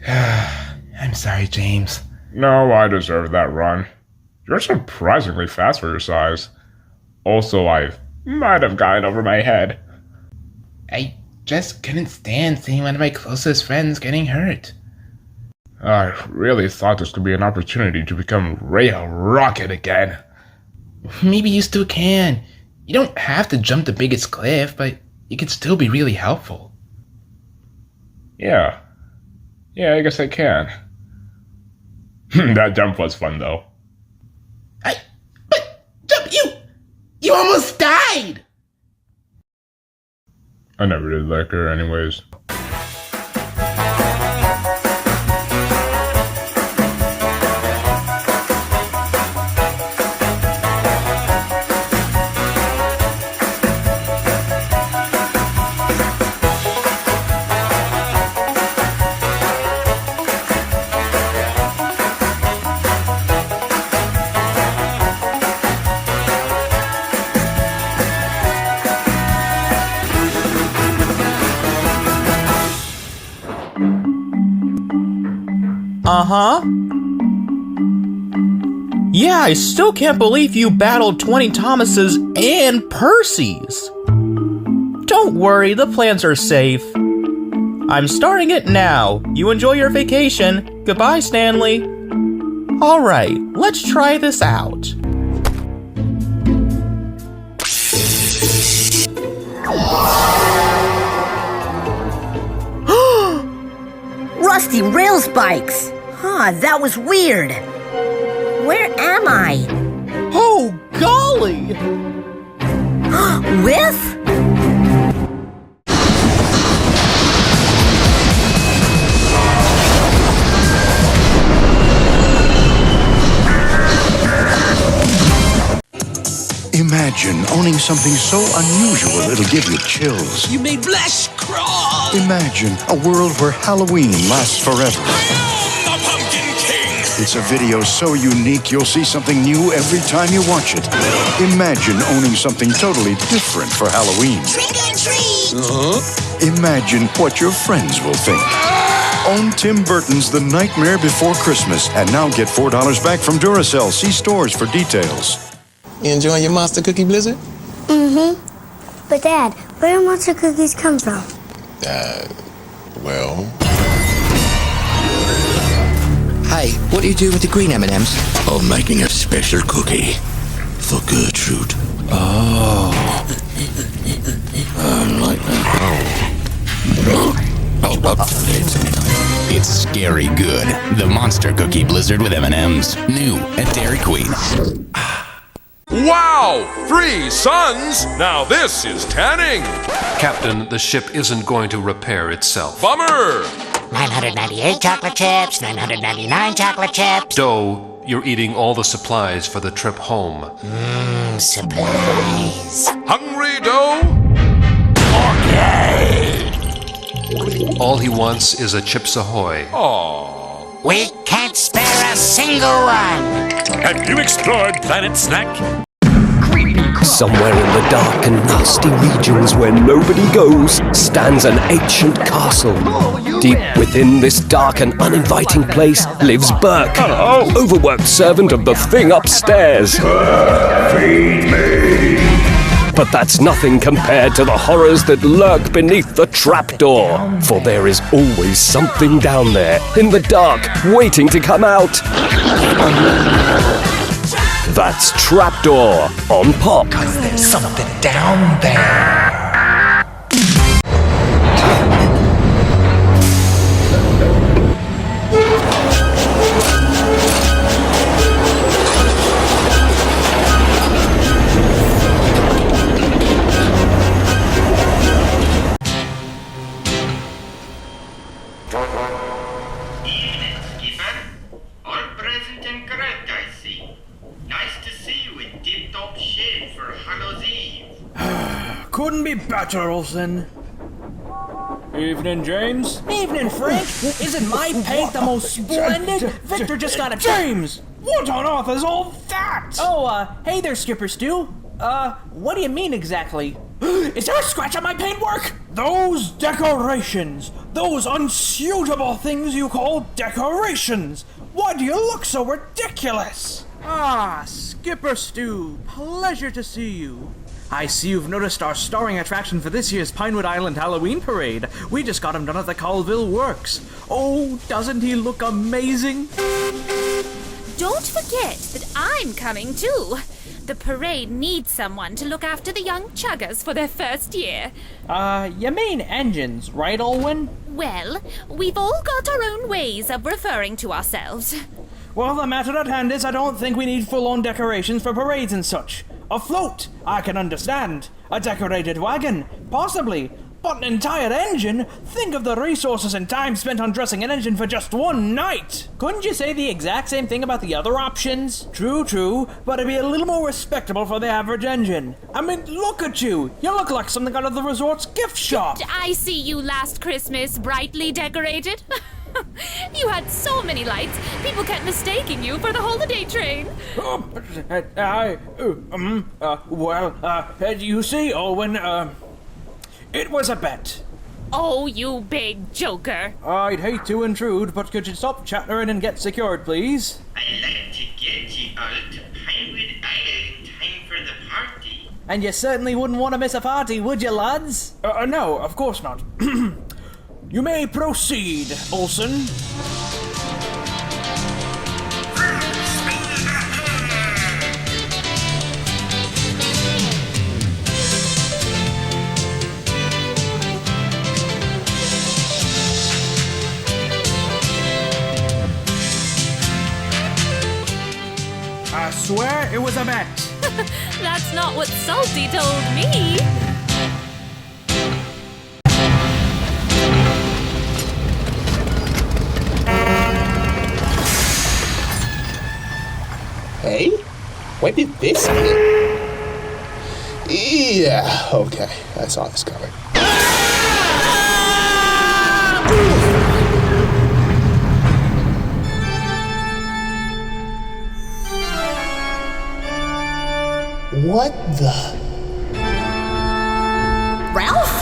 I'm sorry, James. No, I deserve that run. You're surprisingly fast for your size. Also, I might have gotten over my head. I just couldn't stand seeing one of my closest friends getting hurt. I really thought this could be an opportunity to become Rail Rocket again. Maybe you still can. You don't have to jump the biggest cliff, but you can still be really helpful. Yeah, I guess I can. That jump was fun, though. You almost died! I never did like her anyways. Uh-huh. Yeah, I still can't believe you battled 20 Thomases and Percys. Don't worry, the plans are safe. I'm starting it now. You enjoy your vacation. Goodbye, Stanley. Alright, let's try this out. Rusty rail spikes! Huh, that was weird. Where am I? Oh, golly! Whiff? Imagine owning something so unusual it'll give you chills. You made flesh crawl! Imagine a world where Halloween lasts forever. The Pumpkin King! It's a video so unique you'll see something new every time you watch it. Imagine owning something totally different for Halloween. Trick or treat! Imagine what your friends will think. Own Tim Burton's The Nightmare Before Christmas and now get $4 back from Duracell. See stores for details. You enjoying your Monster Cookie Blizzard? Mm-hmm. But Dad, where do monster cookies come from? Well... Hey, what do you do with the green M&Ms? I'm making a special cookie for Gertrude. Oh. Like that. It's scary good. The Monster Cookie Blizzard with M&Ms. New at Dairy Queen. Wow! 3 suns? Now this is tanning! Captain, the ship isn't going to repair itself. Bummer! 998 chocolate chips, 999 chocolate chips. Doe, you're eating all the supplies for the trip home. Supplies. Hungry, Doe? Okay! All he wants is a Chips Ahoy. Aww. We can't spare a single one. Have you explored Planet Snack? Somewhere in the dark and nasty regions where nobody goes stands an ancient castle. Deep within this dark and uninviting place lives Burke, overworked servant of the thing upstairs. Feed me! But that's nothing compared to the horrors that lurk beneath the trapdoor. For there is always something down there, in the dark, waiting to come out. That's Trapdoor on Pop. 'Cause there's something down there. Couldn't be better, Olsen. Evening, James. Evening, Frank. Isn't my paint the most splendid? Victor just got a... James! What on earth is all that? Oh, hey there, Skipper Stu. What do you mean exactly? Is there a scratch on my paintwork? Those decorations! Those unsuitable things you call decorations! Why do you look so ridiculous? Ah, Skipper Stu, pleasure to see you. I see you've noticed our starring attraction for this year's Pinewood Island Halloween Parade. We just got him done at the Colville Works. Oh, doesn't he look amazing? Don't forget that I'm coming too. The parade needs someone to look after the young chuggers for their first year. You mean engines, right, Olwen? Well, we've all got our own ways of referring to ourselves. Well, the matter at hand is I don't think we need full-on decorations for parades and such. A float, I can understand. A decorated wagon, possibly. But an entire engine? Think of the resources and time spent on dressing an engine for just one night! Couldn't you say the exact same thing about the other options? True, but it'd be a little more respectable for the average engine. I mean, look at you! You look like something out of the resort's gift shop! Did I see you last Christmas brightly decorated? You had so many lights, people kept mistaking you for the holiday train. You see, Owen, it was a bet. Oh, you big joker. I'd hate to intrude, but could you stop chattering and get secured, please? I'd like to get you all to Pinewood Island in time for the party. And you certainly wouldn't want to miss a party, would you, lads? No, of course not. You may proceed, Olsen. I swear it was a bet. That's not what Salty told me. Hey? When did this happen? Yeah, okay. I saw this coming. What the? Ralph?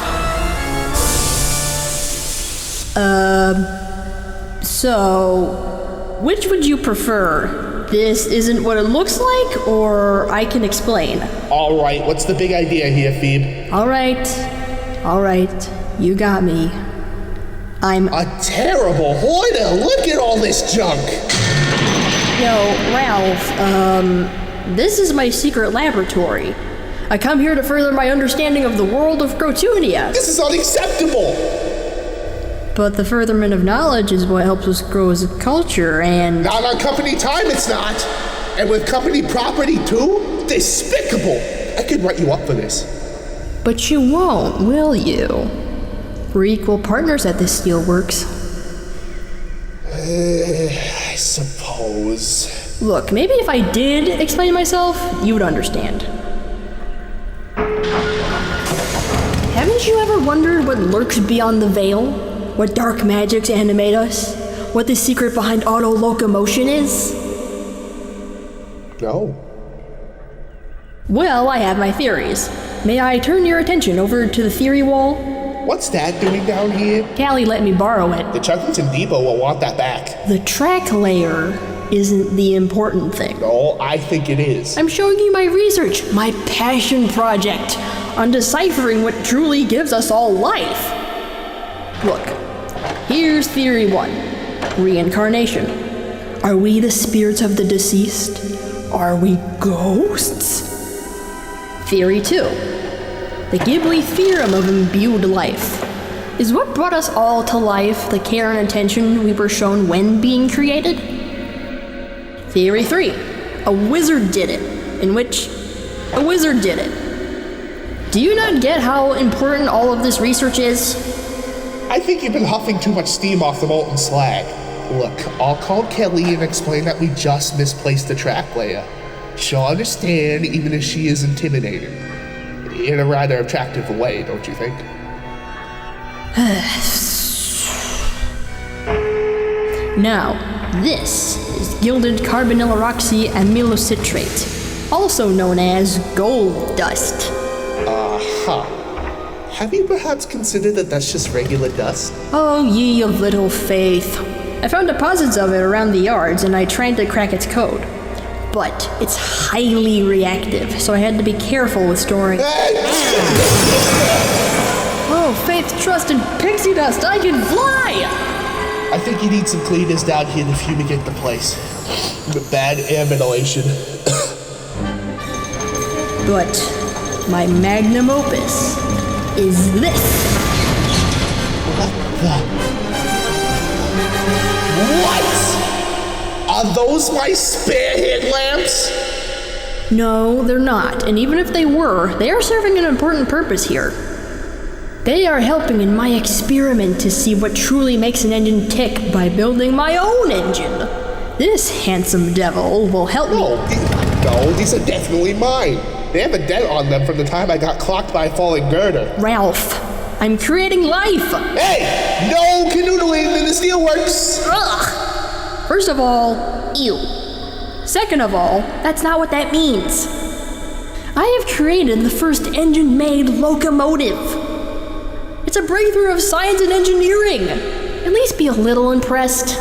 So, which would you prefer? This isn't what it looks like, or I can explain? Alright, what's the big idea here, Phoebe? Alright, you got me. I'm a terrible hoarder! Look at all this junk! Yo, Ralph, this is my secret laboratory. I come here to further my understanding of the world of Grotunia. This is unacceptable! But the furtherment of knowledge is what helps us grow as a culture, and... Not on company time, it's not! And with company property, too? Despicable! I could write you up for this. But you won't, will you? We're equal partners at this steelworks. I suppose... Look, maybe if I did explain myself, you would understand. Haven't you ever wondered what lurks beyond the veil? What dark magics animate us? What the secret behind auto locomotion is? No. Well, I have my theories. May I turn your attention over to the theory wall? What's that doing down here? Callie let me borrow it. The Chuggington Depot will want that back. The track layer isn't the important thing. No, I think it is. I'm showing you my research, my passion project, on deciphering what truly gives us all life. Look, here's theory 1, reincarnation. Are we the spirits of the deceased? Are we ghosts? Theory 2, the Ghibli theorem of imbued life. Is what brought us all to life the care and attention we were shown when being created? Theory 3, a wizard did it, in which a wizard did it. Do you not get how important all of this research is? I think you've been huffing too much steam off the molten slag. Look, I'll call Kelly and explain that we just misplaced the track layer. She'll understand even if she is intimidating. In a rather attractive way, don't you think? Now, this is gilded carbonyl amylocitrate, also known as gold dust. Have you perhaps considered that that's just regular dust? Oh, ye of little faith. I found deposits of it around the yards and I tried to crack its code. but it's highly reactive, so I had to be careful with storing. Oh, faith, trust, and pixie dust, I can fly! I think you need some cleaners down here to fumigate the place. The bad air ventilation. But my magnum opus is this. What? Are those my spare headlamps? No, they're not, and even if they were, they are serving an important purpose here. They are helping in my experiment to see what truly makes an engine tick by building my own engine. This handsome devil will help me. No, these are definitely mine. They have a dent on them from the time I got clocked by a falling girder. Ralph, I'm creating life. Hey, no canoodling in the steelworks. Ugh. First of all, ew. Second of all, that's not what that means. I have created the first engine-made locomotive. It's a breakthrough of science and engineering. At least be a little impressed.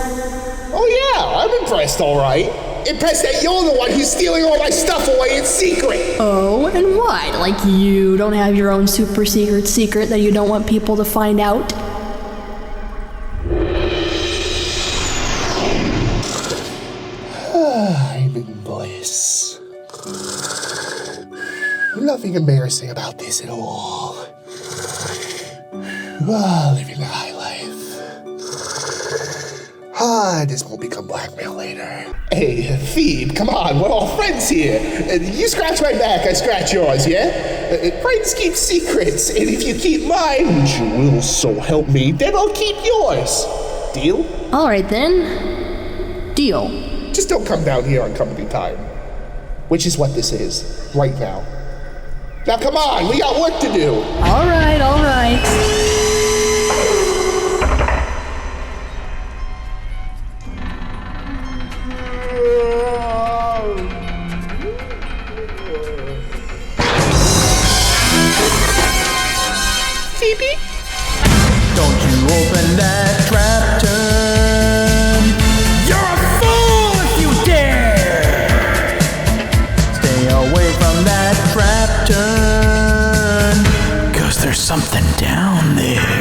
Oh yeah, I'm impressed, all right. Impressed that you're the one who's stealing all my stuff away in secret. Oh, and what? Like you don't have your own super secret that you don't want people to find out? I'm in bliss. Nothing embarrassing about this at all. Living the high life. This won't become blackmail later. Hey, Phoebe, come on, we're all friends here. You scratch my back, I scratch yours, yeah? Friends keep secrets, and if you keep mine, which you will, so help me, then I'll keep yours. Deal? All right then. Deal. Just don't come down here on company time. Which is what this is, right now. Now come on, we got work to do. All right, all right. Phoebe? Don't you open that trap, turn. You're a fool if you dare! Stay away from that trap, turn. 'Cause there's something down there.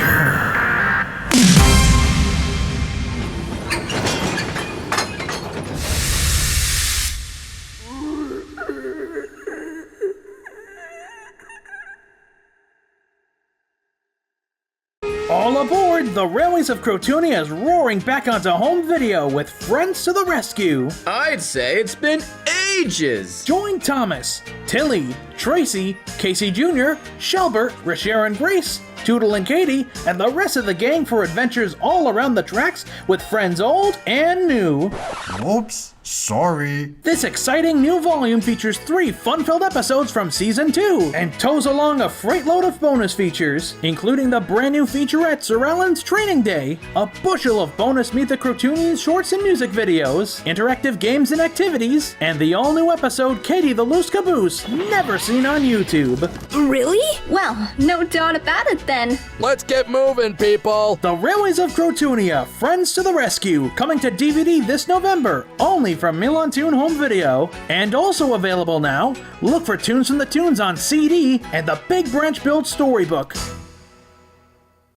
All aboard! The Railways of Crotunia is roaring back onto home video with Friends to the Rescue. I'd say it's been ages. Join Thomas, Tilly, Tracy, Casey Jr., Shelbert, Rashera and Grace, Tootle and Katie, and the rest of the gang for adventures all around the tracks with friends old and new. Oops, sorry. This exciting new volume features 3 fun-filled episodes from Season 2 and tows along a freight load of bonus features, including the brand new featurette Sir Alan's Training Day, a bushel of bonus Meet the Crotunians shorts and music videos, interactive games and activities, and the all-new episode Katie the Loose Caboose, never seen on YouTube. Really? Well, no doubt about it then. Let's get moving, people. The Railways of Crotunia, Friends to the Rescue, coming to DVD this November, only from Milantoon Home Video, and also available now. Look for Tunes from the Tunes on CD and the Big Branch Build Storybook.